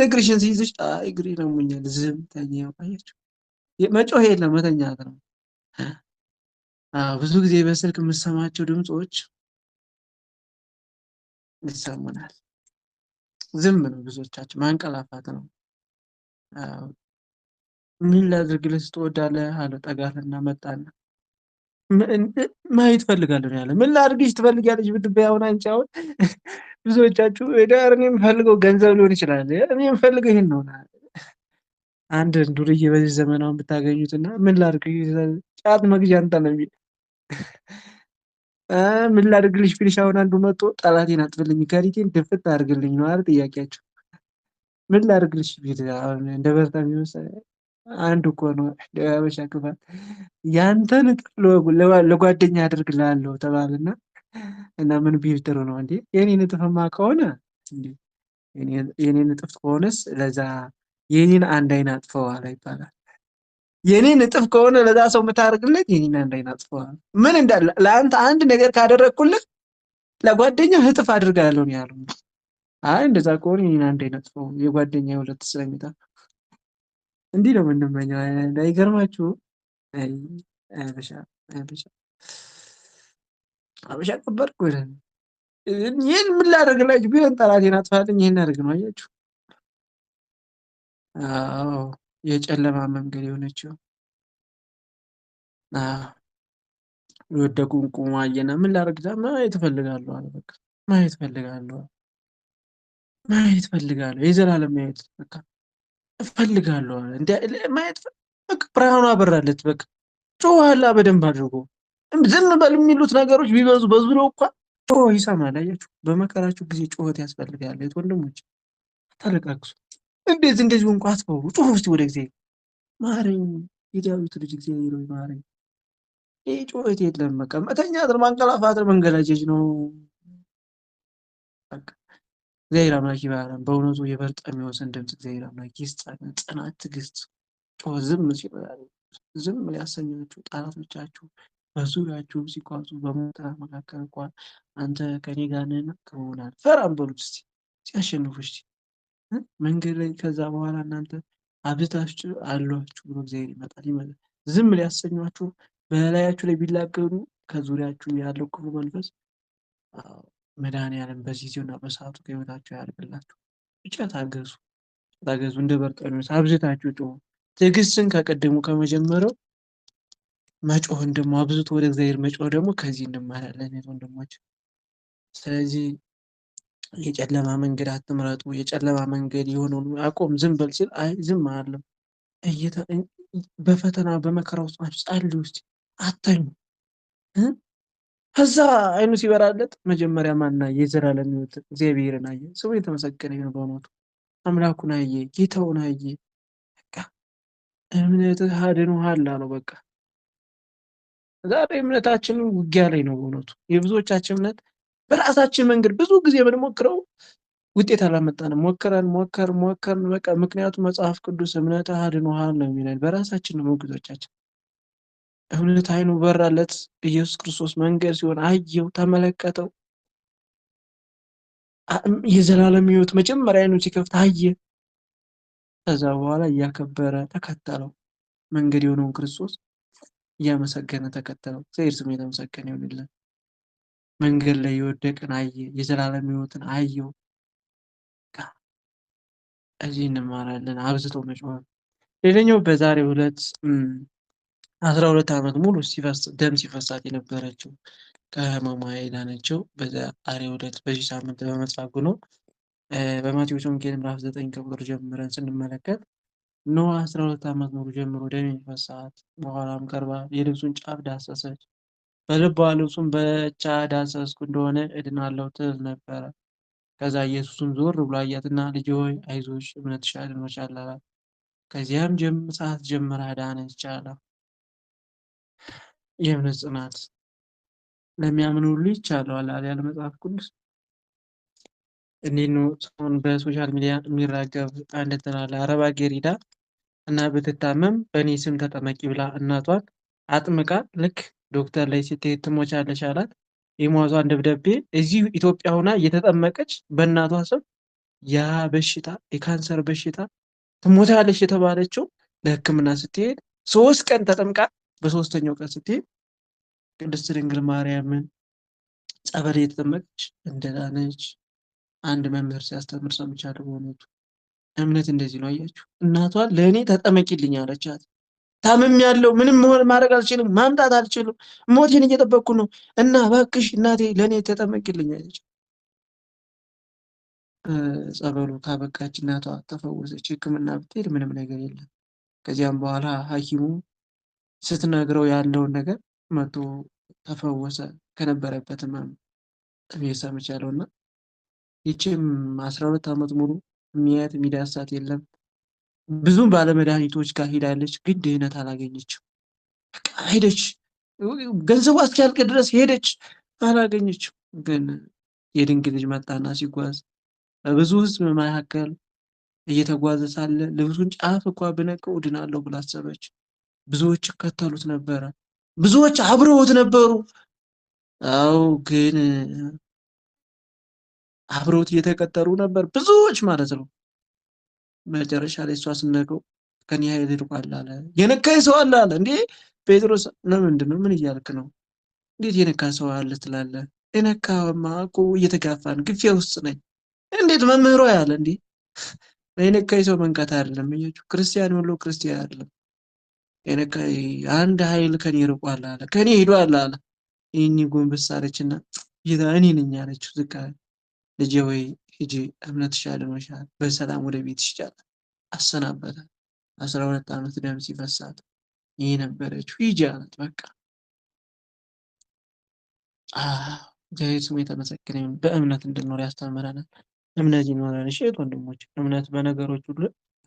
እግርሽን ሲይዝሽ አይ እግሬን አሞኛል ዝም ተኝ። አያችሁ መጮህ የለም መተኛት ነው። ብዙ ጊዜ በስልክ የምሰማቸው ድምፆች ይሰሙናል። ዝም ነው ብዙዎቻችን ማንቀላፋት ነው። ምን ላድርግልህ ትወዳለህ አለ ጠጋትና መጣና ማየት ፈልጋለሁ ያለ ምን ላድርግሽ ትፈልጊያለሽ ብትበይ አሁን አንቺ አሁን ብዙዎቻችሁ ዳር እኔ የምፈልገው ገንዘብ ሊሆን ይችላል እኔ የምፈልገው ይሄን ነው። አንድ ዱርዬ በዚህ ዘመን አሁን ብታገኙትና ምን ላድርግሽ ጫት መግዣ እንትን ነው የሚል ምን ላድርግልሽ ቢልሽ አሁን አንዱ መጥቶ ጠላቴን አጥፍልኝ ከሪቴን ድፍት አድርግልኝ ነው አይደል ጥያቄያቸው። ምን ላድርግልሽ ቢል አሁን እንደ በርጤሜዎስ አንዱ እኮ ነው የሀበሻ ክፋት። ያንተን እጥፍ ለጓደኛ አደርግልሃለሁ ተባለና እና ምን ቢል ጥሩ ነው እንዴ? የኔን እጥፍማ ከሆነ እንዴ የኔን እጥፍ ከሆነስ ለዛ የኔን አንድ አይን አጥፈዋል ይባላል። የኔን እጥፍ ከሆነ ለዛ ሰው የምታደርግለት የኔን አንድ አይን አጥፈዋል። ምን እንዳለ ለአንተ አንድ ነገር ካደረግኩልህ ለጓደኛ እጥፍ አድርጋለሁ ነው ያለው። አይ እንደዛ ከሆነ የኔን አንድ አይን አጥፈው የጓደኛ ሁለት ስለሚጠፋ እንዲህ ነው የምንመኘው። አይገርማችሁ? አበሻ አበሻ አበሻ ከበርኩ ይህን ምን ላደርግላችሁ ቢሆን ጠላቴን አጥፋልኝ ይህን አድርግ ነው። አያችሁ? አዎ የጨለማ መንገድ የሆነችው የወደቁን ቁሞ አየና ምን ላደርግ ማየት እፈልጋለሁ አለ። በቃ ማየት እፈልጋለሁ ማየት እፈልጋለሁ የዘላለም ማየት በቃ እፈልጋለሁ አለ። እንደ ማየት በቃ ብርሃኑ አበራለት። በቃ ጮኸላ በደንብ አድርጎ ዝም በል የሚሉት ነገሮች ቢበዙ በዙሪያው እንኳን ጮኸ ይሰማል። አያችሁ በመከራችሁ ጊዜ ጩኸት ያስፈልጋል። የት ወንድሞች አታለቃቅሱ። እንደዚህ እንኳ አትበሉ። ጩኹ እስቲ ወደ እግዚአብሔር ማረኝ፣ የዳዊት ልጅ እግዚአብሔር ሆይ ማረኝ። ይህ ጩኸት የለም። በቃ መተኛት ነው፣ ማንቀላፋት ነው፣ መንገላጀጅ ነው። በቃ እግዚአብሔር አምላክ ይባረን። በእውነቱ የበርጤሜዎስን ድምፅ እግዚአብሔር አምላክ ይስጠን ጽናት፣ ትዕግስት። ጮኸ ዝም ሲል ዝም ሊያሰኛችሁ ጠላቶቻችሁ በዙሪያችሁ ሲጓዙ በሞተራ መካከል እንኳን አንተ ከኔ ጋር ነህና ከሆናል ፈራም በሉት እስቲ ሲያሸንፉ እስቲ መንገድ ላይ ከዛ በኋላ እናንተ አብዝታችሁ አሏችሁ ብሎ እግዚአብሔር ይመጣል። ዝም ሊያሰኟችሁ በላያችሁ ላይ ቢላገዱ ከዙሪያችሁ ያለው ክፉ መንፈስ መድኃኒዓለም በጊዜውና በሰዓቱ ከህይወታችሁ ያርቅላችሁ። ብቻ ታገሱ ታገሱ። እንደ በርጤሜዎስ አብዝታችሁ ጮሁ። ትዕግስትን ከቀደሙ ከመጀመሪያው መጮህን ደግሞ አብዝቶ ወደ እግዚአብሔር መጮህ ደግሞ ከዚህ እንማራለን ወንድሞች። ስለዚህ የጨለማ መንገድ አትምረጡ። የጨለማ መንገድ የሆነውን አቆም። ዝም በል ሲል አይ ዝም አለው። በፈተና በመከራ ውስጥ ናችሁ፣ ጸልዩ ውስጥ አተኙ። ከዛ አይኑ ሲበራለት መጀመሪያ ማና የዘላለም ሕይወት እግዚአብሔርን አየ። ስሙ የተመሰገነ ይሁን። በእውነቱ አምላኩን አየ፣ ጌታውን አየ። በቃ እምነትህ አድኖሃል አለው። በቃ ዛሬ እምነታችን ውጊያ ላይ ነው። በእውነቱ የብዙዎቻችን እምነት በራሳችን መንገድ ብዙ ጊዜ የምንሞክረው ውጤት አላመጣንም። ሞከርን በቃ ምክንያቱም መጽሐፍ ቅዱስ እምነትህ አድኖሃል ነው የሚለን። በራሳችን ነው ሞግቶቻችን። እምነት አይኑ በራለት። ኢየሱስ ክርስቶስ መንገድ ሲሆን አየው፣ ተመለከተው። የዘላለም ሕይወት መጀመሪያ አይኑ ሲከፍት አየ። ከዛ በኋላ እያከበረ ተከተለው። መንገድ የሆነውን ክርስቶስ እያመሰገነ ተከተለው። እግዚአብሔር ስሙ የተመሰገነ ይሁንልን። መንገድ ላይ የወደቀን አየ፣ የዘላለም ሕይወትን አየው። እዚህ እንማራለን አብዝቶ መጮህ። ሌላኛው በዛሬው ዕለት 12 ዓመት ሙሉ ደም ሲፈሳት የነበረችው ከህመሟ የዳነችው በዛሬው ዕለት በዚህ ሳምንት በመጻጉዕ ነው። በማቴዎስ ወንጌል ምዕራፍ 9 ከቁጥር ጀምረን ስንመለከት እነሆ 12 ዓመት ሙሉ ጀምሮ ደም የሚፈሳት በኋላም ቀርባ የልብሱን ጫፍ ዳሰሰች። በልቧ ልብሱን ብቻ ዳሰስኩ እንደሆነ እድናለሁ ትል ነበረ። ከዛ ኢየሱስም ዞር ብሎ አያትና ልጄ ሆይ አይዞሽ እምነትሽ አድኖሻል አላት። ከዚያም ሰዓት ጀምራ ዳነች አለ። የእምነት ጽናት ለሚያምን ሁሉ ይቻለዋል አለ መጽሐፍ ቅዱስ። እንዴት ነው ሰሞኑን በሶሻል ሚዲያ የሚራገብ አንድ እንትን አለ። አረብ ሀገር ሄዳ እና ብትታመም በእኔ ስም ተጠመቂ ብላ እናቷን አጥምቃ ልክ ዶክተር ላይ ስትሄድ ትሞቻለሽ አላት። የሟዟን ደብዳቤ እዚሁ ኢትዮጵያ ሆና እየተጠመቀች በእናቷ ስም ያ በሽታ የካንሰር በሽታ ትሞታለች የተባለችው ለሕክምና ስትሄድ 3 ቀን ተጠምቃ በ3ኛው ቀን ስትሄድ ቅድስት ድንግል ማርያምን ጸበል እየተጠመቀች እንደዳነች አንድ መምህር ሲያስተምር ሰምቻለሁ። በእውነቱ እምነት እንደዚህ ነው። አያችሁ፣ እናቷን ለእኔ ተጠመቂልኝ አለቻት። ታምም ያለው ምንም ማድረግ አልችልም፣ ማምጣት አልችልም፣ ሞቴን እየጠበቅኩ ነው እና እባክሽ እናቴ ለእኔ ተጠመቂልኝ አለች። ጸበሉ ካበቃች እናቷ ተፈወሰች። ሕክምና ብትሄድ ምንም ነገር የለም። ከዚያም በኋላ ሐኪሙ ስትነግረው ያለውን ነገር መቶ ተፈወሰ ከነበረበት ህመም ሰምቻለሁ። እና ይቺም 12 ዓመት ሙሉ የሚያያት የሚዳሳት የለም። ብዙም ባለመድኃኒቶች ጋር ሄዳለች፣ ግን ድህነት አላገኘችም። በቃ ሄደች፣ ገንዘቧ እስኪያልቅ ድረስ ሄደች፣ አላገኘችም። ግን የድንግል ልጅ መጣና ሲጓዝ በብዙ ህዝብ መካከል እየተጓዘ ሳለ ልብሱን ጫፍ እንኳ ብነቀው እድናለሁ ብላ አሰበች። ብዙዎች ይከተሉት ነበረ፣ ብዙዎች አብረውት ነበሩ። አዎ ግን አብረውት እየተቀጠሩ ነበር፣ ብዙዎች ማለት ነው። መጨረሻ ላይ እሷ ስነቀው ከኔ ኃይል ይርቋል አለ። የነካኝ ሰው አለ አለ። እንዴ ጴጥሮስ ለምንድን ነው? ምን እያልክ ነው? እንዴት የነካ ሰው አለ ትላለህ? የነካማ እኮ እየተጋፋን ግፊያ ውስጥ ነኝ። እንዴት መምህሮ ያለ እንዴ የነካኝ ሰው መንካት አይደለም። እያችሁ ክርስቲያን ሁሉ ክርስቲያን አይደለም። የነካኝ አንድ ኃይል ከኔ ይርቋል አለ፣ ከኔ ሄዷል አለ። ይህኒ ጎንበስ አለችና ጌታ እኔ ነኝ አለችው። ዝቅ አለ። ልጄ ወይ ሂጂ እምነትሽ አድኖሻል፣ በሰላም ወደ ቤትሽ ይቻላል አሰናበታት። 12 ዓመት ደም ሲፈሳት ይህ ነበረችው። ሂጂ አላት። በቃ እግዚአብሔር ስሙ የተመሰገነ ይሁን። በእምነት እንድንኖር ያስተምረናል። እምነት ይኖረን። እሺ ወንድሞች፣ እምነት በነገሮች ሁሉ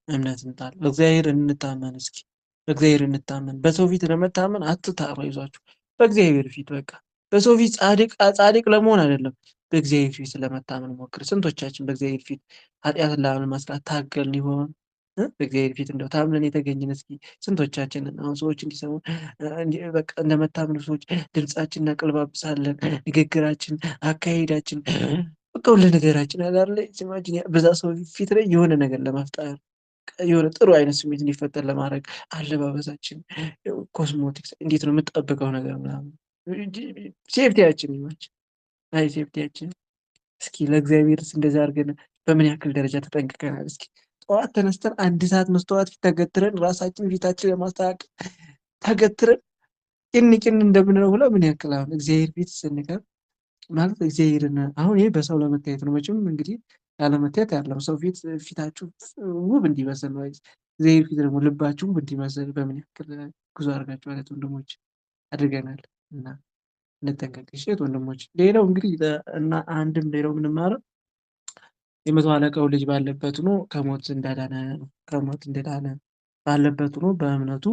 እምነት እንጣል። እግዚአብሔር እንታመን። እስኪ በእግዚአብሔር እንታመን። በሰው ፊት ለመታመን አትታሩ። ይዟችሁ በእግዚአብሔር ፊት በቃ በሰው ፊት ጻድቅ ለመሆን አይደለም፣ በእግዚአብሔር ፊት ለመታመን ሞክር። ስንቶቻችን በእግዚአብሔር ፊት ኃጢአትን ላለመስራት ታገልን ይሆን? በእግዚአብሔር ፊት እንደው ታምነን የተገኘን እስኪ ስንቶቻችንን? አሁን ሰዎች እንዲሰሙ በቃ እንደመታመኑ ሰዎች ድምጻችን እናቀልባብሳለን፣ ንግግራችን፣ አካሄዳችን በቃ ሁሉ ነገራችን አላለ ስማችን በዛ ሰው ፊት ላይ የሆነ ነገር ለመፍጠር የሆነ ጥሩ አይነት ስሜት እንዲፈጠር ለማድረግ አለባበሳችን፣ ኮስሞቲክስ እንዴት ነው የምጠብቀው ነገር ምናምን ሴፍቲያችን ይማች አይ ሴፍቲያችን እስኪ ለእግዚአብሔርስ እንደዛ አድርገን በምን ያክል ደረጃ ተጠንቅቀናል? እስኪ ጠዋት ተነስተን 1 ሰዓት መስተዋት ፊት ተገትረን ራሳችን ፊታችን ለማስተካከል ተገትረን ቅን እንደምንለው ሁላ ምን ያክል አሁን እግዚአብሔር ፊት ስንቀር ማለት እግዚአብሔርን አሁን ይሄ በሰው ለመታየት ነው። መቼም እንግዲህ ያለመታየት ያለው ሰው ፊት ፊታችሁ ውብ እንዲመስል ነው። እግዚአብሔር ፊት ደግሞ ልባችሁ ውብ እንዲመስል በምን ያክል ጉዞ አድርጋችሁ ማለት ወንድሞች አድርገናል። እና እንጠንቀቅ እሺ ወንድሞች። ሌላው እንግዲህ እና አንድም ሌላው የምንማረው የመቶ አለቃው ልጅ ባለበት ሆኖ ከሞት እንደዳነ ባለበት ሆኖ በእምነቱ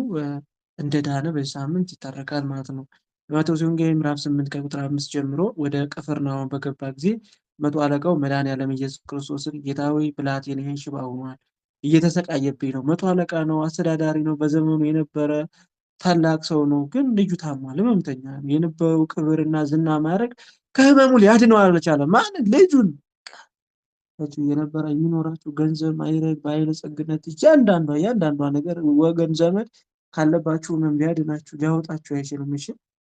እንደዳነ በዚህ ሳምንት ይታረቃል ማለት ነው። በማቴዎስ ወንጌል ምዕራፍ 8 ከቁጥር 5 ጀምሮ ወደ ቅፍርናሆም በገባ ጊዜ መቶ አለቃው መድኃኔዓለም ኢየሱስ ክርስቶስን ጌታ ሆይ ብላቴናዬ ሽባ ሆኗል፣ እየተሰቃየብኝ ነው። መቶ አለቃ ነው፣ አስተዳዳሪ ነው፣ በዘመኑ የነበረ ታላቅ ሰው ነው። ግን ልጁ ታሟል፣ ሕመምተኛ ነው። የነበረው ክብርና ዝና ማድረግ ከህመሙ ሊያድነው አልቻለም። ማለት ልጁን የነበረ የሚኖራቸው ገንዘብ፣ ማዕረግ፣ ባለጸግነት እያንዳንዷ ነገር ወገን ዘመድ ካለባችሁ ህመም ሊያድናችሁ ሊያወጣችሁ አይችልም። እሺ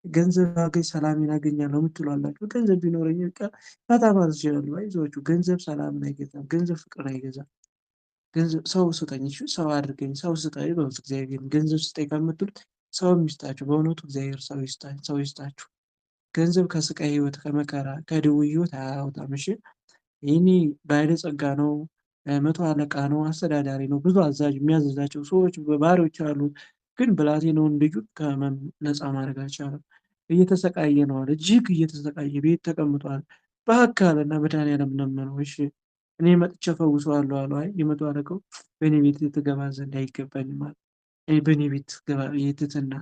ገንዘብ ባገኝ ሰላሜን አገኛለሁ የምትሉ አላችሁ። ገንዘብ ቢኖረኝ በቃ ፈታ ማለት እችላለሁ። አይዟችሁ፣ ገንዘብ ሰላምን አይገዛም። ገንዘብ ፍቅርን አይገዛም። ገንዘብ ሰው ስጠኝ፣ እሺ ሰው አድርገኝ፣ ሰው ስጠኝ በሉት እግዚአብሔርን። ገንዘብ ስጠኝ ከምትሉት ሰው የሚስጣችሁ በእውነቱ እግዚአብሔር ሰው ይስጣችሁ። ገንዘብ ከስቃይ ህይወት፣ ከመከራ ከድውይ ህይወት አያወጣም። እሺ ይህኔ ባለጸጋ ነው፣ መቶ አለቃ ነው፣ አስተዳዳሪ ነው፣ ብዙ አዛዥ የሚያዘዛቸው ሰዎች ባሪያዎች አሉ። ግን ብላቴናውን ልጁን ከህመም ነፃ ማድረግ አልቻለም። እየተሰቃየ ነው አለ፣ እጅግ እየተሰቃየ ቤት ተቀምጧል። እባክህ አለና መድኃኒዓለም ለመነው። እሺ እኔ መጥቼ እፈውሰዋለሁ አለው። አይ የመቶ አለቃው በእኔ ቤት ትገባ ዘንድ አይገባኝም አለ። እኔ በእኔ ቤት ትገባ የትትና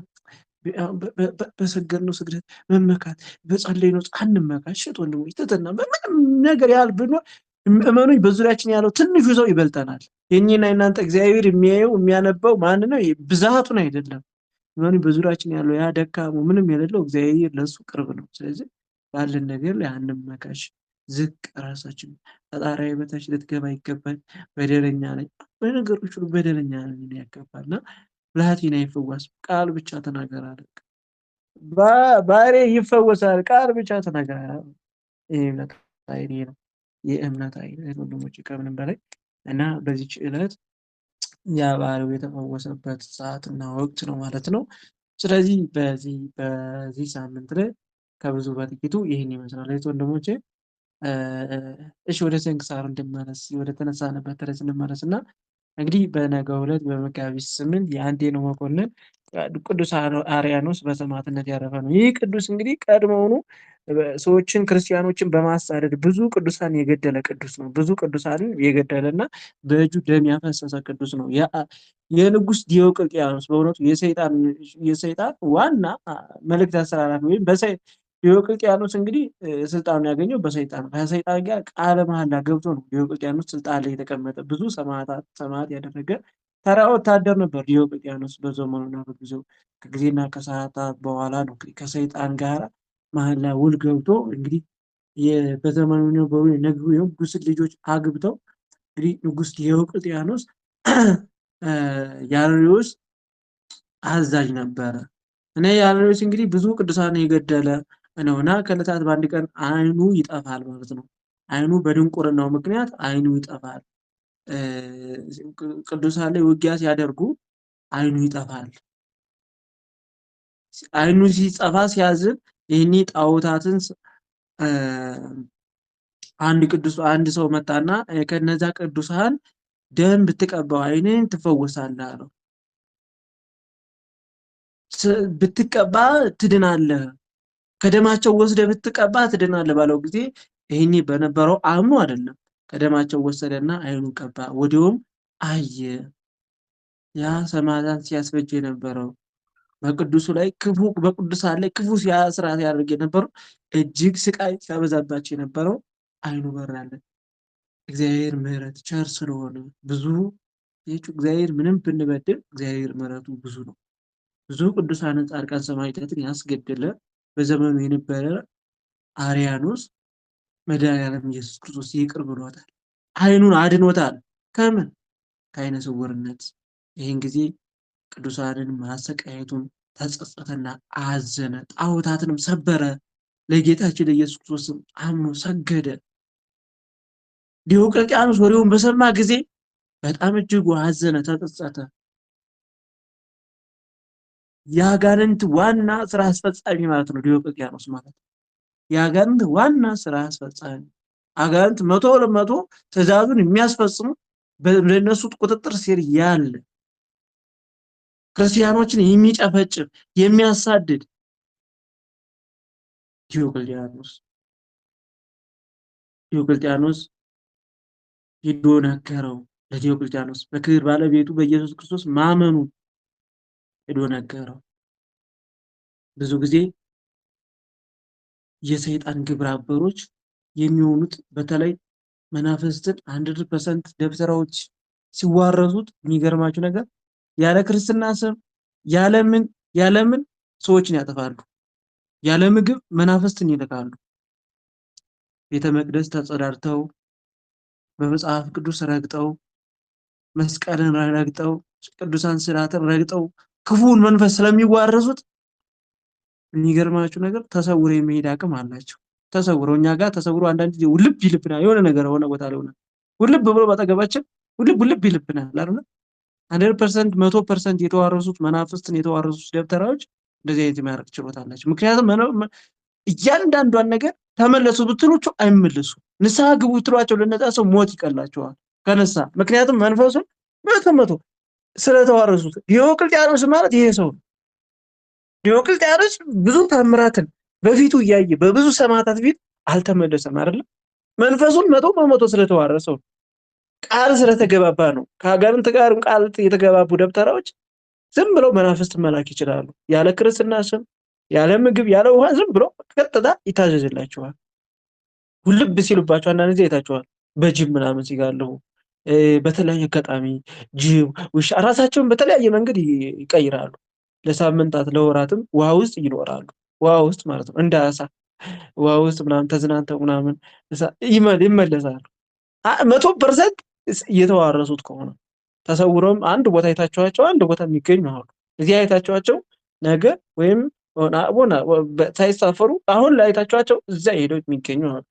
በሰገድነው ስግደት መመካት፣ በጸለይነው አንመካ። እሸት ወንድሞች ትህትና በምንም ነገር ያህል ብንሆን እመኑኝ በዙሪያችን ያለው ትንሹ ሰው ይበልጠናል። የእኔና የእናንተ እግዚአብሔር የሚያየው የሚያነባው ማን ነው? ብዛቱን አይደለም። እመኑኝ በዙሪያችን ያለው ያ ደካሙ ምንም የሌለው እግዚአብሔር ለእሱ ቅርብ ነው። ስለዚህ ባለን ነገር ላይ አንመካሽ። ዝቅ ራሳችን ፈጣሪያዊ በታች ልትገባ ይገባል። በደለኛ ነኝ፣ በነገሮች ሁሉ በደለኛ ነኝ ያገባል እና ብልሃቴና ይፈወስ ቃል ብቻ ተናገር አለ። ባሬ ይፈወሳል ቃል ብቻ ተናገር አለ። ይህ እምነት አይኔ ነው፣ የእምነት አይነት ወንድሞች ከምንም በላይ እና በዚች ዕለት ያ ባሪያው የተፈወሰበት ሰዓትና ወቅት ነው ማለት ነው። ስለዚህ በዚህ ሳምንት ላይ ከብዙ በጥቂቱ ይህን ይመስላል ወንድሞቼ። እሺ ወደ ስንክሳር እንድመለስ ወደ ተነሳንበት ርዕስ እንመለስ እና እንግዲህ በነገው ዕለት በመጋቢት 8 የአንቴኖ መኮንን ቅዱስ አርያኖስ በሰማዕትነት ያረፈ ነው። ይህ ቅዱስ እንግዲህ ቀድሞውኑ ሰዎችን ክርስቲያኖችን በማሳደድ ብዙ ቅዱሳን የገደለ ቅዱስ ነው። ብዙ ቅዱሳንን የገደለ እና በእጁ ደም ያፈሰሰ ቅዱስ ነው። የንጉስ ዲዮቅልጥያኖስ በእውነቱ የሰይጣን ዋና መልእክት አስተላላፊ ወይም ዲዮቅልጥያኖስ እንግዲህ ስልጣኑን ያገኘው በሰይጣን ከሰይጣን ጋር ቃለ መሐላ ገብቶ ነው። ዲዮቅልጥያኖስ ስልጣን ላይ የተቀመጠ ብዙ ሰማዕት ያደረገ ተራ ወታደር ነበር። ዲዮቅልጥያኖስ በዘመኑና በጊዜው ከጊዜና ከሰዓታት በኋላ ነው እንግዲህ ከሰይጣን ጋር መሐላ ውል ገብቶ እንግዲህ በዘመኑ የነበሩ የንጉስ ልጆች አግብተው እንግዲህ ንጉስ ዲዮቅልጥያኖስ የአርዮስ አዛዥ ነበረ እና የአርዮስ እንግዲህ ብዙ ቅዱሳን የገደለ ነውና ከዕለታት በአንድ ቀን አይኑ ይጠፋል ማለት ነው። አይኑ በድንቁርናው ምክንያት አይኑ ይጠፋል። ቅዱሳን ላይ ውጊያ ሲያደርጉ አይኑ ይጠፋል። አይኑ ሲጠፋ ሲያዝን ይህኔ ጣዖታትን አንድ ሰው መጣና ከነዛ ቅዱሳን ደም ብትቀባው አይንን ትፈወሳለህ አለው። ብትቀባ ትድናለህ፣ ከደማቸው ወስደ ብትቀባ ትድናለህ ባለው ጊዜ ይህኔ በነበረው አምኖ አይደለም ከደማቸው ወሰደና አይኑን ቀባ። ወዲያውም አየ። ያ ሰማዕታትን ሲያስፈጅ የነበረው በቅዱሱ ላይ ክፉ በቅዱሳን ላይ ክፉ ስርዓት ያደርግ የነበረው እጅግ ስቃይ ሲያበዛባቸው የነበረው አይኑ በራለት። እግዚአብሔር ምሕረት ቸር ስለሆነ ብዙ እግዚአብሔር ምንም ብንበድል እግዚአብሔር ምሕረቱ ብዙ ነው። ብዙ ቅዱሳንን ጻድቃን ሰማዕታትን ያስገደለ በዘመኑ የነበረ አርያኖስ መድኃኒዓለም ኢየሱስ ክርስቶስ ይቅር ብሎታል። አይኑን አድኖታል። ከምን? ከዓይነ ስውርነት። ይህን ጊዜ ቅዱሳንን ማሰቃየቱን ተጸጸተና አዘነ። ጣዖታትንም ሰበረ። ለጌታችን ለኢየሱስ ክርስቶስም አምኖ ሰገደ። ዲዮቅልጥያኖስ ወሬውን በሰማ ጊዜ በጣም እጅግ አዘነ፣ ተጸጸተ። የአጋንንት ዋና ስራ አስፈጻሚ ማለት ነው ዲዮቅልጥያኖስ ማለት። የአጋንንት ዋና ስራ አስፈጻሚ አጋንንት 100% ትእዛዙን የሚያስፈጽሙ በእነሱ ቁጥጥር ስር ያለ ክርስቲያኖችን የሚጨፈጭፍ የሚያሳድድ ዲዮቅልጥያኖስ ሄዶ ነገረው። ለዲዮቅልጥያኖስ በክብር ባለቤቱ በኢየሱስ ክርስቶስ ማመኑ ሄዶ ነገረው። ብዙ ጊዜ የሰይጣን ግብረ አበሮች የሚሆኑት በተለይ መናፍስትን 100% ደብተራዎች ሲዋረሱት የሚገርማችሁ ነገር ያለ ክርስትና ስም ያለምን ሰዎችን ያጠፋሉ። ያለ ምግብ መናፍስትን ይልካሉ። ቤተ መቅደስ ተጸዳድተው በመጽሐፍ ቅዱስ ረግጠው መስቀልን ረግጠው ቅዱሳን ስዕላትን ረግጠው ክፉን መንፈስ ስለሚዋረሱት የሚገርማችሁ ነገር ተሰውሮ የሚሄድ አቅም አላቸው። ተሰውረው እኛ ጋር ተሰውሮ አንዳንድ ጊዜ ውልብ ይልብናል። የሆነ ነገር ሆነ ቦታ ላይ ሆነ ውልብ ብሎ ባጠገባችን ውልብ ይልብናል አይደል? 100% 100% የተዋረሱት መናፍስትን የተዋረሱት ደብተራዎች እንደዚህ አይነት የሚያደርግ ችሎታ አላቸው። ምክንያቱም እያንዳንዷን ነገር ተመለሱ ብትሉቸው አይመለሱ፣ ንስሐ ግቡ ብትሏቸው ለነዛ ሰው ሞት ይቀላቸዋል ከነሳ። ምክንያቱም መንፈሱን መቶ ስለተዋረሱት። ዲዮቅልጥያኖስ ማለት ይሄ ሰው ነው። ዲዮቅልጥያኖስ ብዙ ታምራትን በፊቱ እያየ በብዙ ሰማዕታት ፊት አልተመለሰም አይደል? መንፈሱን 100% ስለተዋረሰው ቃል ስለተገባባ ነው። ከአጋንንት ጋር ቃል የተገባቡ ደብተራዎች ዝም ብለው መናፍስት መላክ ይችላሉ። ያለ ክርስትና ስም፣ ያለ ምግብ፣ ያለ ውሃ ዝም ብለው ቀጥታ ይታዘዝላቸዋል። ውልብ ሲሉባቸው አንዳንድ ጊዜ አይታችኋል። በጅብ ምናምን ሲጋልቡ በተለያየ አጋጣሚ ጅብ፣ ውሻ ራሳቸውን በተለያየ መንገድ ይቀይራሉ። ለሳምንታት ለወራትም ውሃ ውስጥ ይኖራሉ። ውሃ ውስጥ ማለት ነው። እንደ አሳ ውሃ ውስጥ ምናምን ተዝናንተው ምናምን ይመለሳሉ። 100% እየተዋረሱት ከሆነ ተሰውረውም አንድ ቦታ አይታችኋቸው አንድ ቦታ የሚገኙ አሉ። እዚህ አይታችኋቸው ነገ ወይም ሳይሳፈሩ አሁን ላይ አይታችኋቸው እዛ ሄደው የሚገኙ አሉ።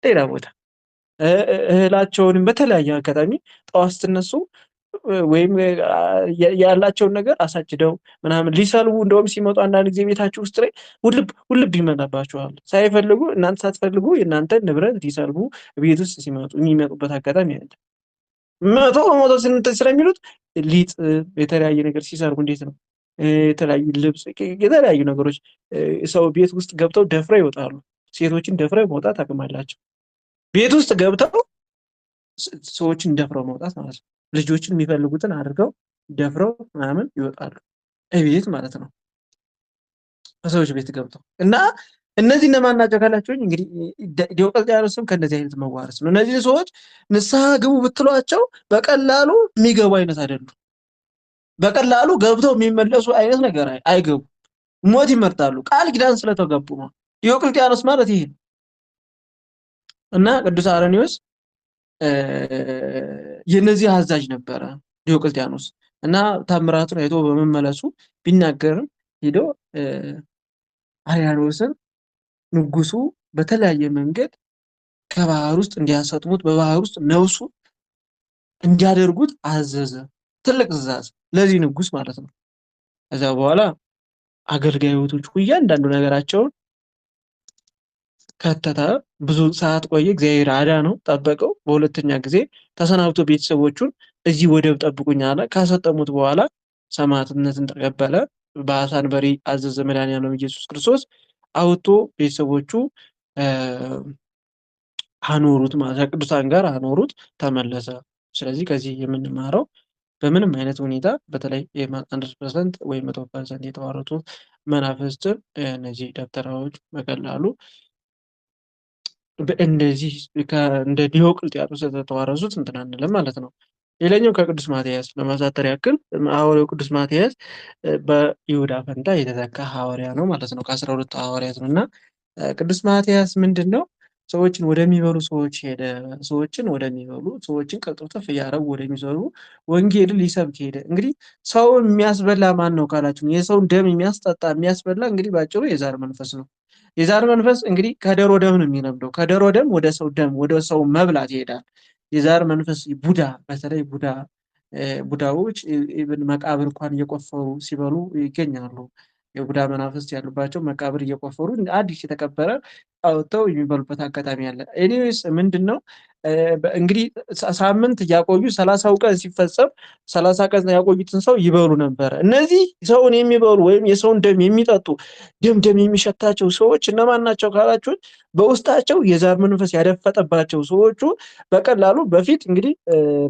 ሌላ ቦታ እህላቸውንም በተለያየ አጋጣሚ ጠዋት ስትነሱ ወይም ያላቸውን ነገር አሳጭደው ምናምን ሊሰልቡ እንደውም ሲመጡ አንዳንድ ጊዜ ቤታችሁ ውስጥ ላይ ውልብ ይመጣባችኋል። ሳይፈልጉ እናንተ ሳትፈልጉ የእናንተን ንብረት ሊሰልቡ ቤት ውስጥ ሲመጡ የሚመጡበት አጋጣሚ አለ። 100% ስለሚሉት ሊጥ የተለያየ ነገር ሲሰርቡ እንዴት ነው የተለያዩ ልብስ የተለያዩ ነገሮች ሰው ቤት ውስጥ ገብተው ደፍረው ይወጣሉ። ሴቶችን ደፍረው መውጣት አቅም አላቸው። ቤት ውስጥ ገብተው ሰዎችን ደፍረው መውጣት ማለት ነው። ልጆችን የሚፈልጉትን አድርገው ደፍረው ምናምን ይወጣሉ። እቤት ማለት ነው። ሰዎች ቤት ገብተው እና እነዚህ እነማን ናቸው ካላችሁኝ እንግዲህ ዲዮቅልጥያኖስም ከእነዚህ አይነት መዋረስ ነው። እነዚህ ሰዎች ንስሐ ግቡ ብትሏቸው በቀላሉ የሚገቡ አይነት አይደሉም። በቀላሉ ገብተው የሚመለሱ አይነት ነገር አይገቡ፣ ሞት ይመርጣሉ። ቃል ኪዳን ስለተገቡ ነው። ዲዮቅልጥያኖስ ማለት ይሄ ነው። እና ቅዱስ አረኒዮስ የነዚህ አዛዥ ነበረ ዲዮቅልጥያኖስ። እና ታምራቱን አይቶ በመመለሱ ቢናገርም ሄዶ አርያኖስን ንጉሱ በተለያየ መንገድ ከባህር ውስጥ እንዲያሰጥሙት በባህር ውስጥ ነፍሱ እንዲያደርጉት አዘዘ። ትልቅ ትእዛዝ ለዚህ ንጉስ ማለት ነው። ከዛ በኋላ አገልጋዮቹ እያንዳንዱ ነገራቸውን ከተተ። ብዙ ሰዓት ቆየ። እግዚአብሔር አዳነው፣ ጠበቀው። በሁለተኛ ጊዜ ተሰናብቶ ቤተሰቦቹን እዚህ ወደብ ጠብቁኝ አለ። ካሰጠሙት በኋላ ሰማዕትነትን ተቀበለ። በአሳ አንበሪ አዘዘ መድኃኒዓለም ኢየሱስ ክርስቶስ አውጥቶ ቤተሰቦቹ አኖሩት ማለት ከቅዱሳን ጋር አኖሩት፣ ተመለሰ። ስለዚህ ከዚህ የምንማረው በምንም አይነት ሁኔታ በተለይ 1% ወይም 100% የተዋረቱ መናፍስትን እነዚህ ደብተራዎች በቀላሉ እንደዚህ እንደ ዲዮቅልጥያኖስ የተዋረሱት እንትን አንልም ማለት ነው። ሌላኛው ከቅዱስ ማትያስ ለማሳጠር ያክል ሐዋርያው ቅዱስ ማትያስ በይሁዳ ፈንታ የተተካ ሐዋርያ ነው ማለት ነው። ከ12 ሐዋርያት ነው እና ቅዱስ ማትያስ ምንድነው ሰዎችን ወደሚበሉ ሰዎች ሄደ። ሰዎችን ቀጥቅጥፍ እያረጉ ወደሚሰሩ ወንጌልን ሊሰብክ ሄደ። እንግዲህ ሰው የሚያስበላ ማን ነው ካላችሁ የሰውን ደም የሚያስጠጣ የሚያስበላ እንግዲህ ባጭሩ የዛር መንፈስ ነው። የዛር መንፈስ እንግዲህ ከደሮ ደም ነው የሚነብደው። ከደሮ ደም ወደ ሰው መብላት ይሄዳል። የዛር መንፈስ ቡዳ፣ በተለይ ቡዳዎች መቃብር እንኳን እየቆፈሩ ሲበሉ ይገኛሉ። የቡዳ መናፍስት ያሉባቸው መቃብር እየቆፈሩ አዲስ የተቀበረ አውጥተው የሚበሉበት አጋጣሚ አለ። ኤኒዌይስ ምንድነው እንግዲህ ሳምንት እያቆዩ 30ው ቀን ሲፈጸም 30 ቀን ያቆዩትን ሰው ይበሉ ነበር። እነዚህ ሰውን የሚበሉ ወይም የሰውን ደም የሚጠጡ ደም የሚሸታቸው ሰዎች እነማን ናቸው ካላችሁ በውስጣቸው የዛር መንፈስ ያደፈጠባቸው ሰዎቹ በቀላሉ በፊት እንግዲህ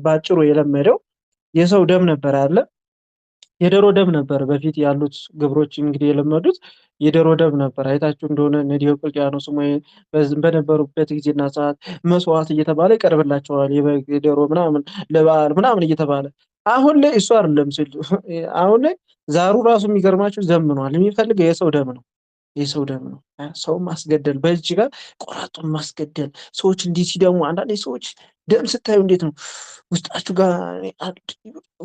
ባጭሩ የለመደው የሰው ደም ነበር አለ የዶሮ ደም ነበር። በፊት ያሉት ግብሮች እንግዲህ የለመዱት የዶሮ ደም ነበር። አይታችሁ እንደሆነ ዲዮቅልጥያኖስ ወይ በነበሩበት ጊዜና ሰዓት መስዋዕት እየተባለ ይቀርብላቸዋል። የዶሮ ምናምን ለበዓል ምናምን እየተባለ አሁን ላይ እሱ አይደለም ሲሉ አሁን ላይ ዛሩ ራሱ የሚገርማችሁ ዘምኗል። የሚፈልገው የሰው ደም ነው። የሰው ደም ነው። ሰው ማስገደል በእጅ ጋር ቆራጡን ማስገደል ሰዎች እንዲህ ሲደሙ አንዳንዴ ሰዎች ደም ስታዩ እንዴት ነው ውስጣችሁ ጋር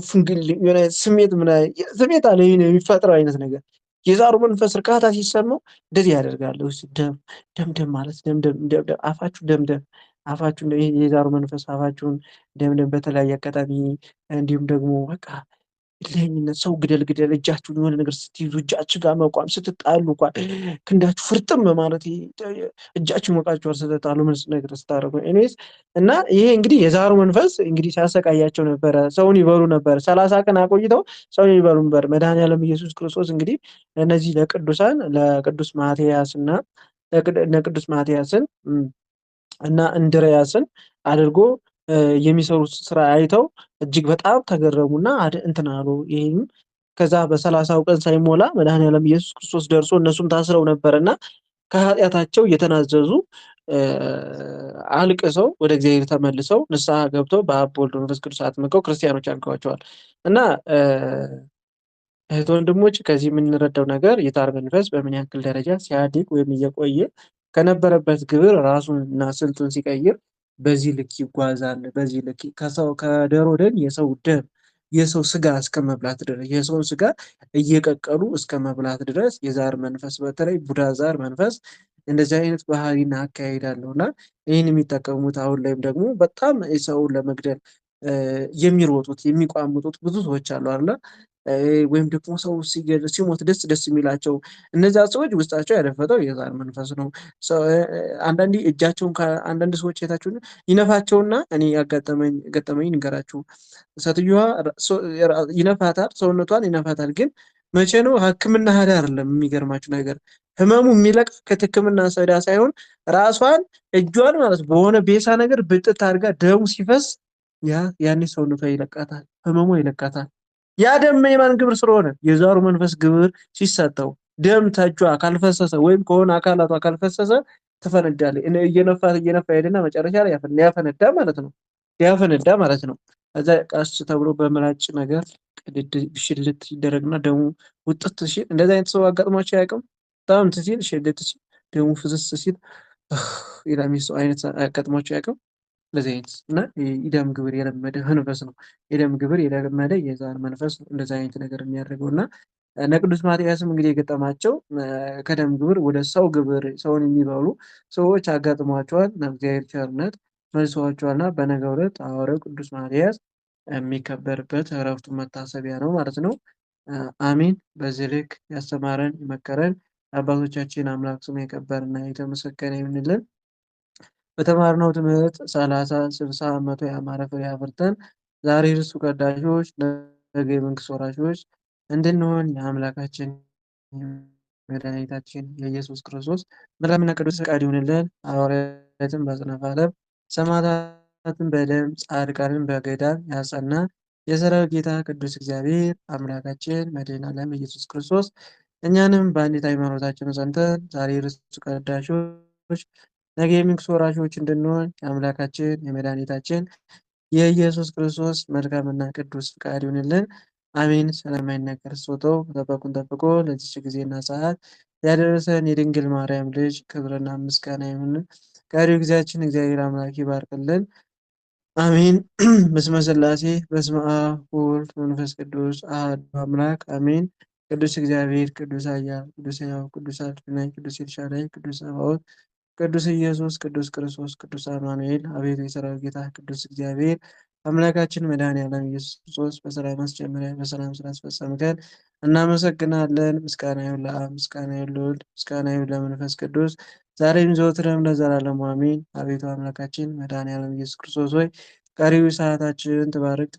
ፍንግል የሆነ ስሜት ስሜት አለ የሚፈጥረው አይነት ነገር የዛሩ መንፈስ እርካታ ሲሰማው እንደዚህ ያደርጋል። ደም ደም ደም ማለት ደም ደም ደም ደም አፋችሁ ደም ደም አፋችሁ የዛሩ መንፈስ አፋችሁን ደም ደም በተለያየ አጋጣሚ እንዲሁም ደግሞ በቃ እልህኝነት ሰው ግደል ግደል እጃችሁን የሆነ ነገር ስትይዙ እጃችሁ ጋር መቋም ስትጣሉ እንኳን ክንዳችሁ ፍርጥም ማለት እጃችሁ ይሞቃችኋል ስትጣሉ ምን ነገር ስታደርጉ ኤኒዌይስ እና ይሄ እንግዲህ የዛሩ መንፈስ እንግዲህ ሲያሰቃያቸው ነበረ። ሰውን ይበሉ ነበር። 30 ቀን አቆይተው ሰውን ይበሉ ነበር። መድኃኒዓለም ኢየሱስ ክርስቶስ እንግዲህ እነዚህ ለቅዱሳን ለቅዱስ ማትያስ እና ለቅዱስ ማትያስን እና እንድርያስን አድርጎ የሚሰሩት ስራ አይተው እጅግ በጣም ተገረሙና እንትን አሉ። ይህም ከዛ በ30ው ቀን ሳይሞላ መድኃኒዓለም ኢየሱስ ክርስቶስ ደርሶ እነሱም ታስረው ነበርና ከኃጢአታቸው እየተናዘዙ አልቅሰው ወደ እግዚአብሔር ተመልሰው ንስሐ ገብተው በአብ በወልድ በመንፈስ ቅዱስ አጥምቀው ክርስቲያኖች አድርገዋቸዋል። እና እህት ወንድሞች ከዚህ የምንረዳው ነገር የዛር መንፈስ በምን ያክል ደረጃ ሲያድግ ወይም እየቆየ ከነበረበት ግብር ራሱንና ስልቱን ሲቀይር በዚህ ልክ ይጓዛል። በዚህ ልክ ከዶሮ ደም የሰው ስጋ እስከ መብላት ድረስ የሰውን ስጋ እየቀቀሉ እስከ መብላት ድረስ የዛር መንፈስ በተለይ ቡዳ ዛር መንፈስ እንደዚህ አይነት ባህሪና አካሄድ አለው እና ይህን የሚጠቀሙት አሁን ላይም ደግሞ በጣም ሰውን ለመግደል የሚሮጡት የሚቋምጡት ብዙ ሰዎች አሉ አይደል? ወይም ደግሞ ሰው ሲሞት ደስ የሚላቸው እነዛ ሰዎች ውስጣቸው ያደፈጠው የዛር መንፈስ ነው። አንዳንዴ እጃቸውን አንዳንድ ሰዎች የታችሁን ይነፋቸውና እኔ ገጠመኝ ንገራችሁ። ሴትዮዋ ይነፋታል፣ ሰውነቷን ይነፋታል። ግን መቼ ነው ሕክምና ሄዳ አይደለም። የሚገርማችሁ ነገር ህመሙ የሚለቅ ከሕክምና ሰዳ ሳይሆን ራሷን እጇን ማለት በሆነ ቤሳ ነገር ብጥት አድርጋ ደሙ ሲፈስ ያኔ ሰውነቷ ይለቃታል፣ ህመሙ ይለቃታል። ያ ደም የማን ግብር ስለሆነ የዛሩ መንፈስ ግብር ሲሰጠው ደም ተጇ ካልፈሰሰ ወይም ከሆነ አካላቷ ካልፈሰሰ ትፈነዳለች። እየነፋ ሄደና መጨረሻ ላይ ያፈነዳ ማለት ነው። ከዛ ቀስ ተብሎ በምላጭ ነገር ሽልት ይደረግና ደሙ ውጥት ሲል እንደዚህ አይነት ሰው አጋጥሟቸው አያውቅም? በጣም ሲል ሽልት ሲል ደሙ ፍስስ ሲል ይላል ሰው አይነት አጋጥሟቸው አያውቅም? እንደዚህ አይነት እና የደም ግብር የለመደ መንፈስ ነው። የደም ግብር የለመደ የዛር መንፈስ ነው እንደዚህ አይነት ነገር የሚያደርገው እና እነ ቅዱስ ማትያስም እንግዲህ የገጠማቸው ከደም ግብር ወደ ሰው ግብር ሰውን የሚበሉ ሰዎች አጋጥሟቸዋል። እግዚአብሔር ቸርነት መልሰዋቸዋልና በነገው ዕለት ሐዋርያው ቅዱስ ማትያስ የሚከበርበት ዕረፍቱ መታሰቢያ ነው ማለት ነው። አሚን። በዚህ ልክ ያስተማረን የመከረን አባቶቻችን አምላክ ስሙ የከበረና የተመሰገነ ይሁንልን። በተማርነው ትምህርት 30፣ 60፣ 100 ያማረ ፍሬ አፍርተን ዛሬ ርስቱ ቀዳሾች ነገ የመንግስት ወራሾች እንድንሆን የአምላካችን መድኃኒታችን የኢየሱስ ክርስቶስ መልካምና ቅዱስ ፈቃድ ይሁንልን። ሐዋርያትን በአጽናፈ ዓለም ሰማዕታትን በደም ጻድቃንን በገዳም ያጸና የሠራዊት ጌታ ቅዱስ እግዚአብሔር አምላካችን መድኃኔ ዓለም ኢየሱስ ክርስቶስ እኛንም በአንዲት ሃይማኖታችን ጸንተን ዛሬ ርስቱ ቀዳሾች ነገ የመንግስት ወራሾች እንድንሆን የአምላካችን የመድኃኒታችን የኢየሱስ ክርስቶስ መልካምና ቅዱስ ፍቃድ ይሁንልን። አሜን። ስለማይነገር ስጦታው መጠበቁን ጠብቆ ለዚች ጊዜና ሰዓት ያደረሰን የድንግል ማርያም ልጅ ክብርና ምስጋና ይሁን። ቀሪው ጊዜያችን እግዚአብሔር አምላክ ይባርክልን። አሜን። በስመ ሥላሴ በስመ አብ ወወልድ ወመንፈስ ቅዱስ አሐዱ አምላክ አሜን። ቅዱስ እግዚአብሔር ቅዱስ ኃያል ቅዱስ ሕያው ቅዱስ አድናኝ ቅዱስ ኤልሻዳይ ቅዱስ ጸባኦት ቅዱስ ኢየሱስ ቅዱስ ክርስቶስ ቅዱስ አማኑኤል አቤቱ የሠራዊት ጌታ ቅዱስ እግዚአብሔር አምላካችን መድኃኔዓለም ኢየሱስ ክርስቶስ በሰላም አስጀምረን በሰላም ስላስፈጸምከን እናመሰግናለን። ምስጋና ይሁን ለአብ፣ ምስጋና ይሁን ለወልድ፣ ምስጋና ይሁን ለመንፈስ ቅዱስ ዛሬም ዘወትርም ለዘላለሙ አሜን። አቤቱ አምላካችን መድኃኔዓለም ኢየሱስ ክርስቶስ ሆይ ቀሪው ሰዓታችን ትባርክ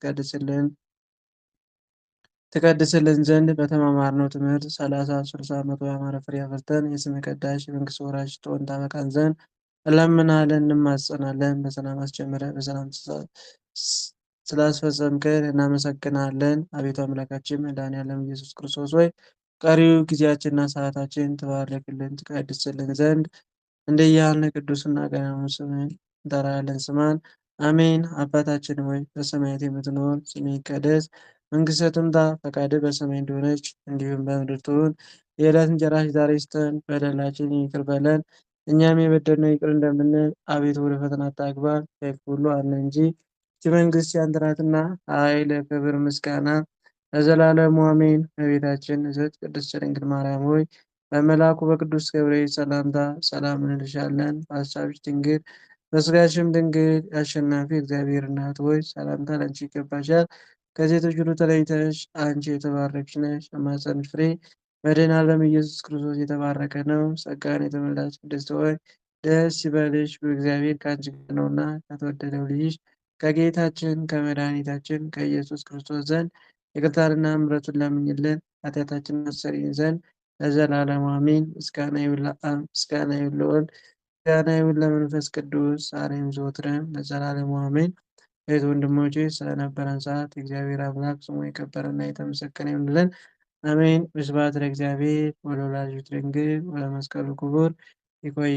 ትቀድስልን ዘንድ በተማማርነው ትምህርት 30፣ 60፣ 100 ያማረ ፍሬ አፍርተን የስምህ ቀዳሽ የመንግስት ወራሽ ትሆን ታበቃን ዘንድ እንለምናለን፣ እንማጸናለን። በሰላም አስጀምረን በሰላም ስላስፈጸምከን እናመሰግናለን። አቤቱ አምላካችን መድኃኔዓለም ኢየሱስ ክርስቶስ ሆይ ቀሪው ጊዜያችንና ሰዓታችን ትባርክልን ትቀድስልን ዘንድ እንደያልን ቅዱስና ገናኑ ስምህን እንጠራለን። ስማን። አሜን። አባታችን ሆይ በሰማያት የምትኖር ስምህ ይቀደስ መንግሥትህ ትምጣ፣ ፈቃድህ በሰማይ እንደሆነች እንዲሁም በምድር ትሁን። የዕለት እንጀራችንን ዛሬ ስጠን፣ በደላችንን ይቅር በለን እኛም የበደልነውን ይቅር እንደምንል፣ አቤቱ ወደ ፈተና አታግባን ከክፉ ሁሉ አድነን እንጂ መንግሥት ያንተ ናትና፣ ኃይል፣ ክብር፣ ምስጋና ለዘላለሙ አሜን። እመቤታችን ንጽሕት ቅድስት ድንግል ማርያም ሆይ በመልአኩ በቅዱስ ገብርኤል ሰላምታ ሰላም እንልሻለን። በሐሳብሽ ድንግል በሥጋሽም ድንግል የአሸናፊ እግዚአብሔር እናት ሆይ ሰላምታ ላንቺ ይገባሻል። ከሴቶች ሁሉ ተለይተሽ አንቺ የተባረክሽ ነሽ፣ የማኅፀንሽ ፍሬ መድኃኔዓለም ኢየሱስ ክርስቶስ የተባረከ ነው። ጸጋን የተመላሽ ቅድስት ሆይ ደስ ይበልሽ፣ በእግዚአብሔር ከአንቺ ጋር ነውና ከተወደደው ልጅሽ ከጌታችን ከመድኃኒታችን ከኢየሱስ ክርስቶስ ዘንድ ይቅርታንና ምሕረቱን ለምኝልን ኃጢአታችንን ያስተሰርይልን ዘንድ ለዘላለሙ አሜን። ምስጋና ይሁን ለአብ፣ ምስጋና ይሁን ለወልድ፣ ምስጋና ይሁን ለመንፈስ ቅዱስ ዛሬም ዘወትርም ለዘላለሙ አሜን። እህት ወንድሞቼ ስለነበረን ሰዓት የእግዚአብሔር አምላክ ስሙ የከበረና የተመሰገነ ይሁንልን። አሜን። ስብሐት ለእግዚአብሔር ወለወላዲቱ ድንግል ወለመስቀሉ ክቡር። ይቆይ